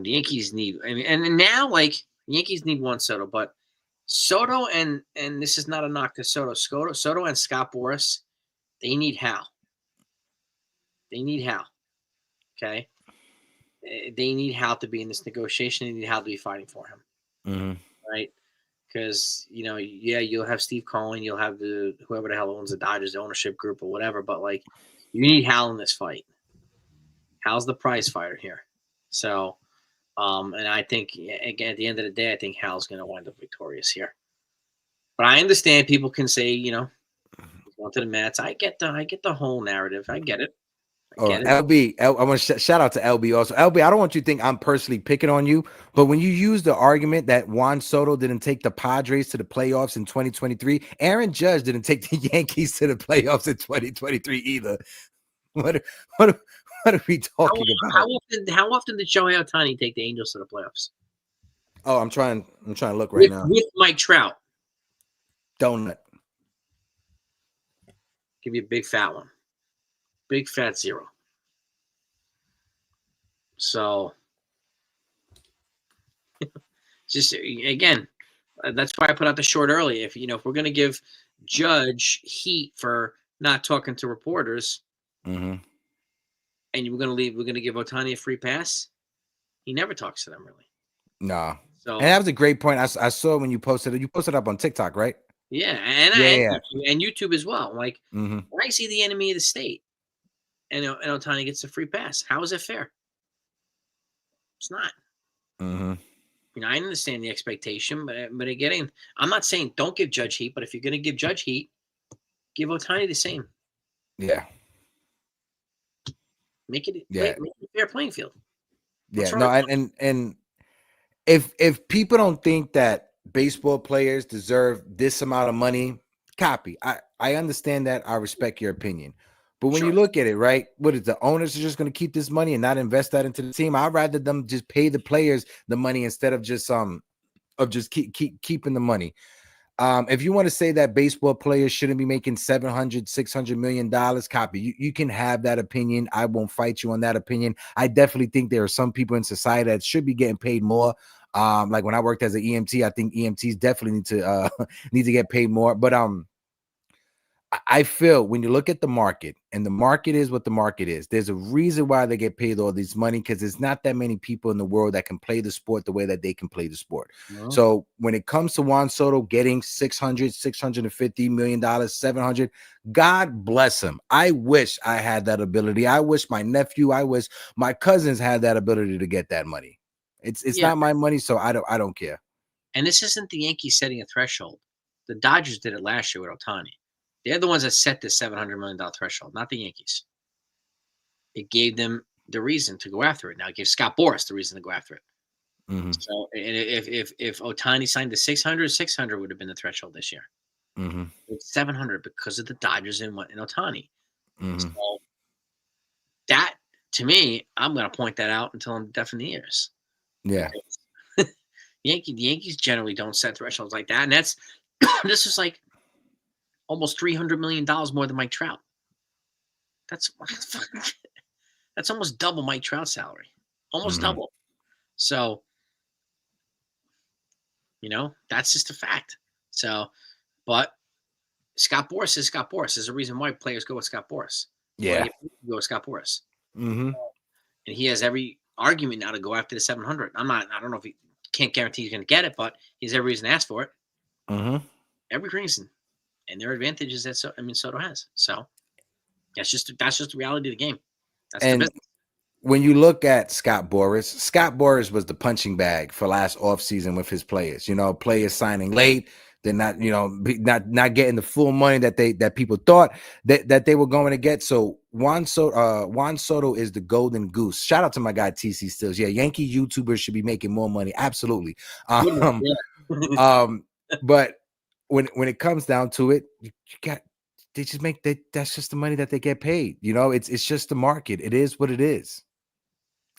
Yankees need, and now like the Yankees need Juan Soto, but Soto and this is not a knock to Soto. Soto and Scott Boras, they need Hal. Okay. They need Hal to be in this negotiation. They need Hal to be fighting for him. Right. Because, you'll have Steve Cohen, you'll have whoever the hell owns the Dodgers, the ownership group or whatever, but like you need Hal in this fight. Hal's the prize fighter here. So, and I think, again, at the end of the day, I think Hal's going to wind up victorious here. But I understand people can say, he's going to the Mets. I get the whole narrative. I get it. LB, I want to shout out to LB also. LB, I don't want you to think I'm personally picking on you, but when you use the argument that Juan Soto didn't take the Padres to the playoffs in 2023, Aaron Judge didn't take the Yankees to the playoffs in 2023 either. What are we talking about? How often did Shohei Ohtani take the Angels to the playoffs? Oh, I'm trying to look right now. With Mike Trout. Donut. Give you a big fat one. Big fat 0. So, just again, that's why I put out the short early. If we're going to give Judge heat for not talking to reporters, and we're going to give Ohtani a free pass, he never talks to them really. Nah. So, and that was a great point. I saw when you posted it. You posted up on TikTok, right? Yeah, and YouTube as well. Like, when I see the enemy of the state, and Ohtani gets a free pass, how is it fair? It's not. I understand the expectation, but again, I'm not saying don't give Judge heat, but if you're going to give Judge heat, give Ohtani the same. Yeah. Make it a fair playing field. And if people don't think that baseball players deserve this amount of money, copy. I understand that. I respect your opinion. But when you look at it, right, what is the owners are just going to keep this money and not invest that into the team? I'd rather them just pay the players the money instead of just keeping the money. If you want to say that baseball players shouldn't be making $700-600 million, copy. You can have that opinion. I won't fight you on that opinion. I definitely think there are some people in society that should be getting paid more. Like when I worked as an EMT, I think EMTs definitely need to get paid more. But I feel when you look at the market, and the market is what the market is, there's a reason why they get paid all this money, because there's not that many people in the world that can play the sport the way that they can play the sport. Well, So when it comes to Juan Soto getting $650 million, 700, God bless him. I wish I had that ability. I wish my nephew, I wish my cousins had that ability to get that money. It's yeah, not my money, so I don't care. and this isn't the Yankees setting a threshold. The Dodgers did it last year with Otani. They're the ones that set this $700 million threshold, not the Yankees. It gave them the reason to go after it. Now it gives Scott Boras the reason to go after it. Mm-hmm. So and if Otani signed the 600, 600 would have been the threshold this year. Mm-hmm. It's 700 because of the Dodgers and Otani. Mm-hmm. So that, to me, I'm going to point that out until I'm deaf in the ears. Yeah. The Yankees generally don't set thresholds like that, and that's this is like almost $300 million more than Mike Trout. That's that's almost double Mike Trout's salary, almost Mm-hmm. double. So that's just a fact. So, but Scott Boras is Scott Boras. There's a reason why players go with Scott Boras. Why Yeah. go with Scott Boras, Mm-hmm. and he has every argument now to go after the 700. I don't know if he can't guarantee he's going to get it, but he has every reason to ask for it. Mm-hmm. Every reason, and there are advantages that Soto has. So that's just the reality of the game. That's the And business. when you look at Scott Boras was the punching bag for last offseason with his players. Players signing late. They're not, not getting the full money that people thought that they were going to get. So Juan Soto is the golden goose. Shout out to my guy TC Stills. Yeah, Yankee YouTubers should be making more money. Absolutely. Yeah. But when it comes down to it, you got they just make that's just the money that they get paid. It's just the market. It is what it is.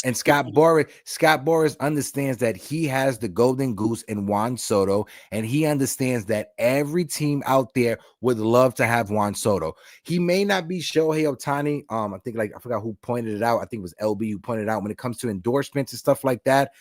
And Scott Boras understands that he has the golden goose in Juan Soto, and he understands that every team out there would love to have Juan Soto. He may not be Shohei Ohtani. I think I forgot who pointed it out. I think it was LB who pointed it out when it comes to endorsements and stuff like that.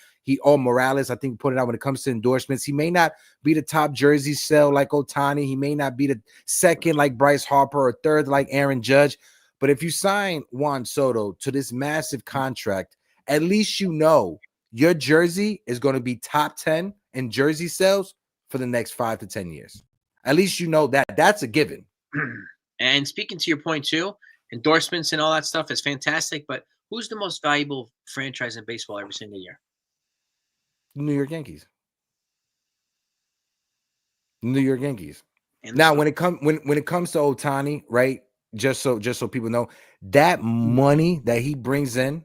Morales, I think, put it out when it comes to endorsements. He may not be the top jersey sale like Ohtani. He may not be the second like Bryce Harper or third like Aaron Judge. But if you sign Juan Soto to this massive contract, at least your jersey is going to be top 10 in jersey sales for the next 5 to 10 years. At least that's a given. And speaking to your point too, endorsements and all that stuff is fantastic. But who's the most valuable franchise in baseball every single year? New York Yankees. New York Yankees. And Now, when it comes to Ohtani, right? Just so people know, that money that he brings in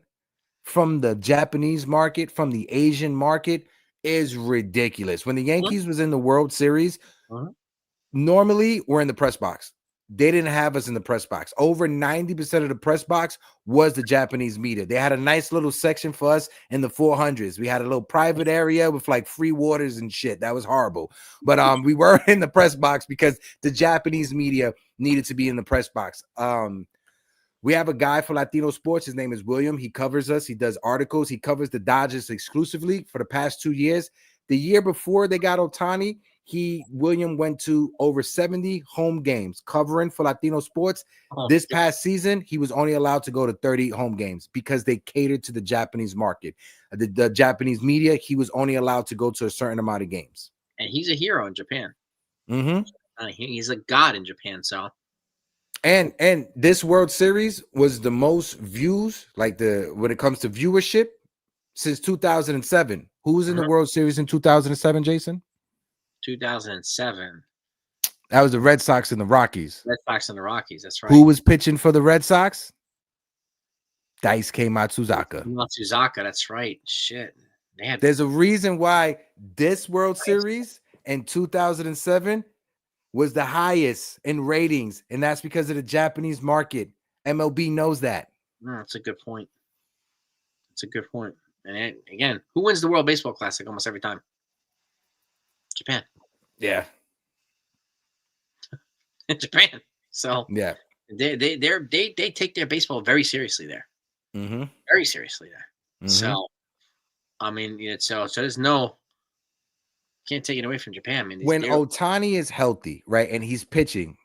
from the Japanese market, from the Asian market, is ridiculous. When the Yankees was in the World Series, normally we're in the press box. They didn't have us in the press box. Over 90% of the press box was the Japanese media. They had a nice little section for us in the 400s. We had a little private area with like free waters and shit. That was horrible. But we were in the press box because the Japanese media needed to be in the press box. We have a guy for Latino Sports. His name is William. He covers us. He does articles. He covers the Dodgers exclusively for the past 2 years. The year before they got Ohtani, William went to over 70 home games covering for Latino Sports. This past season, he was only allowed to go to 30 home games because they catered to the Japanese market. The Japanese media, he was only allowed to go to a certain amount of games. And he's a hero in Japan. Mm-hmm. He's a god in Japan. So. And this World Series was the most views, when it comes to viewership, since 2007. Who was in the World Series in 2007, Jason? 2007. That was the Red Sox and the Rockies. Red Sox and the Rockies, that's right. Who was pitching for the Red Sox? Daisuke Matsuzaka. Matsuzaka, that's right. Shit. There's a reason why this World Series in 2007 was the highest in ratings, and that's because of the Japanese market. MLB knows that. No, that's a good point. That's a good point. And again, who wins the World Baseball Classic almost every time? Japan. Yeah. Japan. So yeah, they take their baseball very seriously there. Mm-hmm. Very seriously there. Mm-hmm. So, I mean, so there's can't take it away from Japan. I mean, when Ohtani is healthy, right, and he's pitching,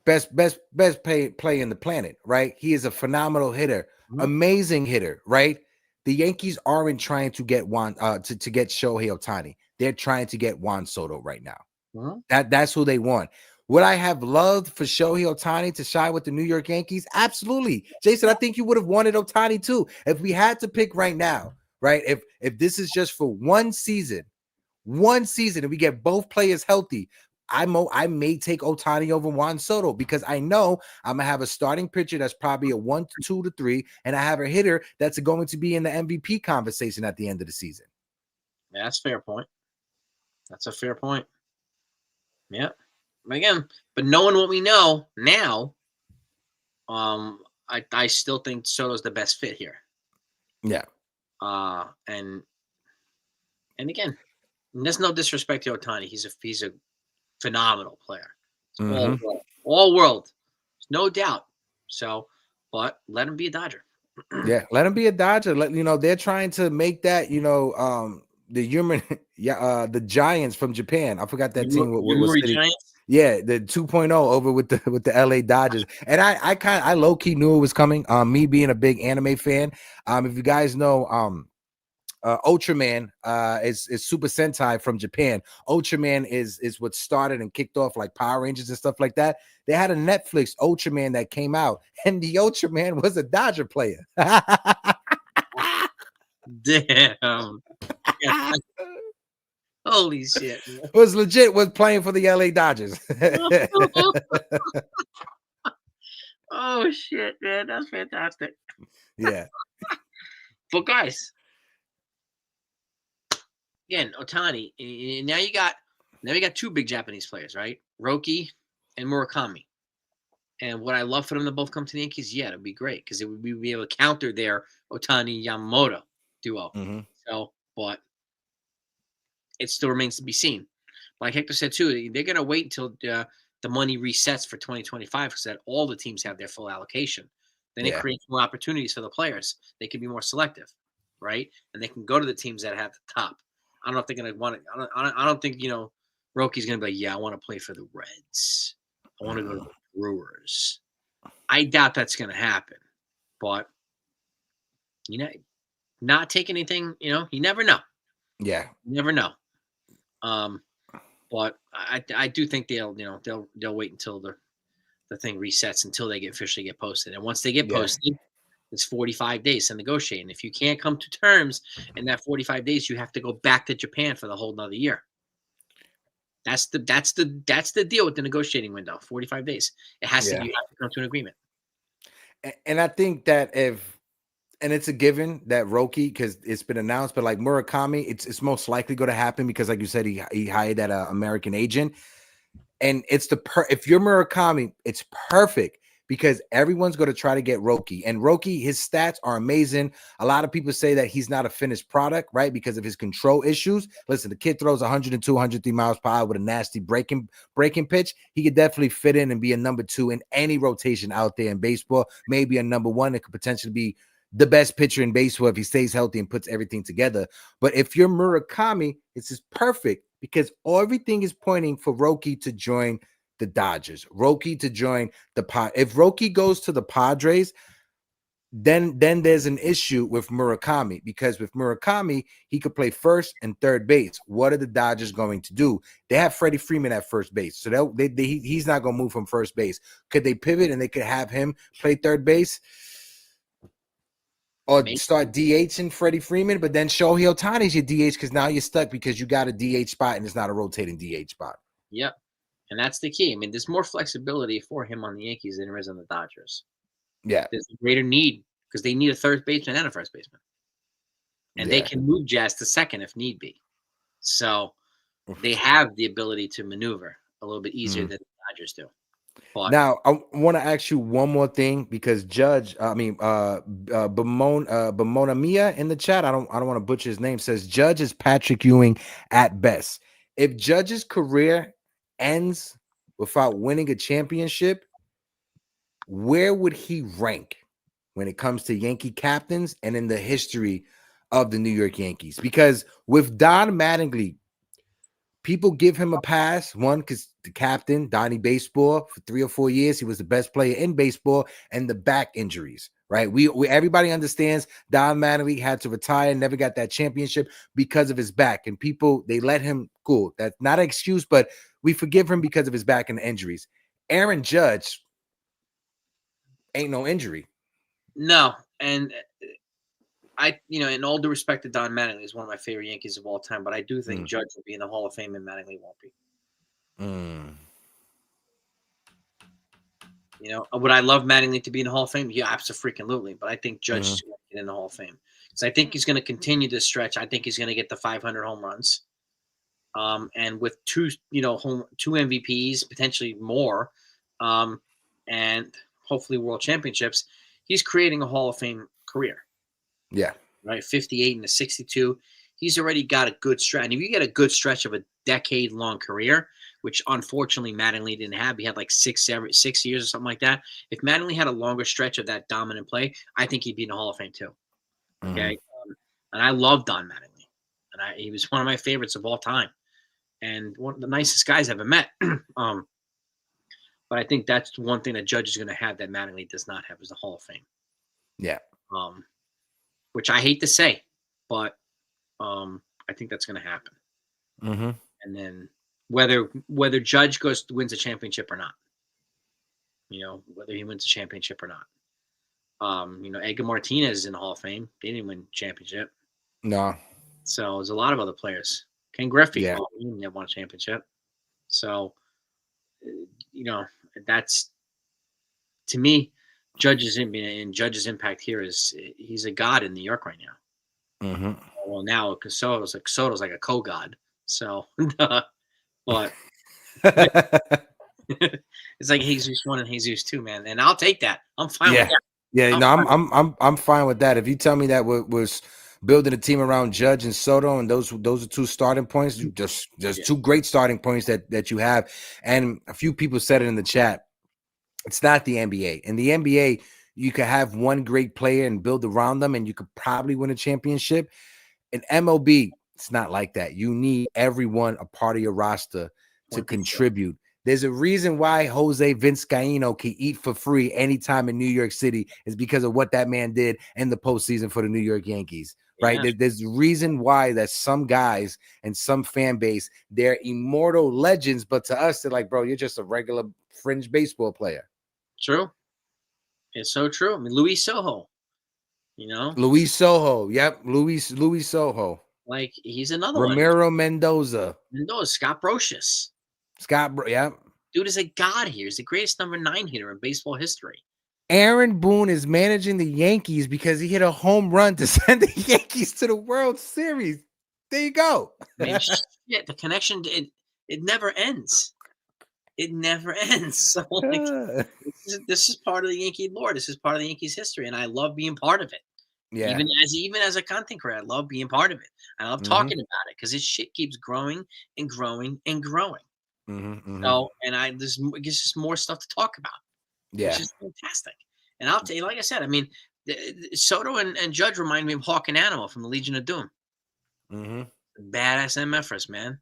best play in the planet, right? He is a phenomenal hitter, Mhm. amazing hitter, right? The Yankees aren't trying to get Juan to get Shohei Ohtani. They're trying to get Juan Soto right now. Mhm. That's who they want. Would I have loved for Shohei Ohtani to shine with the New York Yankees? Absolutely. Jason, I think you would have wanted Ohtani too. If we had to pick right now, right? If this is just for one season, and we get both players healthy, I may take Ohtani over Juan Soto because I know I'm gonna have a starting pitcher that's probably a 1 to 2 to 3, and I have a hitter that's going to be in the MVP conversation at the end of the season. Yeah, that's a fair point. That's a fair point. Yeah. Again, but knowing what we know now, I still think Soto's the best fit here. Yeah. And again, there's no disrespect to Ohtani. He's a phenomenal player. It's Mm-hmm. all world, no doubt. So, but let him be a Dodger. Yeah, let him be a Dodger. They're trying to make that, the human, the Giants from Japan. I forgot that team. What was Yomiuri city? Giants. Yeah, the 2.0 over with the LA Dodgers. And I low key knew it was coming. Me being a big anime fan. If you guys know, Ultraman is Super Sentai from Japan. Ultraman is what started and kicked off like Power Rangers and stuff like that. They had a Netflix Ultraman that came out, and the Ultraman was a Dodger player. Damn. Holy shit. Was legit was playing for the LA Dodgers. Oh shit, man. That's fantastic. Yeah. But guys, again, Otani. Now you got two big Japanese players, right? Roki and Murakami. And what I love for them to both come to the Yankees, yeah, it'd be great because we would be able to counter their Otani Yamamoto duo. Mm-hmm. So, but it still remains to be seen. Like Hector said too, they're gonna wait until the money resets for 2025 because that all the teams have their full allocation. Then it Yeah. creates more opportunities for the players. They can be more selective, right? And they can go to the teams that have the top. I don't know if they're gonna want to. I don't think Roki's gonna be like, yeah, I want to play for the Reds. I want to go to the Brewers. I doubt that's gonna happen. But you know, not take anything. You never know. Yeah. You never know. But I do think they'll wait until the thing resets until they officially get posted. And once they get Yeah. posted, it's 45 days to negotiate. And if you can't come to terms in that 45 days, you have to go back to Japan for the whole another year. That's the deal with the negotiating window. 45 days. You have to come to an agreement. And I think that and it's a given that Roki, because it's been announced, but like Murakami, it's most likely going to happen because, like you said, he hired that American agent, and it's if you're Murakami, it's perfect because everyone's going to try to get Roki, and Roki, his stats are amazing. A lot of people say that he's not a finished product, right, because of his control issues. Listen, the kid throws 102, 103 miles per hour with a nasty breaking pitch. He could definitely fit in and be a number 2 in any rotation out there in baseball. Maybe a number 1 that could potentially be the best pitcher in baseball if he stays healthy and puts everything together. But if you're Murakami, it's just perfect because everything is pointing for Roki to join the Dodgers, Roki to join the Pod. If Roki goes to the Padres, then there's an issue with Murakami because with Murakami, he could play first and third base. What are the Dodgers going to do? They have Freddie Freeman at first base, so he's not going to move from first base. Could they pivot and they could have him play third base? Or Maybe. start DHing Freddie Freeman, but then Shohei Ohtani's your DH because now you're stuck because you got a DH spot and it's not a rotating DH spot. Yep. And that's the key. I mean, there's more flexibility for him on the Yankees than there is on the Dodgers. Yeah. There's a greater need because they need a third baseman and a first baseman. And they can move Jazz to second if need be. So they have the ability to maneuver a little bit easier than the Dodgers do. But now I want to ask you one more thing because Bamona Mia in the chat, I don't want to butcher his name, says Judge is Patrick Ewing at best. If Judge's career ends without winning a championship, where would he rank when it comes to Yankee captains and in the history of the New York Yankees? Because with Don Mattingly people give him a pass. One, because the captain, Donnie Baseball, for 3 or 4 years, he was the best player in baseball, and the back injuries, right? We everybody understands Don Mattingly had to retire, never got that championship because of his back. And people, they let him go. That's not an excuse, but we forgive him because of his back and injuries. Aaron Judge ain't no injury. No, and in all due respect to Don Mattingly, is one of my favorite Yankees of all time, but I do think Judge will be in the Hall of Fame and Mattingly won't be. Would I love Mattingly to be in the Hall of Fame? Yeah, absolutely. But I think Judge is going to get in the Hall of Fame. So I think he's going to continue this stretch. I think he's going to get the 500 home runs. And with two MVPs, potentially more, and hopefully world championships, he's creating a Hall of Fame career. Yeah. Right, 58 and a 62. He's already got a good stretch. And if you get a good stretch of a decade-long career, which unfortunately Mattingly didn't have, he had like 6 years or something like that. If Mattingly had a longer stretch of that dominant play, I think he'd be in the Hall of Fame too. Okay, and I love Don Mattingly, and he was one of my favorites of all time, and one of the nicest guys I've ever met. But I think that's one thing that Judge is going to have that Mattingly does not have, is the Hall of Fame. Yeah. Which I hate to say, but I think that's going to happen. And then whether Judge wins a championship or not, whether he wins a championship or not, Edgar Martinez is in the Hall of Fame. They didn't win a championship. No. So there's a lot of other players. Ken Griffey, Yeah. he never won a championship. So, that's, to me, Judge's impact here is he's a god in New York right now. Well, now Soto's like a co-god. So, but it's like Jesus 1 and Jesus 2, man, and I'll take that. I'm fine with that. Yeah, I'm fine with that. If you tell me that was building a team around Judge and Soto, and those are two starting points, there's two great starting points that you have. And a few people said it in the chat. It's not the NBA. In the NBA, you could have one great player and build around them, and you could probably win a championship. In MLB, it's not like that. You need everyone a part of your roster to contribute. There's a reason why Jose Vizcaíno can eat for free anytime in New York City, is because of what that man did in the postseason for the New York Yankees, right? Yeah. There's a reason why that some guys and some fan base, they're immortal legends, but to us, they're like, bro, you're just a regular fringe baseball player. True. It's so true. I mean, Luis Soho, Luis Soho. Yep. Luis Soho. Like, he's another Ramiro one. Mendoza. Scott Brocious. Yep. Dude is a god here. He's the greatest number 9 hitter in baseball history. Aaron Boone is managing the Yankees because he hit a home run to send the Yankees to the World Series. There you go. Man, the connection, it never ends. It never ends. So, like, this is part of the Yankee lore. This is part of the Yankees history, and I love being part of it. Yeah. Even as a content creator, I love being part of it. I love talking about it because this shit keeps growing and growing and growing. So, and there's just more stuff to talk about. Yeah, which is fantastic. And I'll tell you, like I said, I mean, Soto and Judge remind me of Hawk and Animal from the Legion of Doom. Badass MFers, man.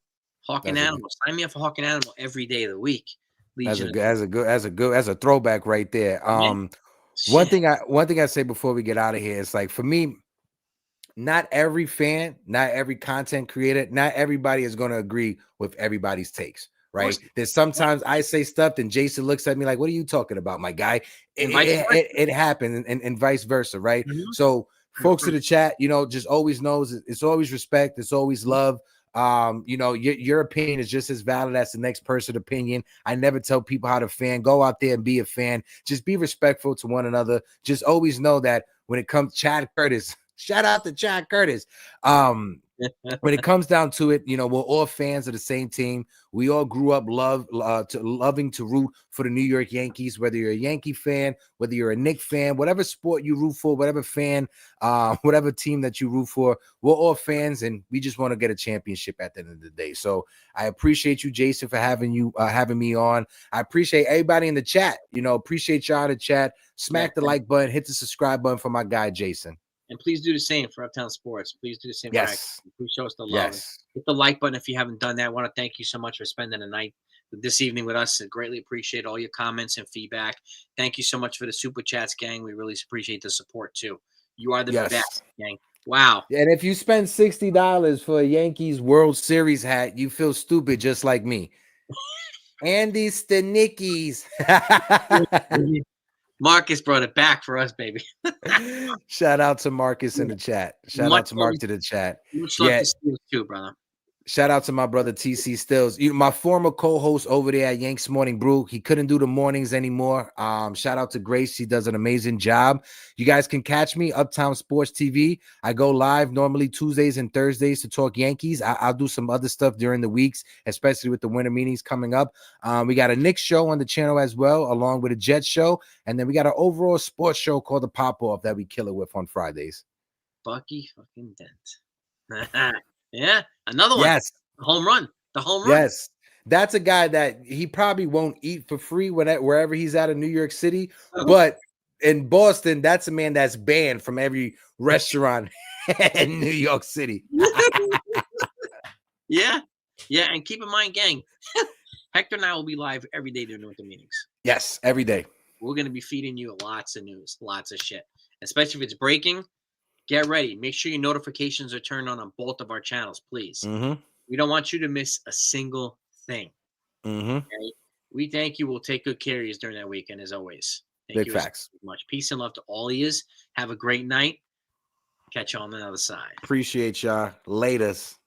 Hawk and Animal. Sign me up for Hawk and Animal every day of the week. As a throwback right there. One thing I say before we get out of here is, like, for me, not every fan, not every content creator, not everybody is going to agree with everybody's takes. Right. There's sometimes I say stuff and Jason looks at me like, what are you talking about, my guy? It happens, and vice versa. Right. So folks in the chat, just always knows it's always respect. It's always love. Your opinion is just as valid as the next person's opinion. I never tell people how to fan. Go out there and be a fan. Just be respectful to one another. Just always know that when it comes, Chad Curtis, shout out to Chad Curtis. When it comes down to it, we're all fans of the same team. We all grew up loving to root for the New York Yankees, whether you're a Yankee fan, whether you're a Knicks fan, whatever sport you root for, whatever fan, whatever team that you root for, we're all fans, and we just want to get a championship at the end of the day. So I appreciate you, Jason, for having me on. I appreciate everybody in the chat. Appreciate y'all in the chat. Smack the like button, hit the subscribe button for my guy, Jason. And please do the same for Uptown Sports. Please do the same for Act. Yes. Please show us the love. And Yes. hit the like button if you haven't done that. I want to thank you so much for spending the night this evening with us. I greatly appreciate all your comments and feedback. Thank you so much for the super chats, gang. We really appreciate the support too. You are the Yes. best, gang. Wow. And if you spend $60 for a Yankees World Series hat, you feel stupid just like me. Andy Stanickies. Marcus brought it back for us, baby. Shout out to Marcus in the chat. Shout out to Mark to the chat. Much love to Steelers too, brother. Shout out to my brother TC Stills. My former co-host over there at Yanks Morning Brew. He couldn't do the mornings anymore. Shout out to Grace. She does an amazing job. You guys can catch me, Uptown Sports TV. I go live normally Tuesdays and Thursdays to talk Yankees. I'll do some other stuff during the weeks, especially with the winter meetings coming up. We got a Knicks show on the channel as well, along with a Jets show. And then we got an overall sports show called The Pop-Off that we kill it with on Fridays. Bucky fucking Dent. Yeah, another one. Yes. The home run. Yes. That's a guy that he probably won't eat for free wherever he's at in New York City. But in Boston, that's a man that's banned from every restaurant in New York City. Yeah. And keep in mind, gang, Hector and I will be live every day during the meetings. Yes, every day. We're going to be feeding you lots of news, lots of shit, especially if it's breaking. Get ready. Make sure your notifications are turned on both of our channels, please. Mm-hmm. We don't want you to miss a single thing. Mm-hmm. Okay? We thank you. We'll take good care of you during that weekend, as always. Thank you facts. so much. Peace and love to all of you. Have a great night. Catch you on the other side. Appreciate y'all. Latest.